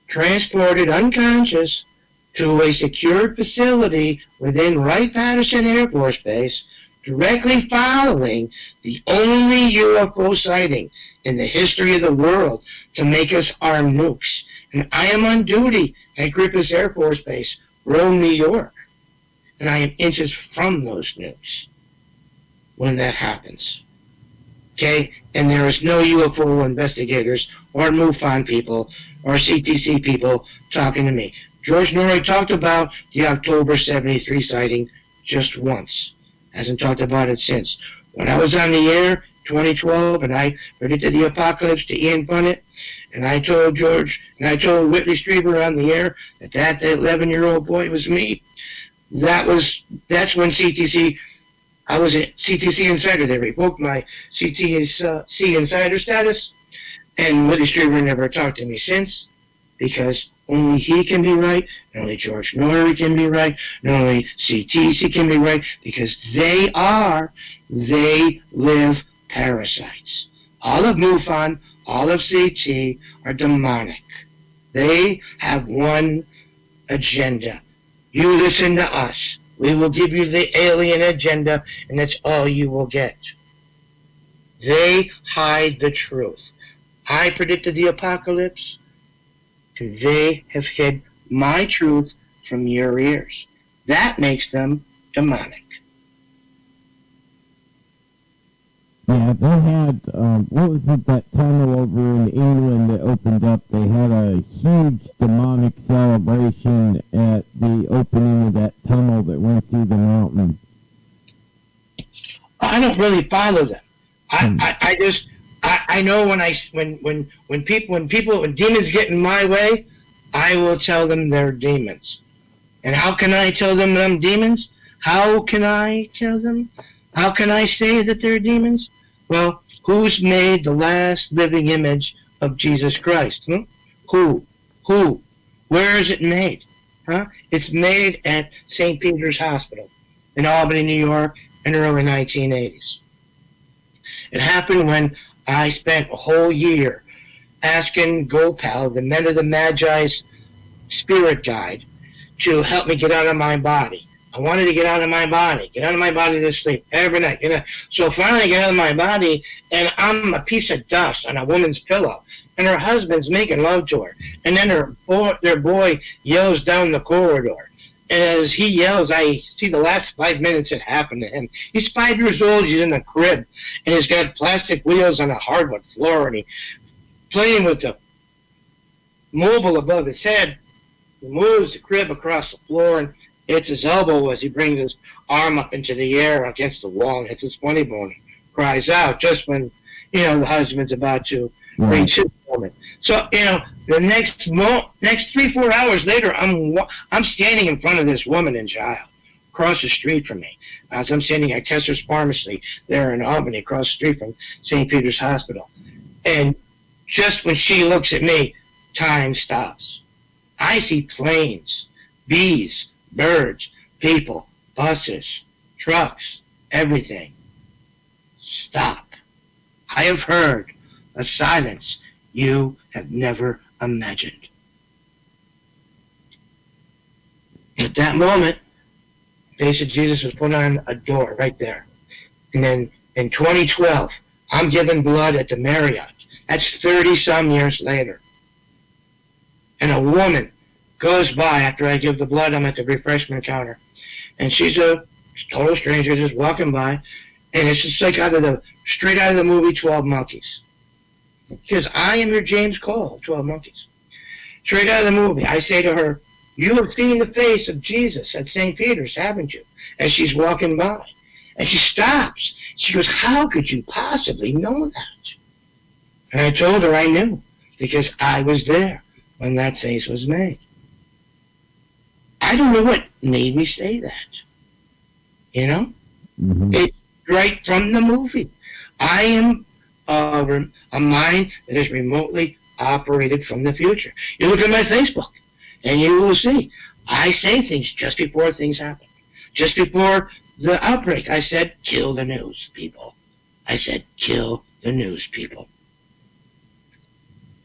transported unconscious to a secured facility within Wright-Patterson Air Force Base, directly following the only UFO sighting in the history of the world to make us arm nukes. And I am on duty at Griffiths Air Force Base, Rome, New York. And I am inches from those nukes when that happens. Okay? And there is no UFO investigators or MUFON people or CTC people talking to me. George Norrie talked about the October 73 sighting just once. Hasn't talked about it since. When I was on the air, 2012, and I predicted the apocalypse to Ian Punnett, and I told Whitley Strieber on the air that 11-year-old boy was me. That's when CTC, I was a CTC insider. They revoked my CTC insider status, and Whitley Strieber never talked to me since, because only he can be right, and only George Norrie can be right, and only CTC can be right, because they live parasites. All of MUFON, all of CT are demonic. They have one agenda. You listen to us. We will give you the alien agenda, and that's all you will get. They hide the truth. I predicted the apocalypse, and they have hid my truth from your ears. That makes them demonic. Yeah, they had, what was it, that tunnel over in England that opened up? They had a huge demonic celebration at the opening of that tunnel that went through the mountain. I don't really follow them. I know when demons get in my way, I will tell them they're demons. And how can I tell them I'm demons? How can I tell them? How can I say that they're demons? Well, who's made the last living image of Jesus Christ? Who? Where is it made? It's made at St. Peter's Hospital in Albany, New York, in the early 1980s. It happened when I spent a whole year asking Gopal, the Men of the Magi's spirit guide, to help me get out of my body. I wanted to get out of my body to sleep every night. So finally I get out of my body, and I'm a piece of dust on a woman's pillow. and her husband's making love to her. And then their boy yells down the corridor. And as he yells, I see the last 5 minutes it happened to him. He's 5 years old, he's in a crib, and he's got plastic wheels on a hardwood floor, and he's playing with the mobile above his head. He moves the crib across the floor and hits his elbow as he brings his arm up into the air against the wall and hits his funny bone. Cries out just when, the husband's about to reach his moment. So, the next 3-4 hours later, I'm standing in front of this woman and child across the street from me. As I'm standing at Kesser's Pharmacy there in Albany, across the street from St. Peter's Hospital. And just when she looks at me, time stops. I see planes, bees, birds, people, buses, trucks, everything. Stop. I have heard a silence you have never imagined. At that moment, the face of Jesus was put on a door right there. And then in 2012, I'm giving blood at the Marriott. That's 30-some years later. And a woman goes by after I give the blood. I'm at the refreshment counter. And she's a total stranger just walking by. And it's just like straight out of the movie 12 Monkeys. Because I am your James Cole, 12 Monkeys. Straight out of the movie, I say to her, you have seen the face of Jesus at St. Peter's, haven't you? As she's walking by. And she stops. She goes, how could you possibly know that? And I told her I knew, because I was there when that face was made. I don't know what made me say that. Mm-hmm. It's right from the movie. I am a mind that is remotely operated from the future. You look at my Facebook, and you will see I say things just before things happen. Just before the outbreak, I said, kill the news, people. I said, kill the news, people.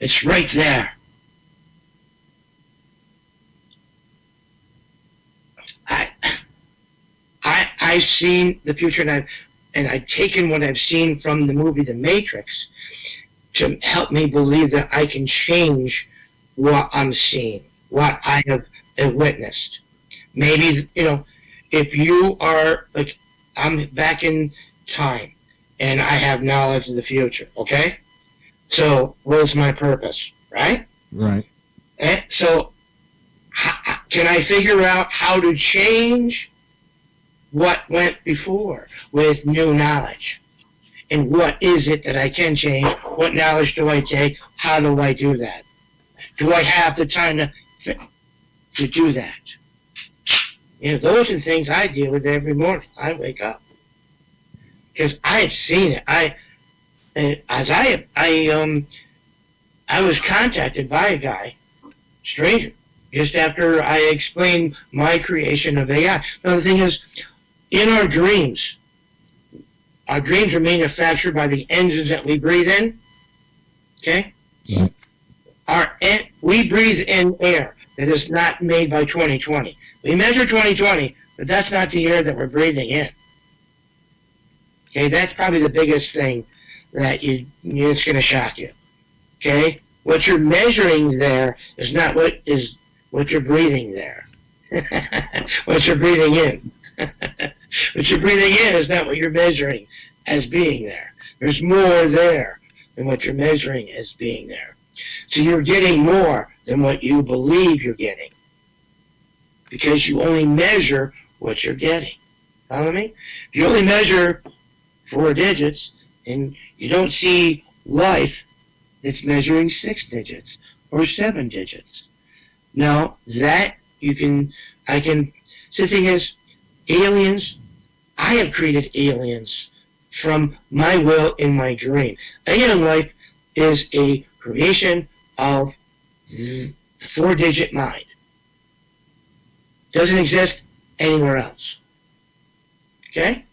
It's right there. I've seen the future, and I've taken what I've seen from the movie The Matrix to help me believe that I can change what I'm seeing, what I have witnessed. Maybe, if you are, like, I'm back in time, and I have knowledge of the future, okay? So, what's my purpose, right? Right. And so, can I figure out how to change what went before with new knowledge? And what is it that I can change? What knowledge do I take? How do I do that? Do I have the time to do that? Those are things I deal with every morning. I wake up. Because I have seen it. I was contacted by a guy, stranger, just after I explained my creation of AI. Now the thing is, in our dreams are manufactured by the engines that we breathe in. Okay? Yeah. We breathe in air that is not made by 2020. We measure 2020, but that's not the air that we're breathing in. Okay, that's probably the biggest thing that it's going to shock you. Okay, what you're measuring there is not what you're breathing there. What you're breathing in. What you're breathing in is not what you're measuring as being there. There's more there than what you're measuring as being there. So you're getting more than what you believe you're getting, because you only measure what you're getting. Follow me? If you only measure 4 digits and you don't see life that's measuring 6 digits or 7 digits. Now that I can, so the thing is, aliens, I have created aliens from my will in my dream. Alien life is a creation of the 4-digit mind. Doesn't exist anywhere else. Okay?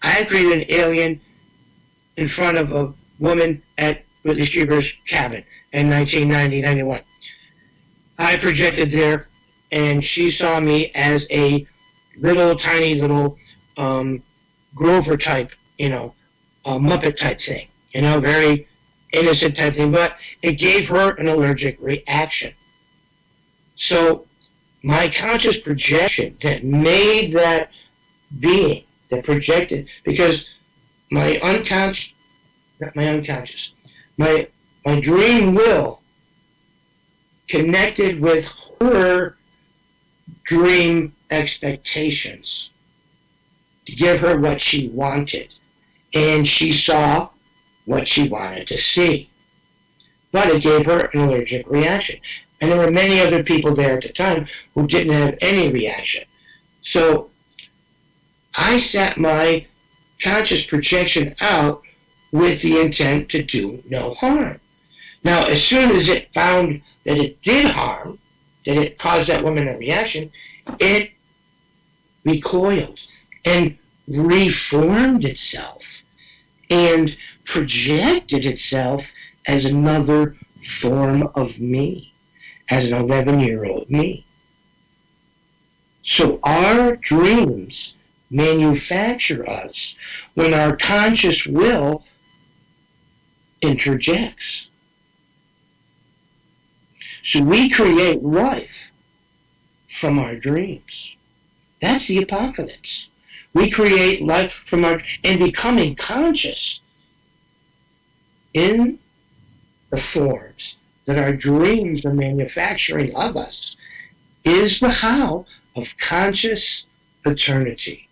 I created an alien in front of a woman at Whitley Strieber's cabin in 1990-91. I projected there, and she saw me as a tiny little Grover type, Muppet type thing. Very innocent type thing, but it gave her an allergic reaction. So my conscious projection that made that being, that projected, because my unconscious, not my unconscious, my dream will connected with her dream expectations to give her what she wanted. And she saw what she wanted to see. But it gave her an allergic reaction. And there were many other people there at the time who didn't have any reaction. So I set my conscious projection out with the intent to do no harm. Now, as soon as it found that it did harm, that it caused that woman a reaction, it recoiled and reformed itself and projected itself as another form of me, as an 11-year-old me. So our dreams manufacture us when our conscious will interjects. So we create life from our dreams. That's the apocalypse. We create life from our, and becoming conscious in the forms that our dreams are manufacturing of us is the how of conscious eternity.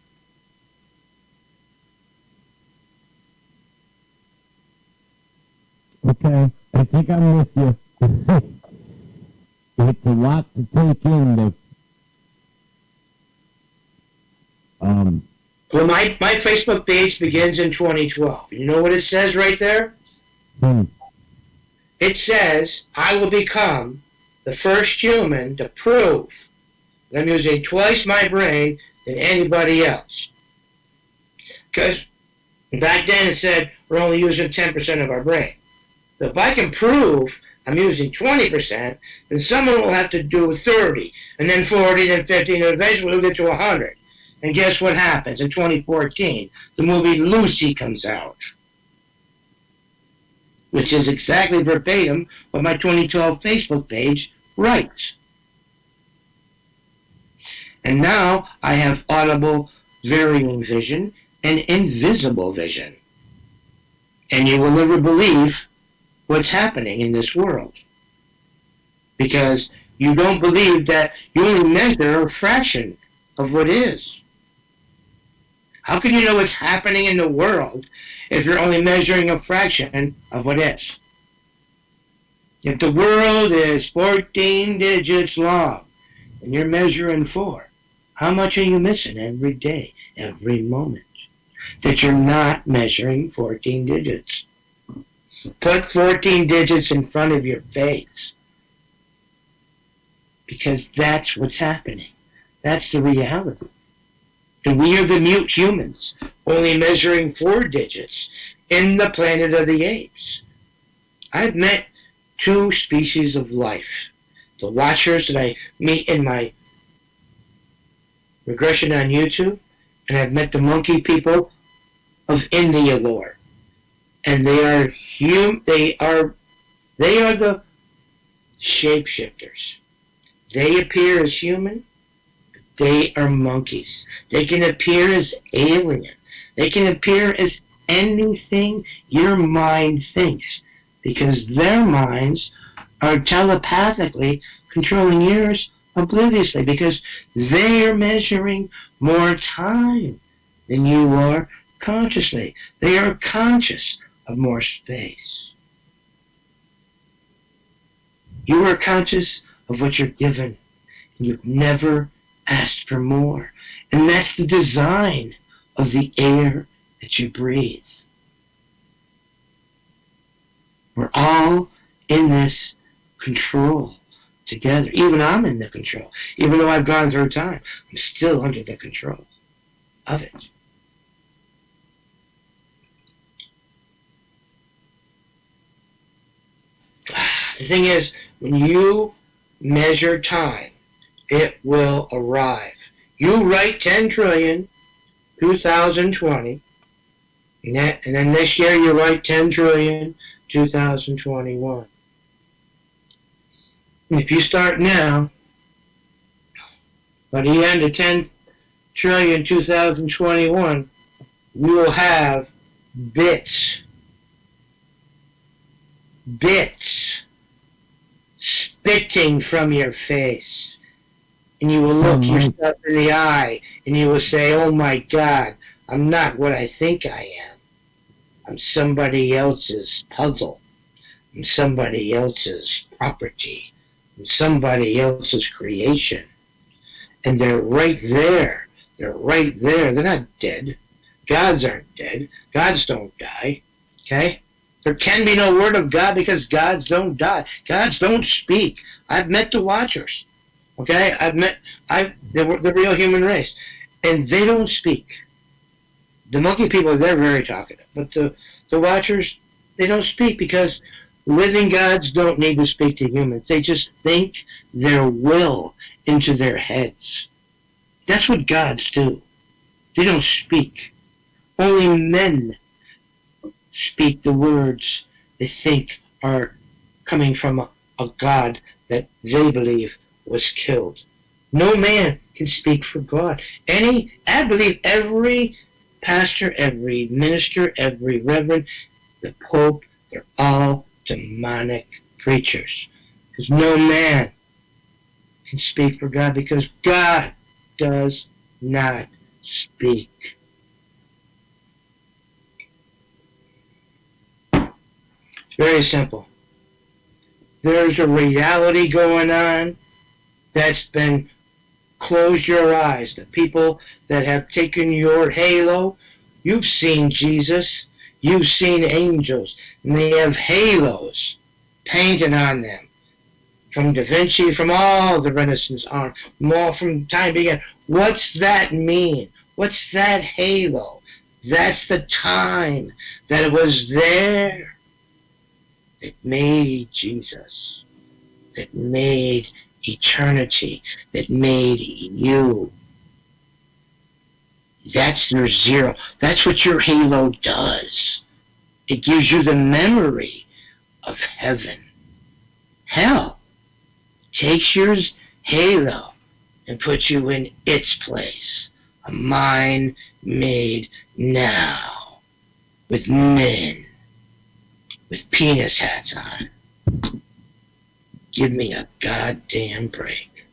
Okay, I think I'm with you. It's a lot to take in. Well, my Facebook page begins in 2012. You know what it says right there? It says, I will become the first human to prove that I'm using twice my brain than anybody else. Because back then it said we're only using 10% of our brain. So if I can prove I'm using 20%, then someone will have to do 30, and then 40, then 50, and eventually we'll get to 100. And guess what happens? In 2014, the movie Lucy comes out, which is exactly verbatim what my 2012 Facebook page writes. And now I have audible varying vision and invisible vision. And you will never believe what's happening in this world, because you don't believe that you only measure a fraction of what is. How can you know what's happening in the world if you're only measuring a fraction of what is? If the world is 14 digits long and you're measuring 4, how much are you missing every day, every moment, that you're not measuring 14 digits? Put 14 digits in front of your face, because that's what's happening. That's the reality. And we are the mute humans, only measuring 4 digits in the planet of the apes. I've met 2 species of life. The watchers that I meet in my regression on YouTube, and I've met the monkey people of India lore. And they are the shapeshifters. They appear as human. They are monkeys. They can appear as alien. They can appear as anything your mind thinks, because their minds are telepathically controlling yours obliviously, because they are measuring more time than you are consciously. They are conscious of more space. You are conscious of what you're given, and you've never asked for more. And that's the design of the air that you breathe. We're all in this control together. Even I'm in the control. Even though I've gone through time, I'm still under the control of it. The thing is, when you measure time, it will arrive. You write 10 trillion, 2020, and then next year you write 10 trillion, 2021. And if you start now, by the end of 10 trillion 2021, we will have bits spitting from your face. And you will look yourself in the eye and you will say, oh my God, I'm not what I think I am. I'm somebody else's puzzle. I'm somebody else's property. I'm somebody else's creation. And they're right there. They're right there. They're not dead. Gods aren't dead. Gods don't die. Okay? There can be no word of God because gods don't die. Gods don't speak. I've met the Watchers. Okay? The real human race. And they don't speak. The monkey people, they're very talkative. But the Watchers, they don't speak because living gods don't need to speak to humans. They just think their will into their heads. That's what gods do. They don't speak. Only men speak the words they think are coming from a god that they believe was killed. No man can speak for God. I believe every pastor, every minister, every reverend, the Pope, they're all demonic preachers. Because no man can speak for God because God does not speak. It's very simple. There's a reality going on that's been close your eyes. The people that have taken your halo, you've seen Jesus, you've seen angels, and they have halos painted on them. From Da Vinci, from all the Renaissance on, from time began. What's that mean? What's that halo? That's the time that it was there that made Jesus, that made eternity, that made you. That's your zero. That's what your halo does. It gives you the memory of heaven. Hell takes your halo and puts you in its place. A mind made now with men with penis hats on. Give me a goddamn break.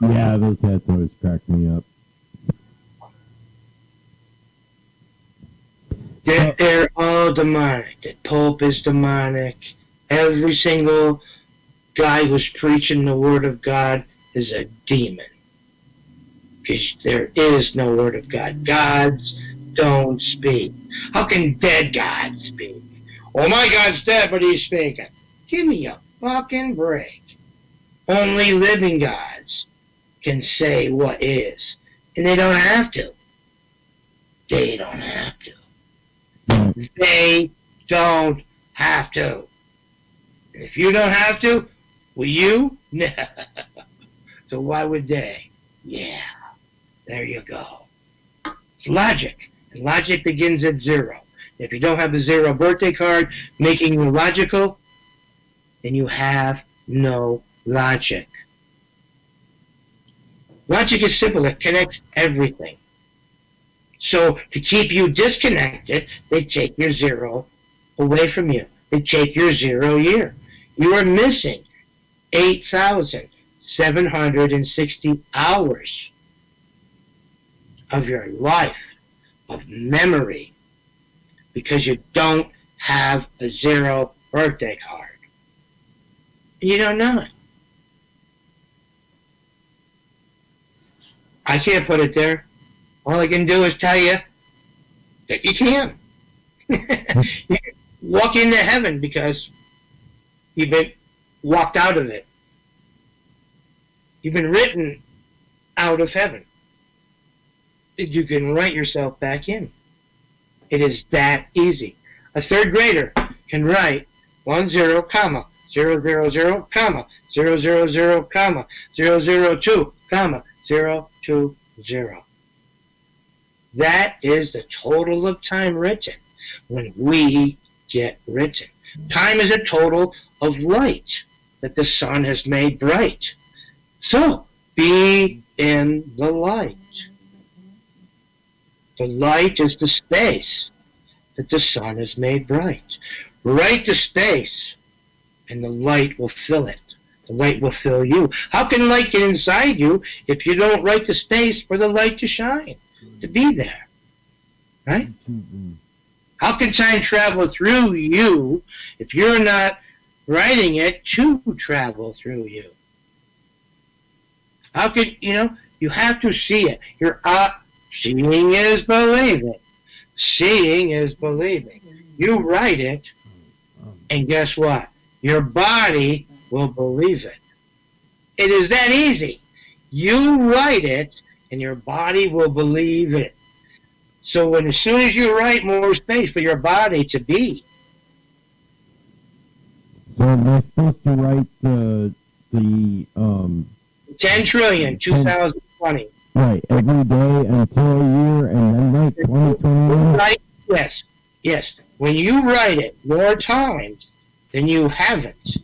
Yeah, those hats always crack me up. They're all demonic. The Pope is demonic. Every single guy who's preaching the Word of God is a demon. Because there is no Word of God. Gods don't speak. How can dead gods speak? Oh, my God's dead, but he's speaking. Give me a fucking break. Only living gods can say what is. And they don't have to. They don't have to. They don't have to. And if you don't have to, will you? No. So why would they? Yeah. There you go. It's logic. And logic begins at zero. If you don't have a zero birthday card making you logical, then you have no logic. Logic is simple. It connects everything. So to keep you disconnected, they take your zero away from you. They take your 0 year. You are missing 8,760 hours of your life, of memory, because you don't have a zero birthday card. And you don't know it. I can't put it there. All I can do is tell you that you can. You walk into heaven because you've been walked out of it. You've been written out of heaven. You can write yourself back in. It is that easy. A third grader can write 10, comma, 000, comma, 000, comma, 002, comma, 020. That is the total of time written when we get written. Time is a total of light that the sun has made bright. So, be in the light. The light is the space that the sun has made bright. Write the space, and the light will fill it. The light will fill you. How can light get inside you if you don't write the space for the light to shine, to be there? Right? How can time travel through you if you're not writing it to travel through you? How could, you have to see it. Seeing is believing. Seeing is believing. You write it, and guess what? Your body will believe it. It is that easy. You write it, and your body will believe it. So as soon as you write more space for your body to be. So am I supposed to write the 10 trillion, 2020. Right, every day until a year, and then write 2021? Right? Yes. When you write it more times than you haven't,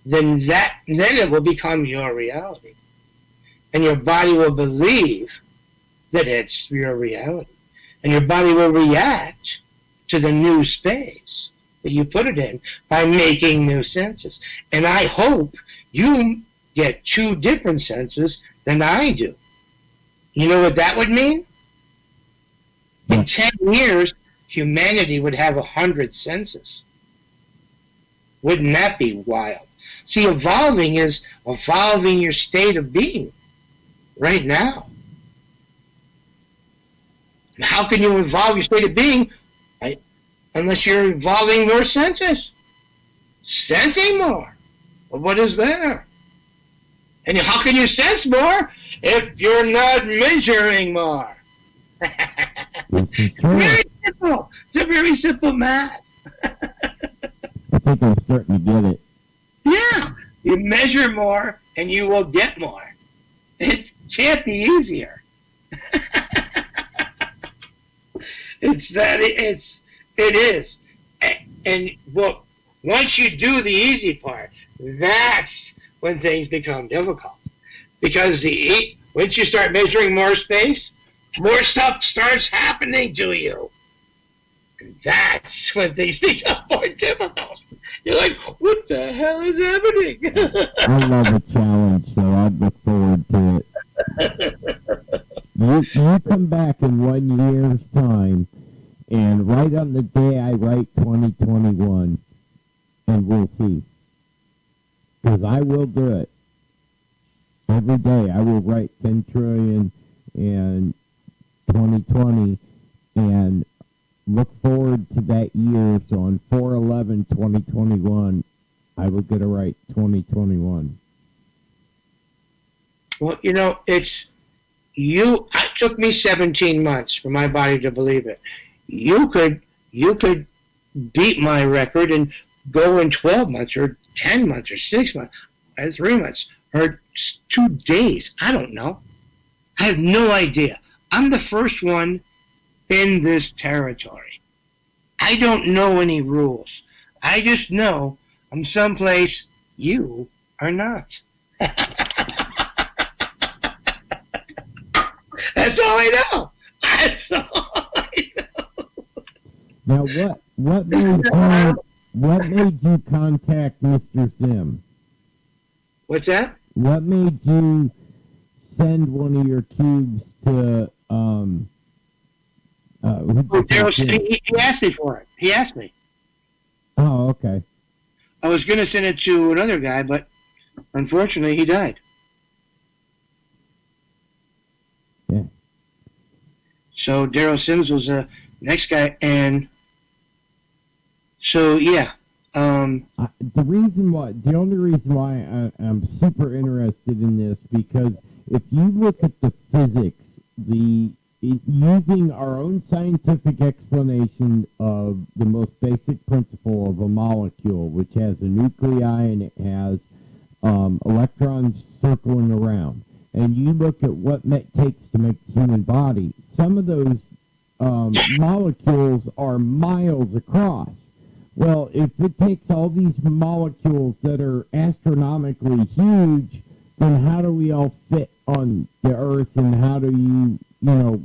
then it will become your reality. And your body will believe that it's your reality. And your body will react to the new space that you put it in by making new senses. And I hope you get 2 different senses than I do. You know what that would mean? In 10 years, humanity would have 100 senses. Wouldn't that be wild? See, evolving is evolving your state of being right now. And how can you evolve your state of being? Right? Unless you're evolving more senses. Sensing more of what is there. And how can you sense more if you're not measuring more? Very simple. It's a very simple math. I think I'm starting to get it. Yeah. You measure more and you will get more. It can't be easier. It is. And well, once you do the easy part, that's when things become difficult. Because once you start measuring more space, more stuff starts happening to you. And that's when things become more difficult. You're like, what the hell is happening? I love a challenge, so I look forward to it. You come back in 1 year's time, and right on the day I write 2021, and we'll see. Because I will do it. Every day I will write 10 trillion and 2020 and look forward to that year. So on 4/11/2021, I will get it right 2021. Well, it took me 17 months for my body to believe it. You could beat my record and go in 12 months or 10 months or 6 months or 3 months or 2 days. I don't know. I have no idea. I'm the first one in this territory. I don't know any rules. I just know I'm someplace you are not. That's all I know. That's all I know. Now, what made you contact Mr. Sim? What's that? What made you send one of your cubes to he asked me for it. He asked me. Oh, okay. I was going to send it to another guy, but unfortunately he died. Yeah. So Daryl Sims was the next guy, and so yeah. The only reason why I'm super interested in this, because if you look at the physics, using our own scientific explanation of the most basic principle of a molecule, which has a nuclei and it has electrons circling around, and you look at what it takes to make the human body, some of those molecules are miles across. Well, if it takes all these molecules that are astronomically huge, then how do we all fit on the Earth, and how do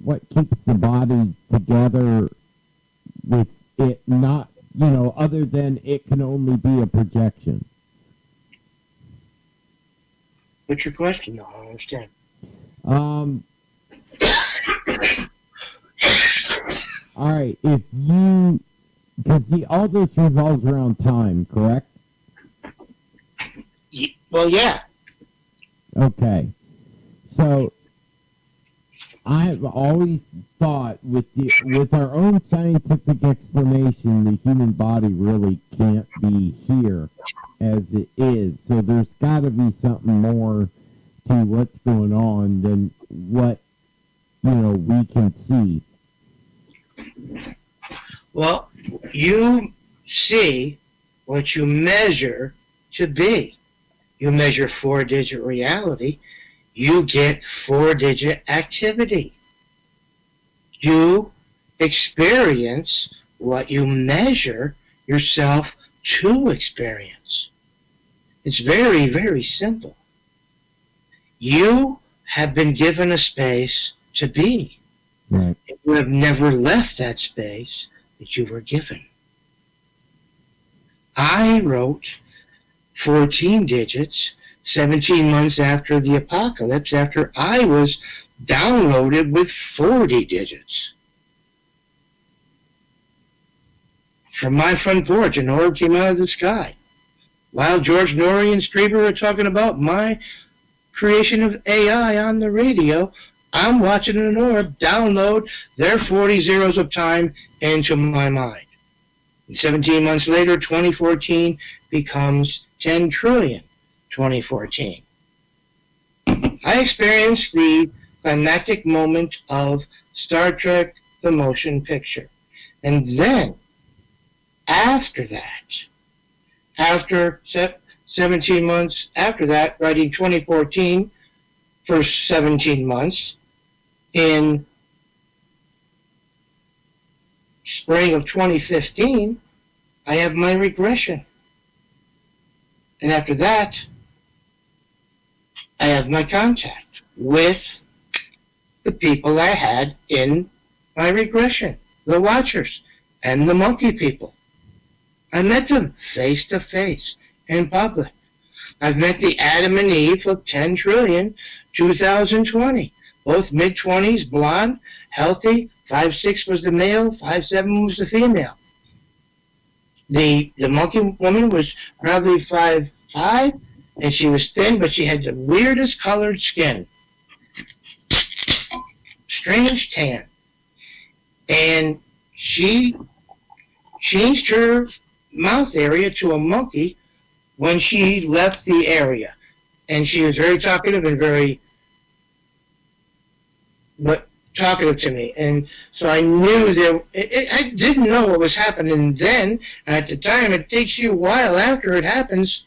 what keeps the body together with it not, other than it can only be a projection? What's your question? No, I don't understand. All right, because all this revolves around time, correct? Well, yeah. Okay. So I've always thought with our own scientific explanation, the human body really can't be here as it is. So there's got to be something more to what's going on than what we can see. Well, you see what you measure to be. You measure 4-digit reality, you get 4-digit activity. You experience what you measure yourself to experience. It's very, very simple. You have been given a space to be. Right. You have never left that space that you were given. I wrote 14 digits 17 months after the apocalypse, after I was downloaded with 40 digits. From my front porch, an orb came out of the sky. While George Norrie and Strieber were talking about my creation of AI on the radio, I'm watching an orb download their 40 zeros of time into my mind. And 17 months later, 2014 becomes 10 trillion 2014. I experienced the climactic moment of Star Trek the Motion Picture. And then, after that, after 17 months after that, writing 2014 for 17 months, in spring of 2015, I have my regression. And after that, I have my contact with the people I had in my regression, the watchers and the monkey people. I met them face to face in public. I've met the Adam and Eve of 10 trillion 2020, both mid-20s, blonde, healthy. 5'6" was the male, 5'7" was the female. The monkey woman was probably 5'5", and she was thin, but she had the weirdest colored skin. Strange tan. And she changed her mouth area to a monkey when she left the area. And she was very talkative and very talkative to me. And so I knew I didn't know what was happening then. At the time, it takes you a while after it happens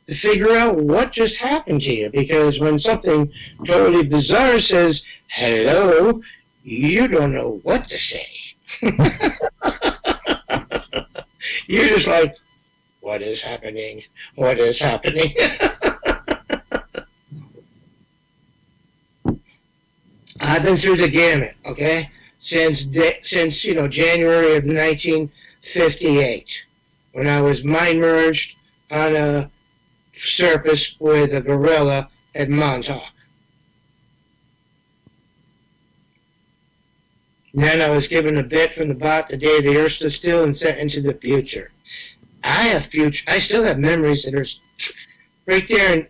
to figure out what just happened to you. Because when something totally bizarre says, hello, you don't know what to say. You're just like, what is happening? What is happening? I've been through the gamut, okay? Since January of 1958, when I was mind merged on a surface with a gorilla at Montauk. Then I was given a bit from the bot the day the earth stood still and sent into the future. I still have memories that are right there, and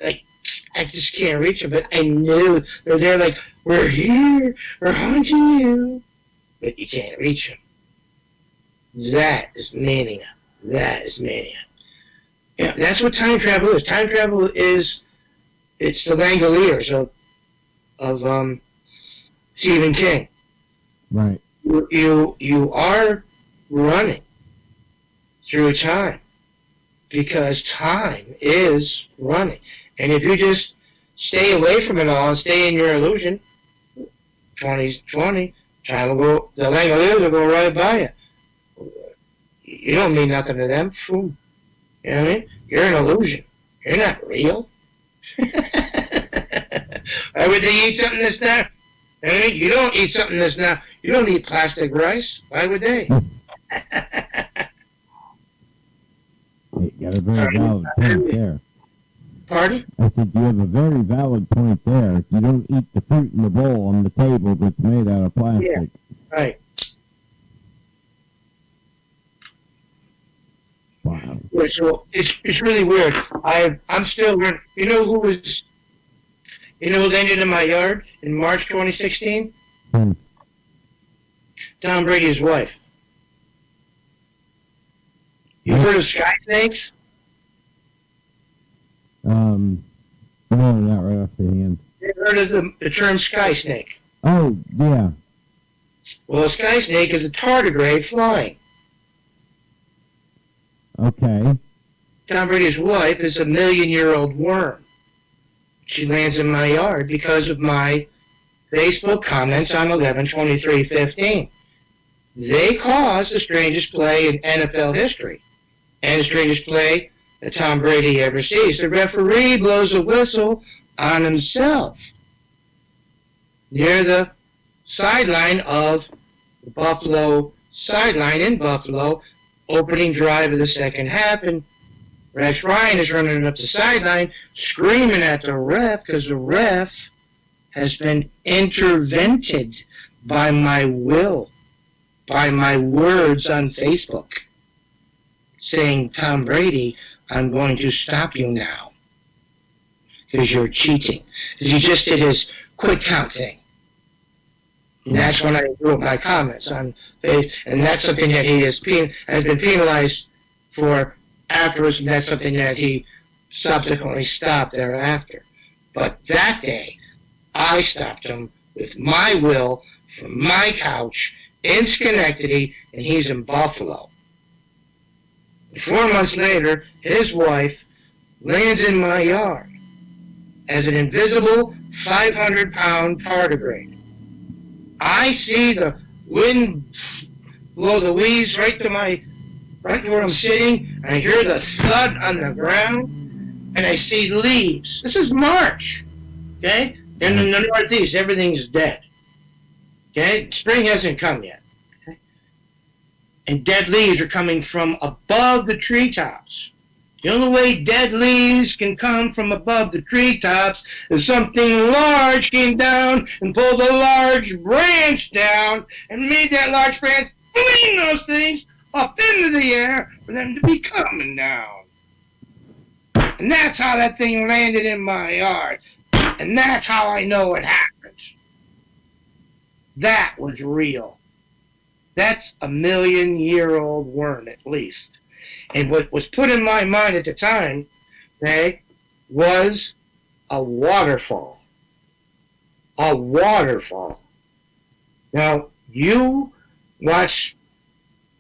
I just can't reach them, but I knew they're there, like, we're here, we're haunting you, but you can't reach them. That is mania. That is mania. Yeah, that's what time travel is. Time travel is, it's the Langoliers of Stephen King. Right. You are running through time because time is running. And if you just stay away from it all and stay in your illusion. 20's 20. Time will go, the Langoliers will go right by you. You don't mean nothing to them. Fool. You know what I mean? You're an illusion. You're not real. Why would they eat something that's not? You know what I mean? You don't eat something that's not. You don't eat plastic rice. Why would they? You got a very valid point there. Pardon? I said you have a very valid point there. You don't eat the fruit in the bowl on the table that's made out of plastic. Yeah, right. Wow. Yeah, so it's really weird. I'm still learning. You know who landed in my yard in March 2016? Tom Brady's wife. You've heard of sky snakes? No, not right off the hand. You've heard of the term sky snake? Oh, yeah. Well, a sky snake is a tardigrade flying. Okay. Tom Brady's wife is a million-year-old worm. She lands in my yard because of my Facebook comments on 11/23/15. They caused the strangest play in NFL history and the strangest play that Tom Brady ever sees. The referee blows a whistle on himself near the sideline of the Buffalo sideline in Buffalo, opening drive of the second half, and Rex Ryan is running up the sideline screaming at the ref because the ref has been intervented by my will, by my words on Facebook, saying, Tom Brady, I'm going to stop you now because you're cheating. Because he just did his quick count thing. And that's when I wrote my comments on Facebook. And that's something that he has been penalized for afterwards, and that's something that he subsequently stopped thereafter. But that day, I stopped him with my will from my couch in Schenectady, and he's in Buffalo. 4 months later, his wife lands in my yard as an invisible 500-pound tardigrade. I see the wind blow the leaves right to where I'm sitting, and I hear the thud on the ground, and I see leaves. This is March, okay? And in the Northeast, everything's dead, okay? Spring hasn't come yet, okay? And dead leaves are coming from above the treetops. The only way dead leaves can come from above the treetops is something large came down and pulled a large branch down and made that large branch fling those things up into the air for them to be coming down. And that's how that thing landed in my yard. And that's how I know it happened. That was real. That's a million-year-old worm at least. And what was put in my mind at the time, okay, was a waterfall. A waterfall. Now, you watch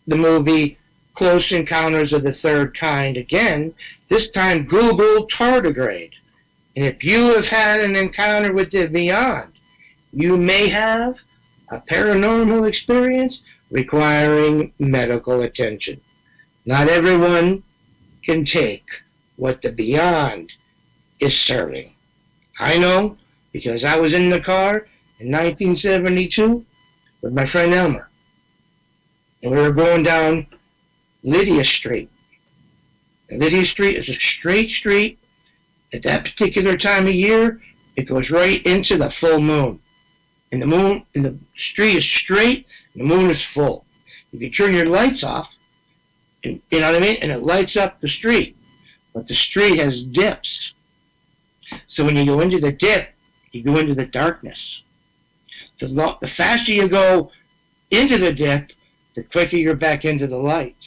the movie Close Encounters of the Third Kind again, this time Google tardigrade. And if you have had an encounter with the beyond, you may have a paranormal experience requiring medical attention. Not everyone can take what the beyond is serving. I know because I was in the car in 1972 with my friend Elmer. And we were going down Lydia Street. And Lydia Street is a straight street. At that particular time of year, it goes right into the full moon. And the street is straight, and the moon is full. If you turn your lights off, you know what I mean? And it lights up the street. But the street has dips. So when you go into the dip, you go into the darkness. The faster you go into the dip, the quicker you're back into the light.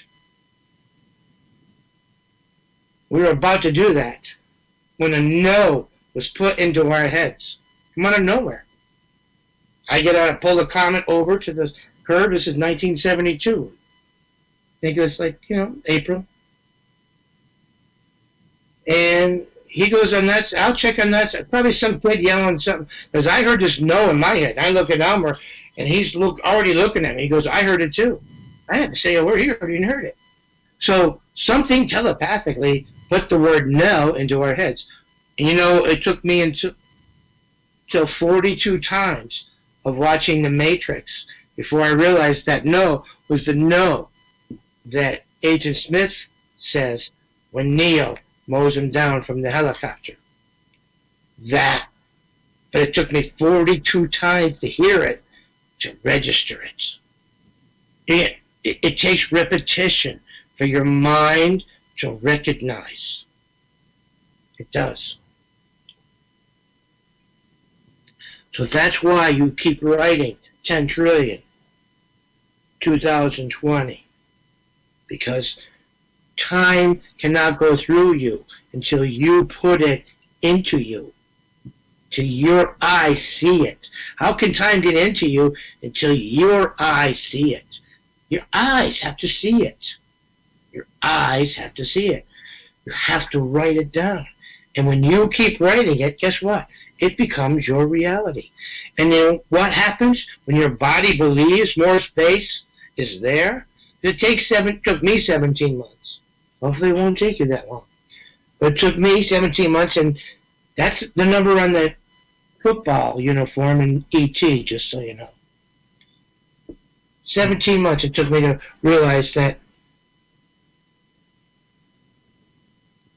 We were about to do that when a no was put into our heads from out of nowhere. I get out, pull the Comet over to the curb. This is 1972. I think it was April. And he goes on that. I'll check on that. Probably some kid yelling something because I heard this no in my head. I look at Elmer, and he's already looking at me. He goes, I heard it too. I had to say a word. He already heard it. So something telepathically put the word no into our heads. And it took me until 42 times of watching The Matrix before I realized that no was the no that Agent Smith says when Neo mows him down from the helicopter. But it took me 42 times to hear it, to register it. It takes repetition for your mind to recognize. It does. So that's why you keep writing 10 trillion, 2020, because time cannot go through you until you put it into you, till your eyes see it. How can time get into you until your eyes see it? Your eyes have to see it. Your eyes have to see it. You have to write it down. And when you keep writing it, guess what? It becomes your reality. And then what happens when your body believes more space is there? It took me 17 months. Hopefully it won't take you that long. But it took me 17 months, and that's the number on the football uniform in E.T., just so you know. 17 months it took me to realize that.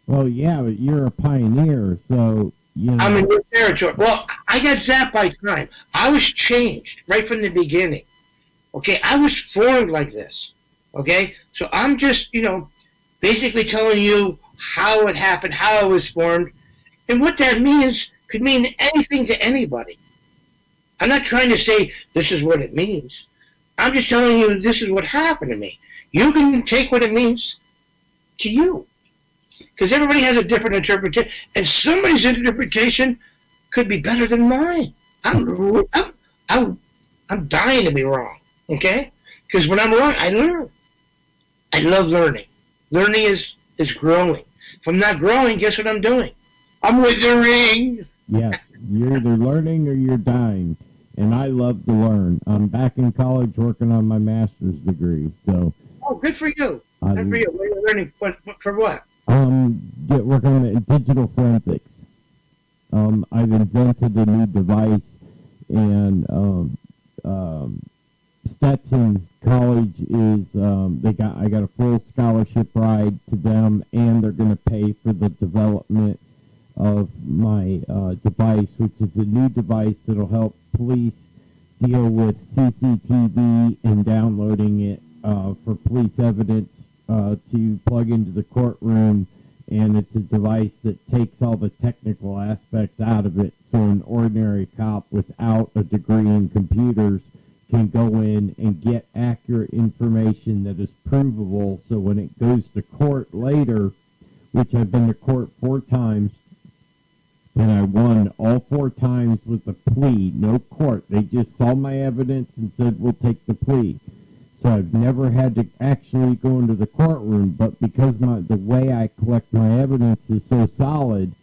Well, yeah, but you're a pioneer, so, I'm in your territory. Well, I got zapped by time. I was changed right from the beginning. Okay, I was formed like this. Okay, so I'm just, basically telling you how it happened, how I was formed, and what that means could mean anything to anybody. I'm not trying to say this is what it means. I'm just telling you this is what happened to me. You can take what it means to you. Because everybody has a different interpretation, and somebody's interpretation could be better than mine. I'm dying to be wrong, okay? Because when I'm wrong, I learn. I love learning. Learning is growing. If I'm not growing, guess what I'm doing? I'm withering. Yes, you're either learning or you're dying, and I love to learn. I'm back in college working on my master's degree, so. Oh, good for you. Good for you. What are you learning? For what? Working on digital forensics. I've invented a new device, and Stetson College is I got a full scholarship ride to them, and they're going to pay for the development of my device, which is a new device that'll help police deal with CCTV and downloading it for police evidence to plug into the courtroom, and it's a device that takes all the technical aspects out of it, so an ordinary cop without a degree in computers can go in and get accurate information that is provable, so when it goes to court later, which I've been to court 4 times, and I won all 4 times with a plea, no court. They just saw my evidence and said, we'll take the plea. So I've never had to actually go into the courtroom, but because the way I collect my evidence is so solid,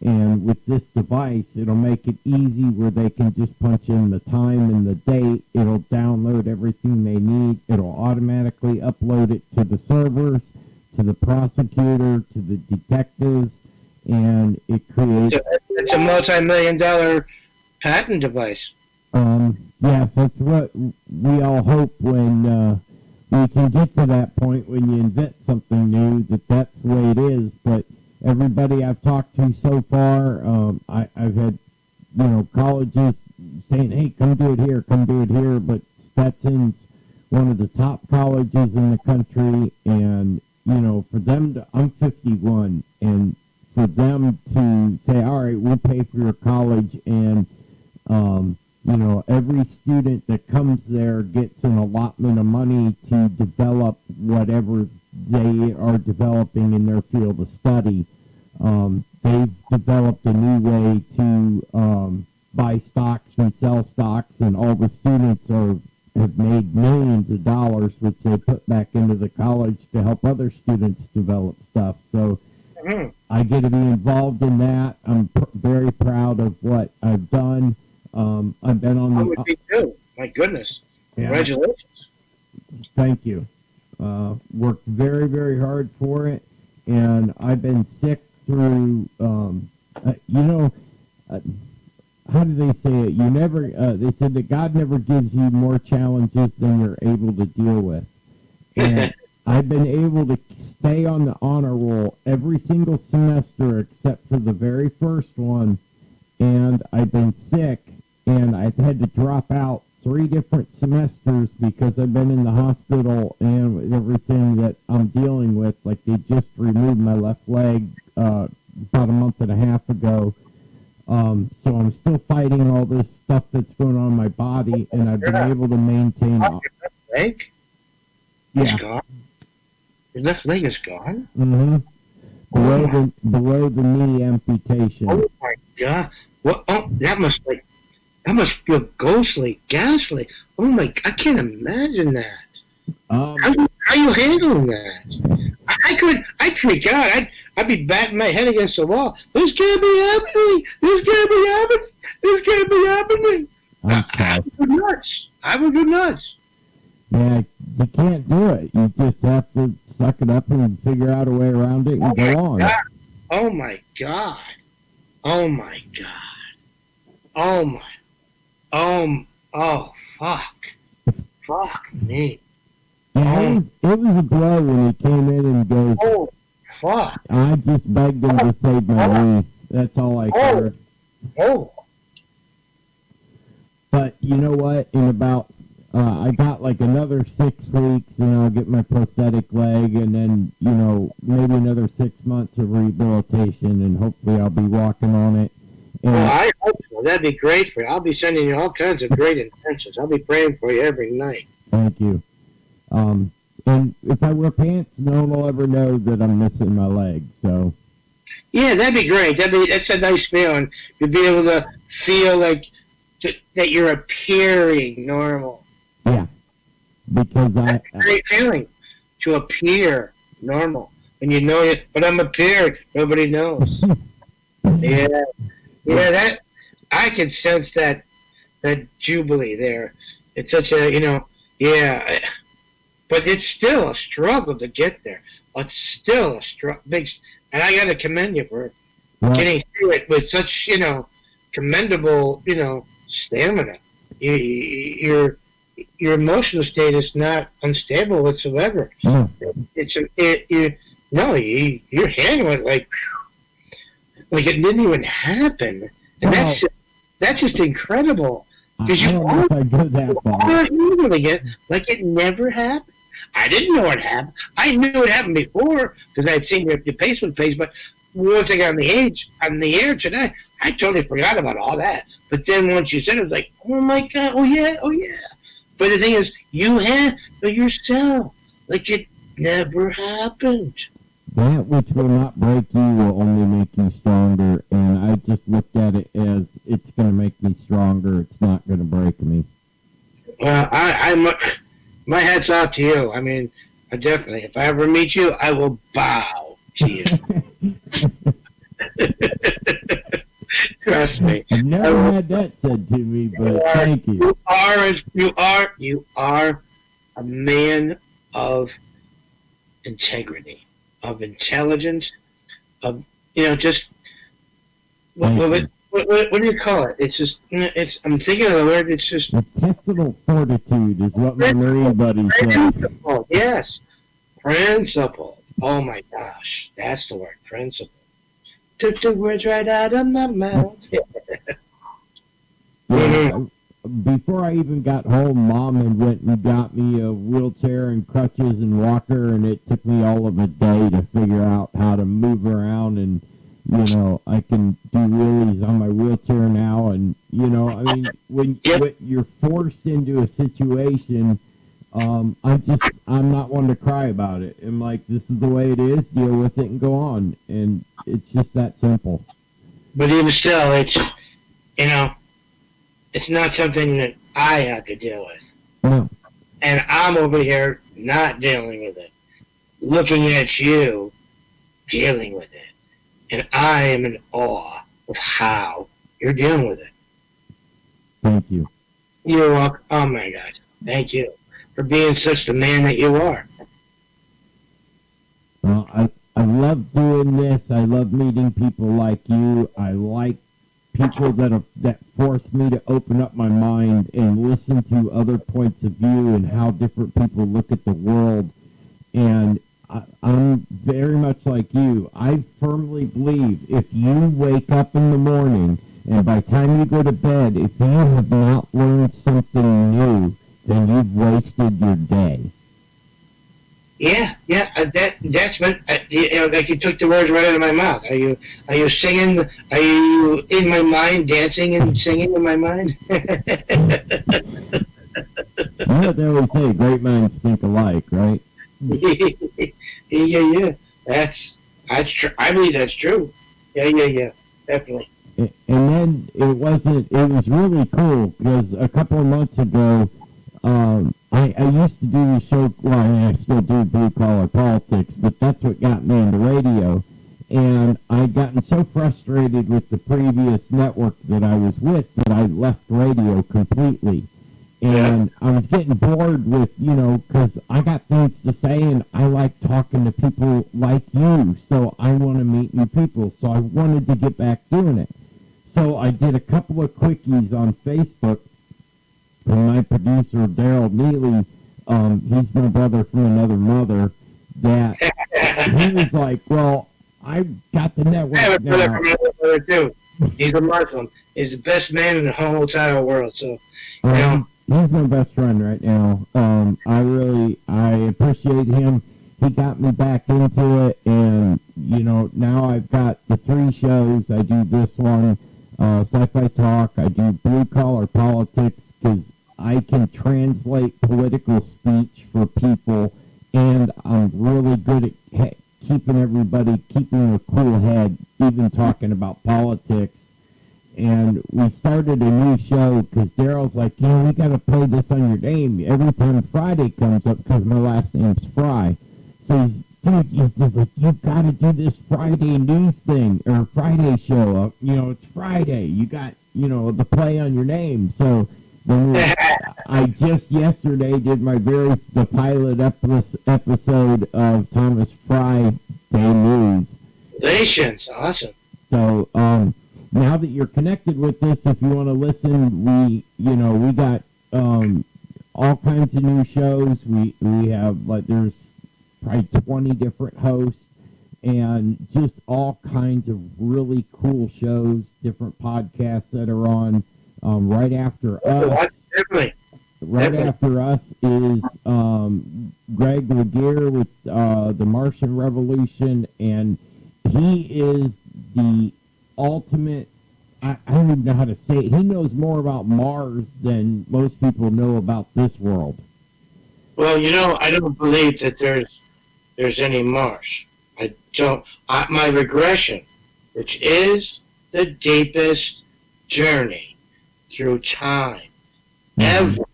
and with this device, it'll make it easy where they can just punch in the time and the date. It'll download everything they need. It'll automatically upload it to the servers, to the prosecutor, to the detectives, and it creates... It's a multi-million-dollar patent device. Yes, that's what we all hope when we can get to that point when you invent something new, that's the way it is. But everybody I've talked to so far, I've had, colleges saying, hey, come do it here, but Stetson's one of the top colleges in the country, and, for them to, I'm 51, and for them to say, all right, we'll pay for your college, and, every student that comes there gets an allotment of money to develop whatever they are developing in their field of study. They've developed a new way to buy stocks and sell stocks, and all the students have made millions of dollars, which they put back into the college to help other students develop stuff. So I get to be involved in that. I'm very proud of what I've done. I've been on the... I would be too. My goodness. Yeah. Congratulations. Thank you. Worked very, very hard for it, and I've been sick through, how do they say it? You never, they said that God never gives you more challenges than you're able to deal with. And I've been able to stay on the honor roll every single semester except for the very first one, and I've been sick, and I've had to drop out 3 different semesters because I've been in the hospital and with everything that I'm dealing with. Like, they just removed my left leg about a month and a half ago. So I'm still fighting all this stuff that's going on in my body, and I've been able to maintain... Your left leg? It's Yeah. gone? Your left leg is gone? Mm-hmm. Below the knee amputation. Oh my God! What? Oh, that must feel ghostly, ghastly. Oh my! I can't imagine that. How are you handling that? I'd freak out. I'd be batting my head against the wall. This can't be happening. This can't be happening. This can't be happening. I would go nuts. I would go nuts. Yeah, you can't do it. You just have to suck it up and figure out a way around it and go on. God. Oh my God! Oh my God! Oh fuck me! Yeah, it was a blow when he came in and goes, Oh fuck! I just begged him to save my knee. That's all I heard. Oh! But you know what? In about, I got like another 6 weeks, and I'll get my prosthetic leg, and then, maybe another 6 months of rehabilitation, and hopefully I'll be walking on it. And Well, I hope so. That'd be great for you. I'll be sending you all kinds of great intentions. I'll be praying for you every night. thank you. And if I wear pants, no one will ever know that I'm missing my leg. So Yeah, that'd be great. That's a nice feeling. You'd be able to feel like that you're appearing normal. yeah, because That's a great feeling to appear normal. And you know it, but I'm appearing. Nobody knows. Yeah, that I can sense that jubilee there. It's such a but it's still a struggle to get there. It's still a big, and I got to commend you for getting through it with such commendable stamina. Your emotional state is not unstable whatsoever. No. You're handling it like it didn't even happen, and that's just incredible. Because I don't know if I go that far. handling it like it never happened. I didn't know it happened. I knew it happened before because I had seen your Facebook page, but once I got on the air today, I totally forgot about all that. But then once you said it, was like, oh my God, oh yeah. But the thing is, you have yourself like it never happened. That which will not break you will only make you stronger, and I just looked at it as it's going to make me stronger. It's not going to break me. Well, my hat's off to you. I mean, I definitely, if I ever meet you, I will bow to you. Trust me. I've never had that said to me, but thank you. You are a man of integrity, of intelligence, of just what do you call it? It's just I'm thinking of the word. It's just intestinal fortitude is what my Marine buddy said. Principled, yes, principled. Oh my gosh, that's the word, principled. Took the words right out of my mouth. Yeah, before I even got home, Mom had went and got me a wheelchair and crutches and walker, and it took me all of a day to figure out how to move around, and I can do wheelies on my wheelchair now, and when you're forced into a situation, I'm not one to cry about it. I'm like, this is the way it is, deal with it and go on, and it's just that simple. But even still, it's not something that I have to deal with. No. And I'm over here not dealing with it, looking at you dealing with it. And I am in awe of how you're dealing with it. Thank you. You're welcome. Oh my God. Thank you for being such the man that you are. Well, I love doing this. I love meeting people like you. I like people that force me to open up my mind and listen to other points of view and how different people look at the world. And I'm very much like you. I firmly believe if you wake up in the morning and by the time you go to bed, if you have not learned something new, then you've wasted your day. Yeah. That's been, like you took the words right out of my mouth. Are you singing? Are you in my mind, dancing and singing in my mind? You know what they always say, great minds think alike, right? Yeah. That's true. I believe that's true. Yeah. Definitely. And then it was really cool because a couple of months ago, I used to do the show, well, I still do Blue Collar Politics, but that's what got me into radio. And I'd gotten so frustrated with the previous network that I was with that I left radio completely. And I was getting bored with, because I got things to say and I like talking to people like you. So I want to meet new people. So I wanted to get back doing it. So I did a couple of quickies on Facebook. And my producer, Daryl Neely, he's my brother from another mother, that he was like, well, I got the network I have a brother now. from another mother, too. He's a Muslim. He's the best man in the whole entire world. So, He's my best friend right now. I appreciate him. He got me back into it, and, now I've got the 3 shows. I do this one, Sci Fi Talk. I do Blue Collar Politics, because I can translate political speech for people, and I'm really good at keeping a cool head, even talking about politics. And we started a new show because Daryl's like, we got to play this on your name every time Friday comes up because my last name's Fry. So he's just like, you got to do this Friday news thing or Friday show. It's Friday. You got, the play on your name. So then I just yesterday did the pilot episode of Thomas Fry Day News. Congratulations. Awesome. So, now that you're connected with this, if you want to listen, we got all kinds of new shows. We have, there's probably 20 different hosts and just all kinds of really cool shows, different podcasts that are on right after us. After us is Greg Laguerre with the Martian Revolution, and he is the ultimate, I don't even know how to say it. He knows more about Mars than most people know about this world. Well, I don't believe that there's any Mars. I don't. My regression, which is the deepest journey through time ever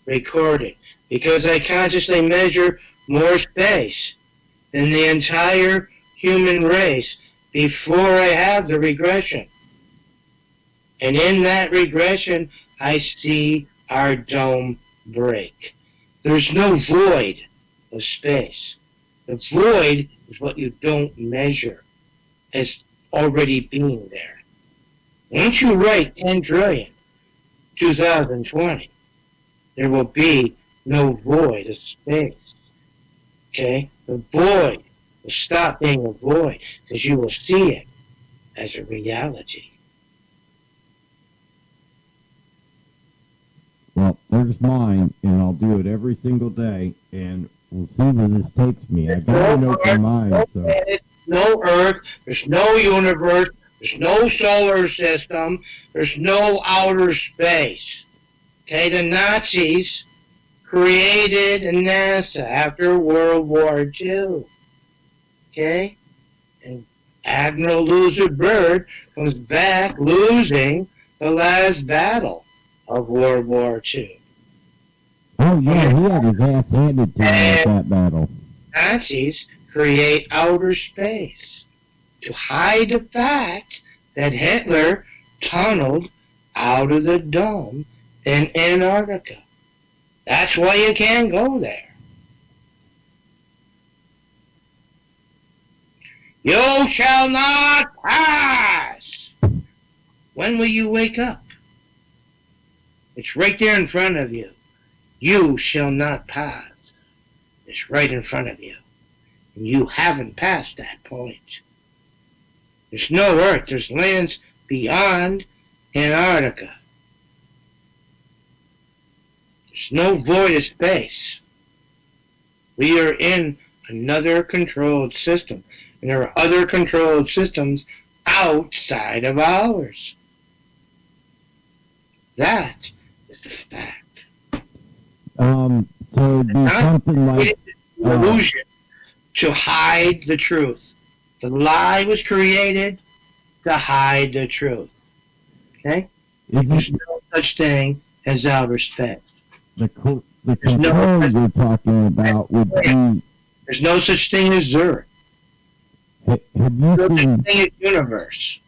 recorded, because I consciously measure more space than the entire human race before I have the regression. And in that regression, I see our dome break. There's no void of space. The void is what you don't measure as already being there. Once you write 10 trillion, 2020, there will be no void of space. Okay? The void will stop being a void because you will see it as a reality. Well, there's mine, and I'll do it every single day, and we'll see where this takes me. I got an open mind, so. No Earth, there's no universe, there's no solar system, there's no outer space. Okay, the Nazis created NASA after World War II. Okay? And Admiral Loser Byrd comes back losing the last battle of World War II. Oh, yeah, he had his ass handed to him at that battle. Nazis create outer space to hide the fact that Hitler tunneled out of the dome in Antarctica. That's why you can't go there. You shall not pass! When will you wake up? It's right there in front of you. You shall not pass. It's right in front of you. And you haven't passed that point. There's no Earth. There's lands beyond Antarctica. There's no void of space. We are in another controlled system. And there are other controlled systems outside of ours. That is the fact. So it'd be something like It is an illusion to hide the truth. The lie was created to hide the truth. Okay? There's no such thing as outer space. the control you're talking about would be. There's no such thing as Earth. Have you No such seen? thing as universe.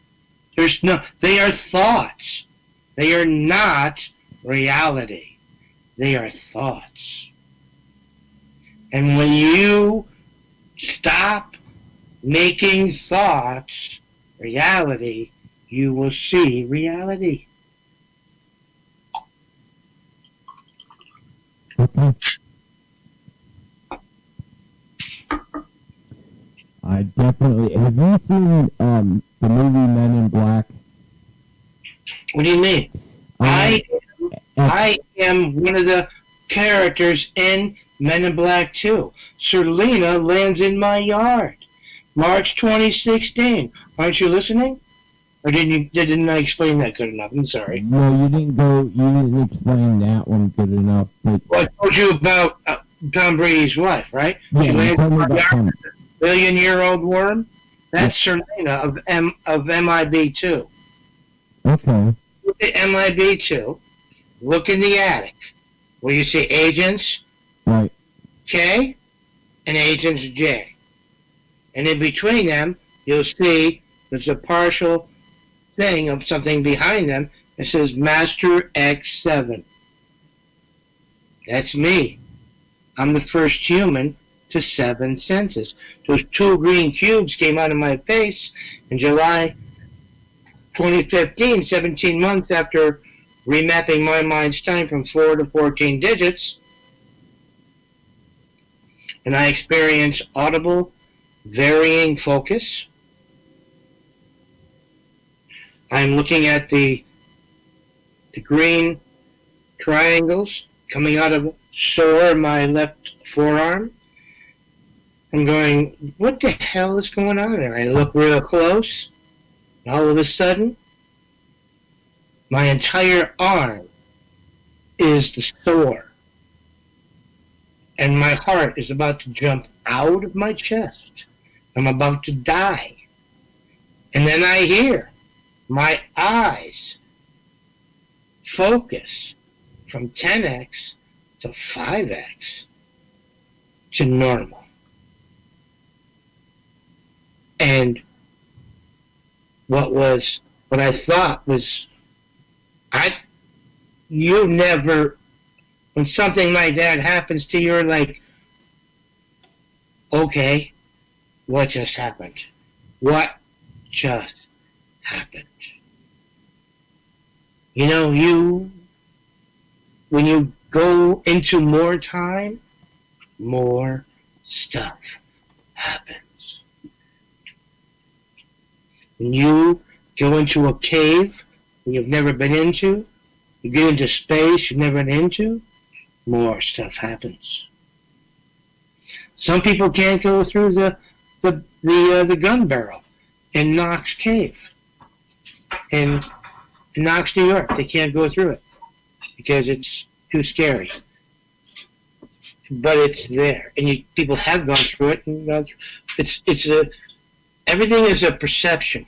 There's no. They are thoughts. They are not reality. They are thoughts. And when you stop making thoughts reality, you will see reality. Okay. I definitely have. You seen the movie Men in Black? What do you mean? I am one of the characters in Men in Black 2. Serlina lands in my yard. March 2016. Aren't you listening? Or didn't I explain that good enough? I'm sorry. No, you didn't explain that one good enough. But Well, I told you about Tom Brady's wife, right? yeah, She you lands told in me my about yard. Tom. Billion-year-old worm. That's Serlina of MIB2. Okay. Look at MIB2. Look in the attic where you see Agents Right. K and Agents J. And in between them, you'll see there's a partial thing of something behind them that says Master X7. That's me. I'm the first human to 7 senses. Those 2 green cubes came out of my face in July 2015, 17 months after remapping my mind's time from 4 to 14 digits. And I experienced audible, varying focus. I'm looking at the green triangles coming out of sore my left forearm. I'm going, what the hell is going on there? I look real close, and all of a sudden, my entire arm is the sore. And my heart is about to jump out of my chest. I'm about to die. And then I hear my eyes focus from 10x to 5x to normal. And what I thought was, you never, when something like that happens to you, you're like, okay, what just happened? What just happened? You know, when you go into more time, more stuff happens. When you go into a cave you've never been into, you get into space you've never been into, more stuff happens. Some people can't go through the gun barrel in Knox Cave in Knox, New York. They can't go through it because it's too scary. But it's there, and people have gone through it. And everything is a perception.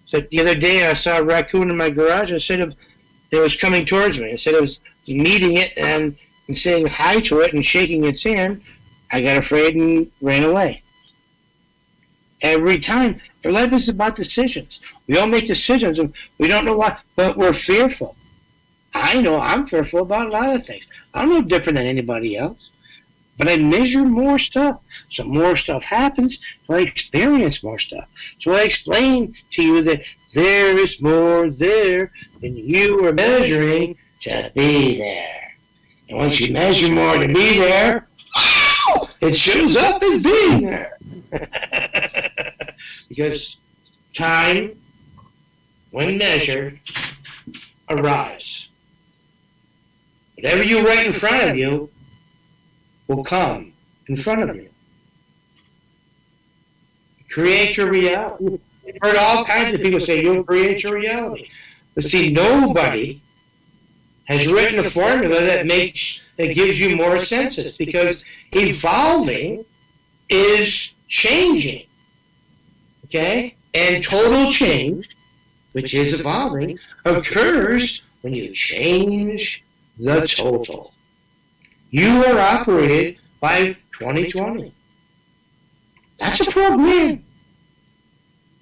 So the other day I saw a raccoon in my garage. Instead of it was coming towards me, instead of meeting it and saying hi to it and shaking its hand, I got afraid and ran away. Every time. Our life is about decisions. We all make decisions, and we don't know why, but we're fearful. I know I'm fearful about a lot of things. I'm no different than anybody else. But I measure more stuff. So more stuff happens, so I experience more stuff. So I explain to you that there is more there than you are measuring to be there. And once you measure more to be there, it shows up as being there. Because time, when measured, arrives. Whatever you write in front of you will come in front of you. Create your reality. I've heard all kinds of people say you'll create your reality. But see, nobody has written a formula that gives you more senses, because evolving is changing. Okay? And total change, which is evolving, occurs when you change the total. You are operated by 2020. That's a program.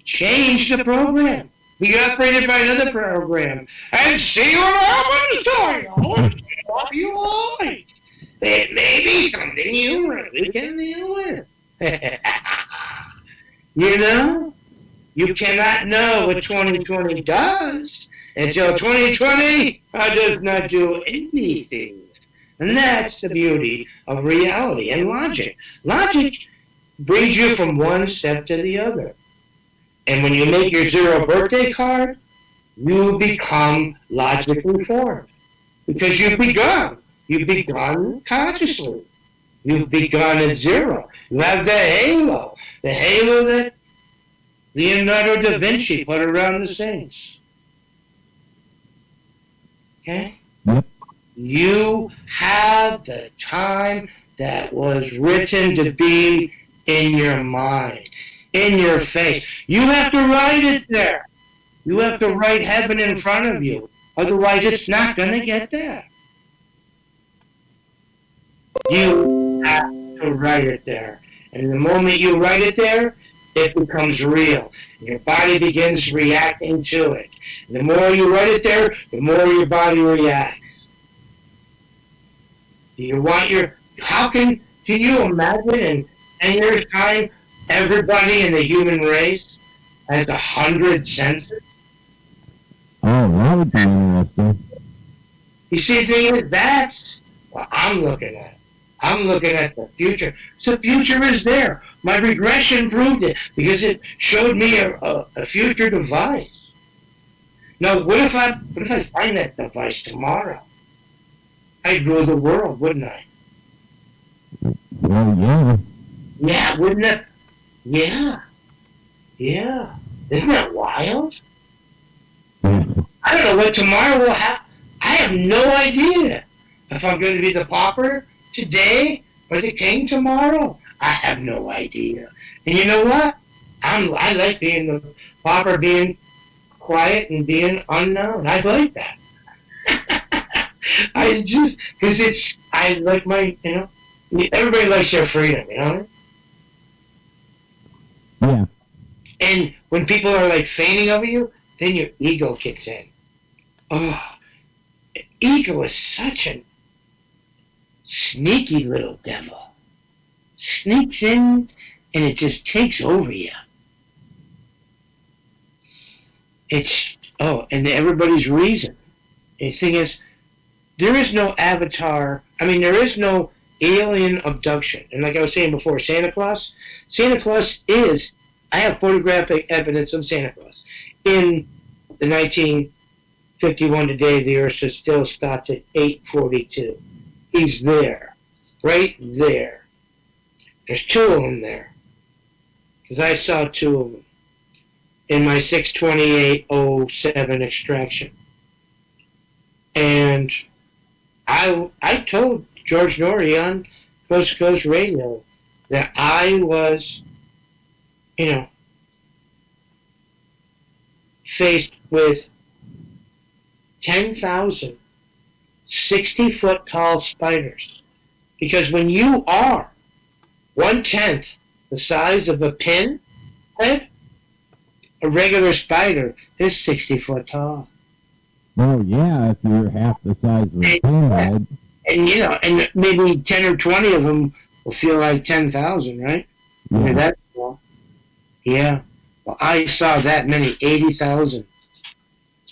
Change the program. Be operated by another program. And see what happens to you. See what you like. It may be something you really can deal with. You know? You cannot know what 2020 does until 2020 does not do anything. And that's the beauty of reality and logic. Logic brings you from one step to the other. And when you make your 0 birthday card, you become logically formed. Because you've begun. You've begun consciously. You've begun at 0. You have the halo. The halo that Leonardo da Vinci put around the saints. Okay? Yep. You have the time that was written to be in your mind, in your face. You have to write it there. You have to write heaven in front of you. Otherwise, it's not going to get there. You have to write it there. And the moment you write it there, it becomes real. Your body begins reacting to it. And the more you write it there, the more your body reacts. Do you want can you imagine in 10 years' time, everybody in the human race has 100 senses? Oh, that would be interesting. You see, the thing is, that's what I'm looking at. I'm looking at the future. So the future is there. My regression proved it because it showed me a future device. Now, what if I find that device tomorrow? I'd rule the world, wouldn't I? Well, yeah. Yeah, wouldn't it? Yeah. Yeah. Isn't that wild? Yeah. I don't know what tomorrow will happen. I have no idea if I'm going to be the pauper today or the king tomorrow. I have no idea. And you know what? I like being the pauper, being quiet and being unknown. I like that. I like my, everybody likes their freedom, you know? Yeah. And when people are like fainting over you, then your ego kicks in. Oh, ego is such a sneaky little devil. Sneaks in and it just takes over you. And everybody's reason. And the thing is, there is no avatar. I mean, there is no alien abduction. And like I was saying before, Santa Claus is, I have photographic evidence of Santa Claus. In the 1951 today, the Earth is still stopped at 8:42. He's there. Right there. There's 2 of them there. Because I saw 2 of them in my 6/28/07 extraction. And I told George Norrie on Coast to Coast Radio that I was, faced with 10,000 60-foot tall spiders. Because when you are 1/10 the size of a pin, Right? A regular spider is 60 foot tall. Well, yeah, if you're half the size of a pinhead. And, and maybe 10 or 20 of them will feel like 10,000, right? Yeah. They're that small. Yeah. Well, I saw that many, 80,000.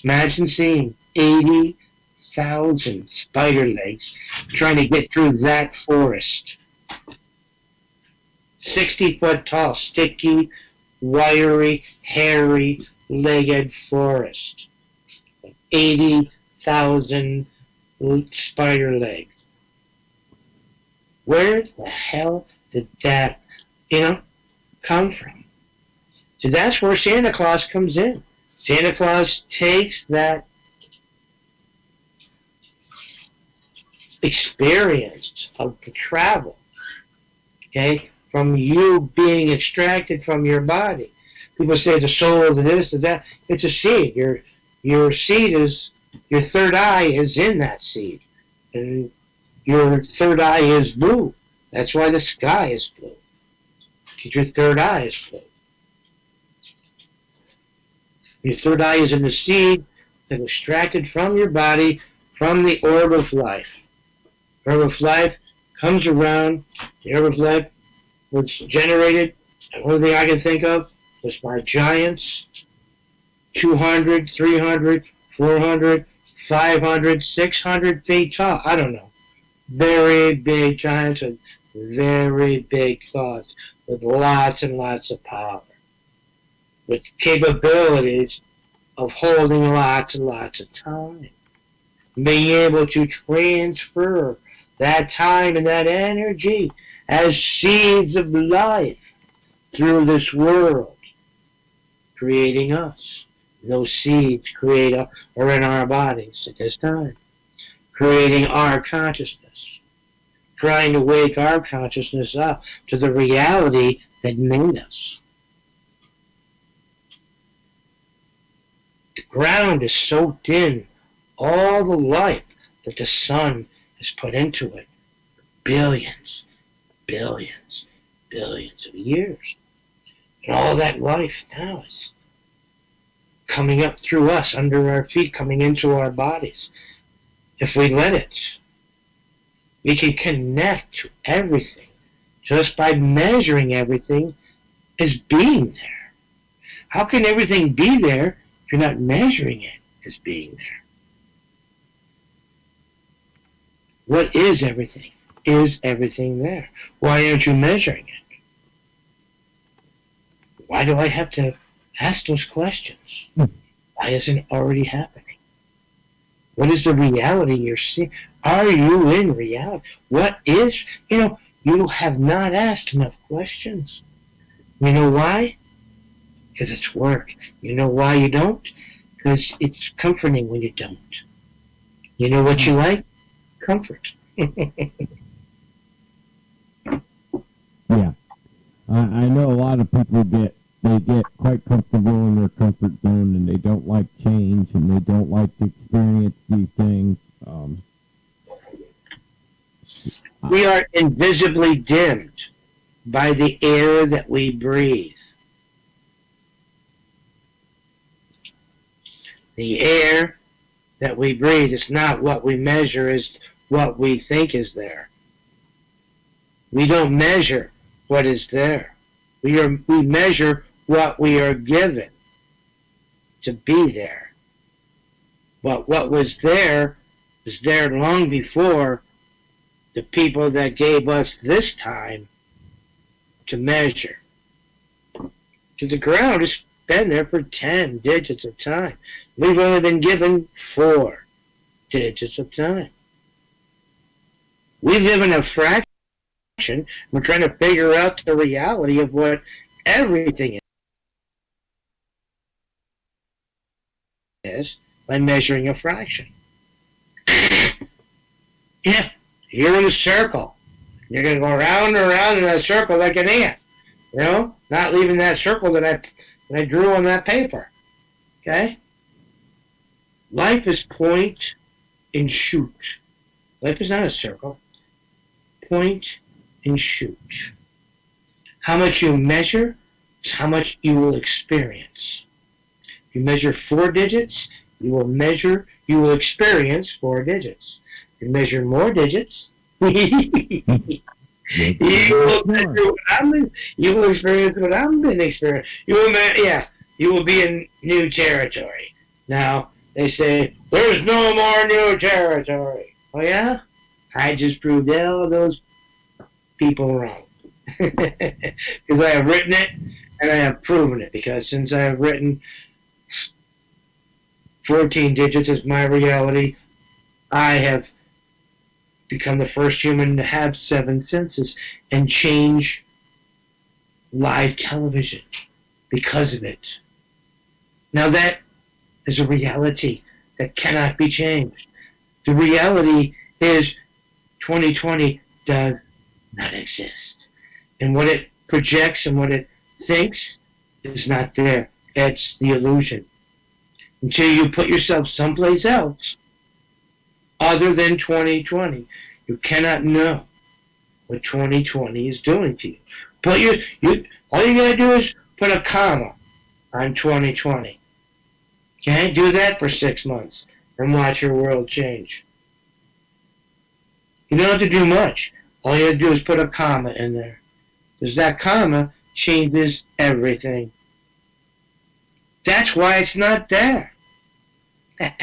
Imagine seeing 80,000 spider legs trying to get through that forest. 60 foot tall, sticky, wiry, hairy, legged forest. 80,000 spider legs. Where the hell did that, come from? So that's where Santa Claus comes in. Santa Claus takes that experience of the travel, okay, from you being extracted from your body. People say the soul of this, of that. It's a seed. Your seed is, your third eye is in that seed. And your third eye is blue. That's why the sky is blue. Because your third eye is blue. Your third eye is in the seed that was extracted from your body, from the orb of life. The orb of life comes around. The orb of life was generated. The only thing I can think of was by giants, 200, 300, 400, 500, 600 feet tall. I don't know. Very big giants with very big thoughts, with lots and lots of power, with capabilities of holding lots and lots of time, being able to transfer that time and that energy as seeds of life through this world, creating us. Those seeds are in our bodies at this time, creating our consciousness, trying to wake our consciousness up to the reality that made us. The ground is soaked in all the life that the sun has put into it for billions, billions, billions of years. And all that life now is coming up through us, under our feet, coming into our bodies. If we let it, we can connect to everything just by measuring everything as being there. How can everything be there if you're not measuring it as being there? What is everything? Is everything there? Why aren't you measuring it? Why do I have to ask those questions? Why isn't it already happening? What is the reality you're seeing? Are you in reality? What is, you have not asked enough questions. You know why? Because it's work. You know why you don't? Because it's comforting when you don't. You know what you like? Comfort. Yeah. I know a lot of people get quite comfortable in their comfort zone, and they don't like change, and they don't like to experience these things. We are invisibly dimmed by the air that we breathe. The air that we breathe is not what we measure, is what we think is there. We don't measure what is there. We measure what we are given to be there. But what was there long before the people that gave us this time to measure. Because the ground has been there for 10 digits of time. We've only been given 4 digits of time. We live in a fraction. We're trying to figure out the reality of what everything is by measuring a fraction. Yeah, you're in a circle. You're going to go around and around in that circle like an ant. Not leaving that circle that I drew on that paper. Okay? Life is point and shoot. Life is not a circle. Point and shoot. How much you measure It's how much you will experience. If you measure 4 digits, you will experience 4 digits. If you measure more digits, you will experience what I've been experiencing. You will be in new territory. Now, they say, there's no more new territory. Oh yeah? I just proved all those people wrong. Because I have written it, and I have proven it. Because since I have written 14 digits as my reality, I have become the first human to have 7 senses and change live television because of it. Now that is a reality that cannot be changed. The reality is 2020 does not exist. And what it projects and what it thinks is not there. It's the illusion. Until you put yourself someplace else other than 2020, you cannot know what 2020 is doing to you. All you gotta do is put a comma on 2020. Okay? Do that for 6 months and watch your world change. You don't have to do much. All you have to do is put a comma in there. Because that comma changes everything. That's why it's not there. Yeah,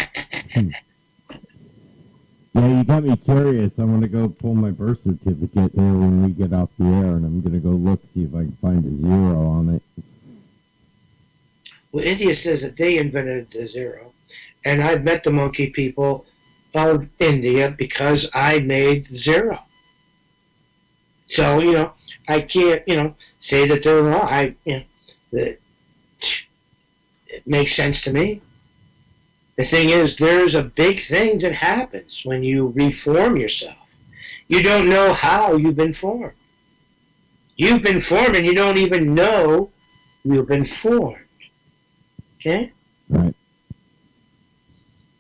you got me curious. I'm going to go pull my birth certificate here when we get off the air, and I'm going to go look, see if I can find a 0 on it. Well, India says that they invented the 0. And I've met the monkey people of India because I made 0. So, I can't, say that they're wrong. That it makes sense to me. The thing is, there's a big thing that happens when you reform yourself. You don't know how you've been formed. You've been formed and you don't even know you've been formed. Okay? Right.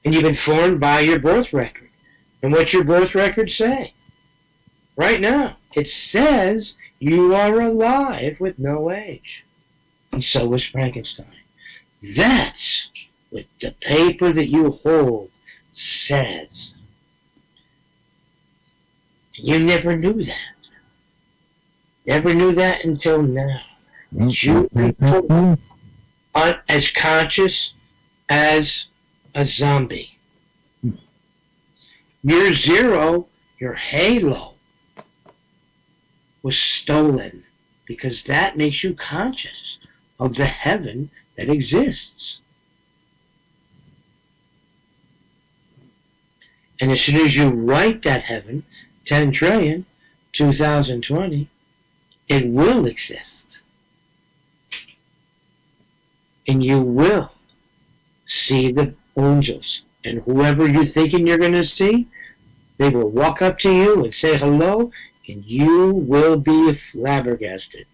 And you've been formed by your birth record. And what's your birth record say? Right now, it says you are alive with no age. And so was Frankenstein. That's what the paper that you hold says. You never knew that. Never knew that until now. You are as conscious as a zombie. Your 0, your halo, was stolen because that makes you conscious of the heaven that exists. And as soon as you write that heaven, 10 trillion, 2020, it will exist. And you will see the angels. And whoever you're thinking you're going to see, they will walk up to you and say hello, and you will be flabbergasted.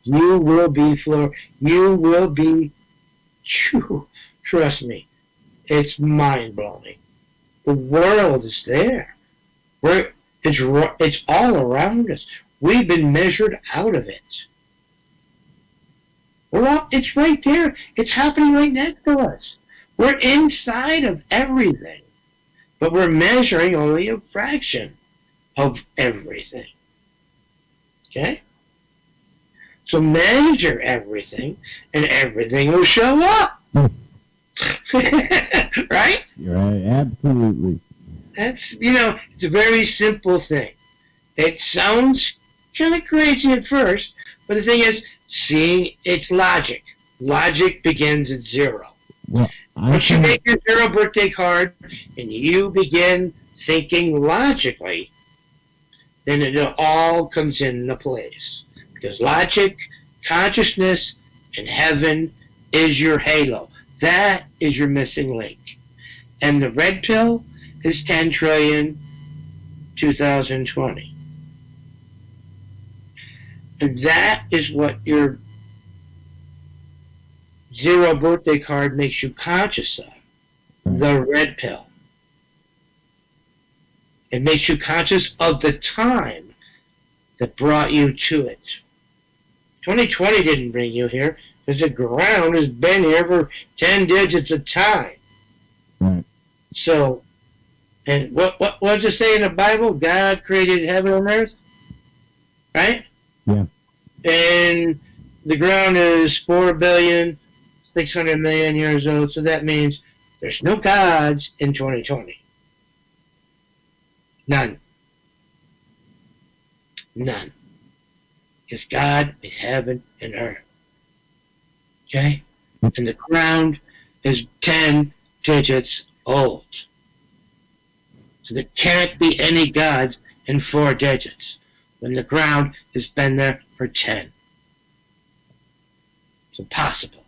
You will be trust me, it's mind-blowing. The world is there. It's all around us. We've been measured out of it. It's right there. It's happening right next to us. We're inside of everything. But we're measuring only a fraction of everything. Okay? So measure everything, and everything will show up. Right? Right, absolutely. That's, it's a very simple thing. It sounds kind of crazy at first, but the thing is, it's logic. Logic begins at 0. Well, Once you make your 0 birthday card and you begin thinking logically, then it all comes into place. Because logic, consciousness, and heaven is your halo. That is your missing link. And the red pill is 10 trillion 2020. And that is what your 0 birthday card makes you conscious of. The red pill. It makes you conscious of the time that brought you to it. 2020 didn't bring you here because the ground has been here for 10 digits of time. Right. So, and what does it say in the Bible? God created heaven and earth, right? Yeah. And the ground is 4,600,000,000 years old, so that means there's no gods in 2020. None. None. Because God made heaven and earth. Okay? And the ground is 10 digits old. So there can't be any gods in 4 digits when the ground has been there for 10. It's impossible.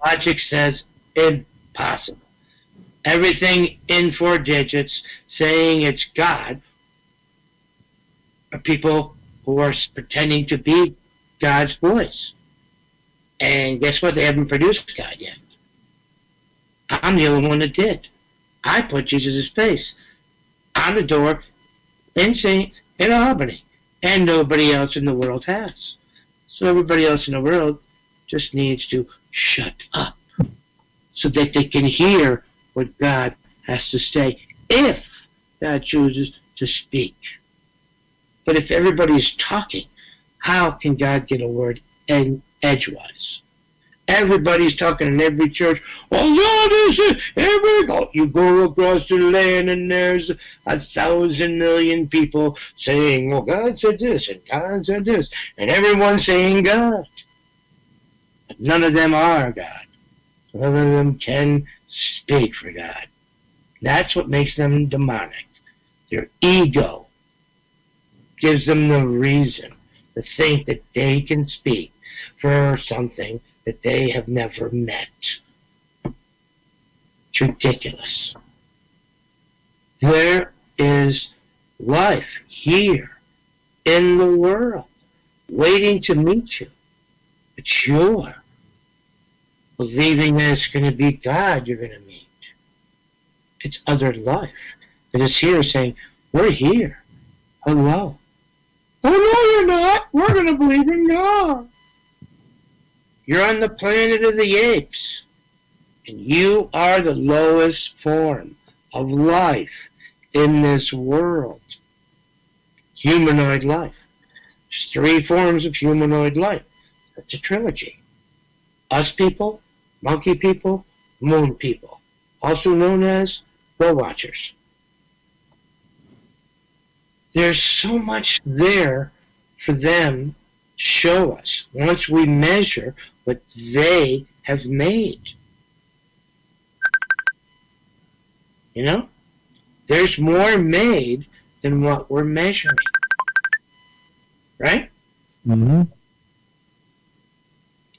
Logic says impossible. Everything in 4 digits saying it's God are people who are pretending to be God's voice. And guess what? They haven't produced God yet. I'm the only one that did. I put Jesus' face on the door in Albany, and nobody else in the world has. So everybody else in the world just needs to shut up so that they can hear what God has to say if God chooses to speak. But if everybody's talking, how can God get a word edgewise? Everybody's talking in every church. Oh, God is it. You go across the land and there's 1,000,000,000 people saying, well, God said this and God said this. And everyone's saying God. But none of them are God. None of them can speak for God. That's what makes them demonic. Their ego gives them the reason to think that they can speak for something that they have never met. It's ridiculous. There is life here in the world waiting to meet you. But you're believing that it's going to be God you're going to meet. It's other life that is here saying, we're here. Hello. Oh, no, you're not. We're going to believe in God. You're on the planet of the apes. And you are the lowest form of life in this world. Humanoid life. There's 3 forms of humanoid life. That's a trilogy. Us people, monkey people, moon people. Also known as World Watchers. There's so much there for them to show us once we measure what they have made. You know? There's more made than what we're measuring. Right? Mm-hmm.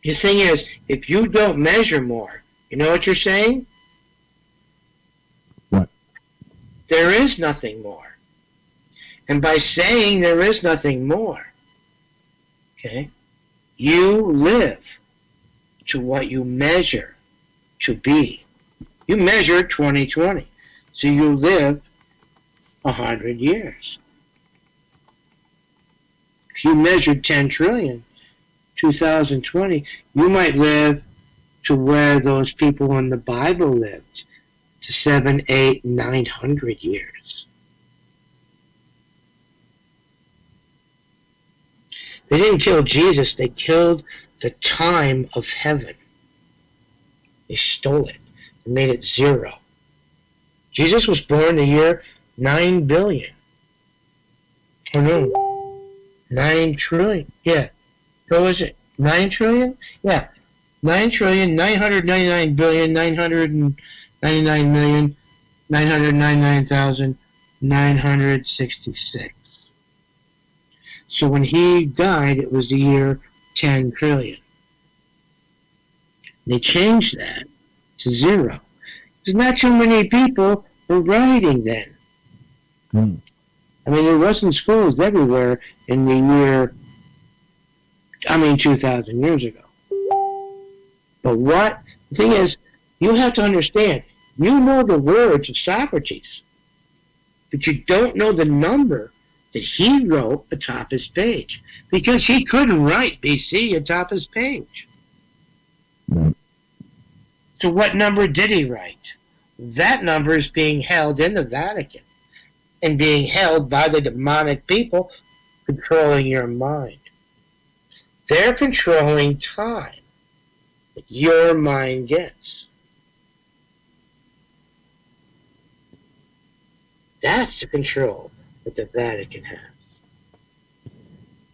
The thing is, if you don't measure more, you know what you're saying? What? There is nothing more. And by saying there is nothing more, okay, you live to what you measure to be. You measure 2020, so you live 100 years. If you measured 10 trillion, 2020, you might live to where those people in the Bible lived, to 700, 800, 900 years. They didn't kill Jesus, they killed the time of heaven. They stole it and made it 0. Jesus was born the year 9 billion. Oh no, 9 trillion. Yeah. What was it? 9 trillion? Yeah. 9,999,999,999,966. So when he died, it was the year 10 trillion. They changed that to 0. There's not too many people were writing then. Mm. I mean, there wasn't schools everywhere in the year, 2,000 years ago. But the thing is, you have to understand, you know the words of Socrates, but you don't know the number that he wrote atop his page, because he couldn't write BC atop his page. Right. So what number did he write? That number is being held in the Vatican and being held by the demonic people controlling your mind. They're controlling time that your mind gets. That's the control that the Vatican has.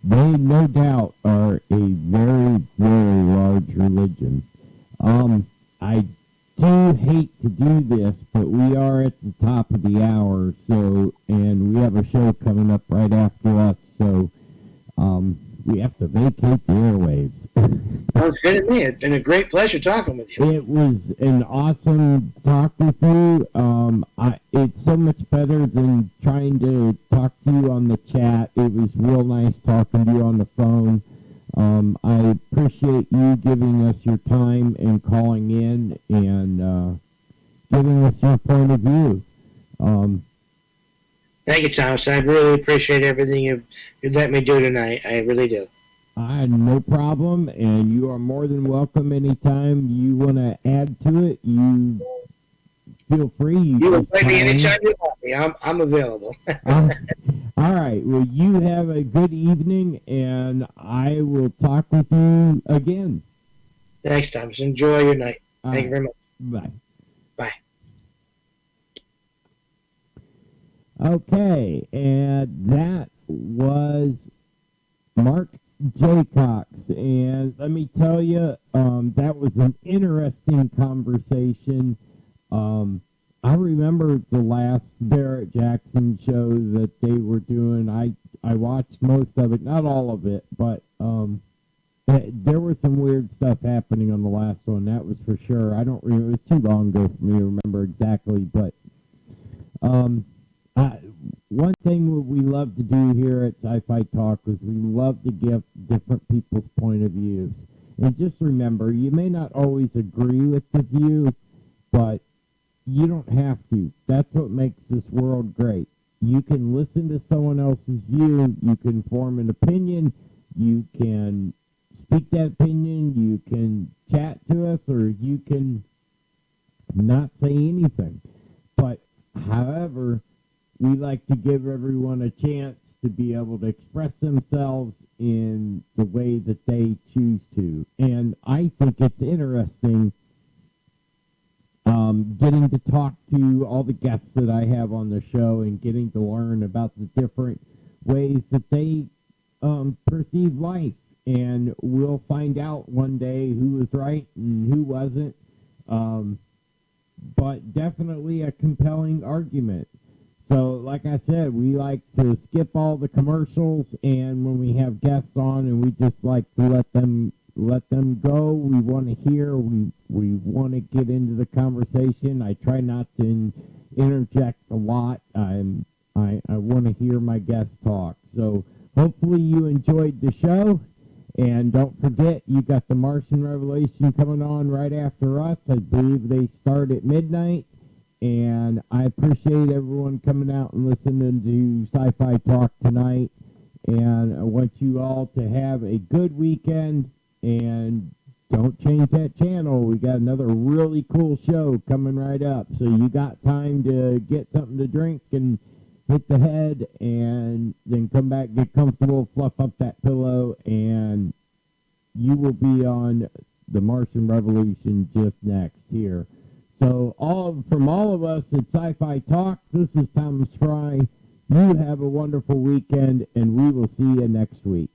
They no doubt are a very, very large religion. I do hate to do this, but we are at the top of the hour, and we have a show coming up right after us, so we have to vacate the airwaves. Well, it's good to me. It's been a great pleasure talking with you. It was an awesome talk with you. It's so much better than trying to talk to you on the chat. It was real nice talking to you on the phone. I appreciate you giving us your time and calling in and giving us your point of view. Thank you, Thomas. I really appreciate everything you let me do tonight. I really do. No problem, and you are more than welcome anytime you want to add to it. You feel free. You invite me anytime you want me. I'm available. All right. Well, you have a good evening, and I will talk with you again. Thanks, Thomas. Enjoy your night. Thank you very much. Bye. Bye. Okay, and that was Mark Jaycox, and let me tell you, that was an interesting conversation. I remember the last Barrett Jackson show that they were doing. I watched most of it, not all of it, but there was some weird stuff happening on the last one, that was for sure. I don't remember, it was too long ago for me to remember exactly, but one thing we love to do here at Sci-Fi Talk is we love to give different people's point of views. And just remember, you may not always agree with the view, but you don't have to. That's what makes this world great. You can listen to someone else's view, you can form an opinion, you can speak that opinion, you can chat to us, or you can not say anything. But, however, we like to give everyone a chance to be able to express themselves in the way that they choose to. And I think it's interesting getting to talk to all the guests that I have on the show and getting to learn about the different ways that they perceive life. And we'll find out one day who was right and who wasn't. But definitely a compelling argument. So, like I said, we like to skip all the commercials, and when we have guests on, and we just like to let them go. We want to hear. We want to get into the conversation. I try not to interject a lot. I want to hear my guests talk. So, hopefully, you enjoyed the show. And don't forget, you got the Martian Revelation coming on right after us. I believe they start at midnight. And I appreciate everyone coming out and listening to Sci-Fi Talk tonight. And I want you all to have a good weekend. And don't change that channel. We got another really cool show coming right up. So you got time to get something to drink and hit the head. And then come back, get comfortable, fluff up that pillow. And you will be on the Martian Revolution just next here. So from all of us at Sci-Fi Talk, this is Thomas Fry. You have a wonderful weekend, and we will see you next week.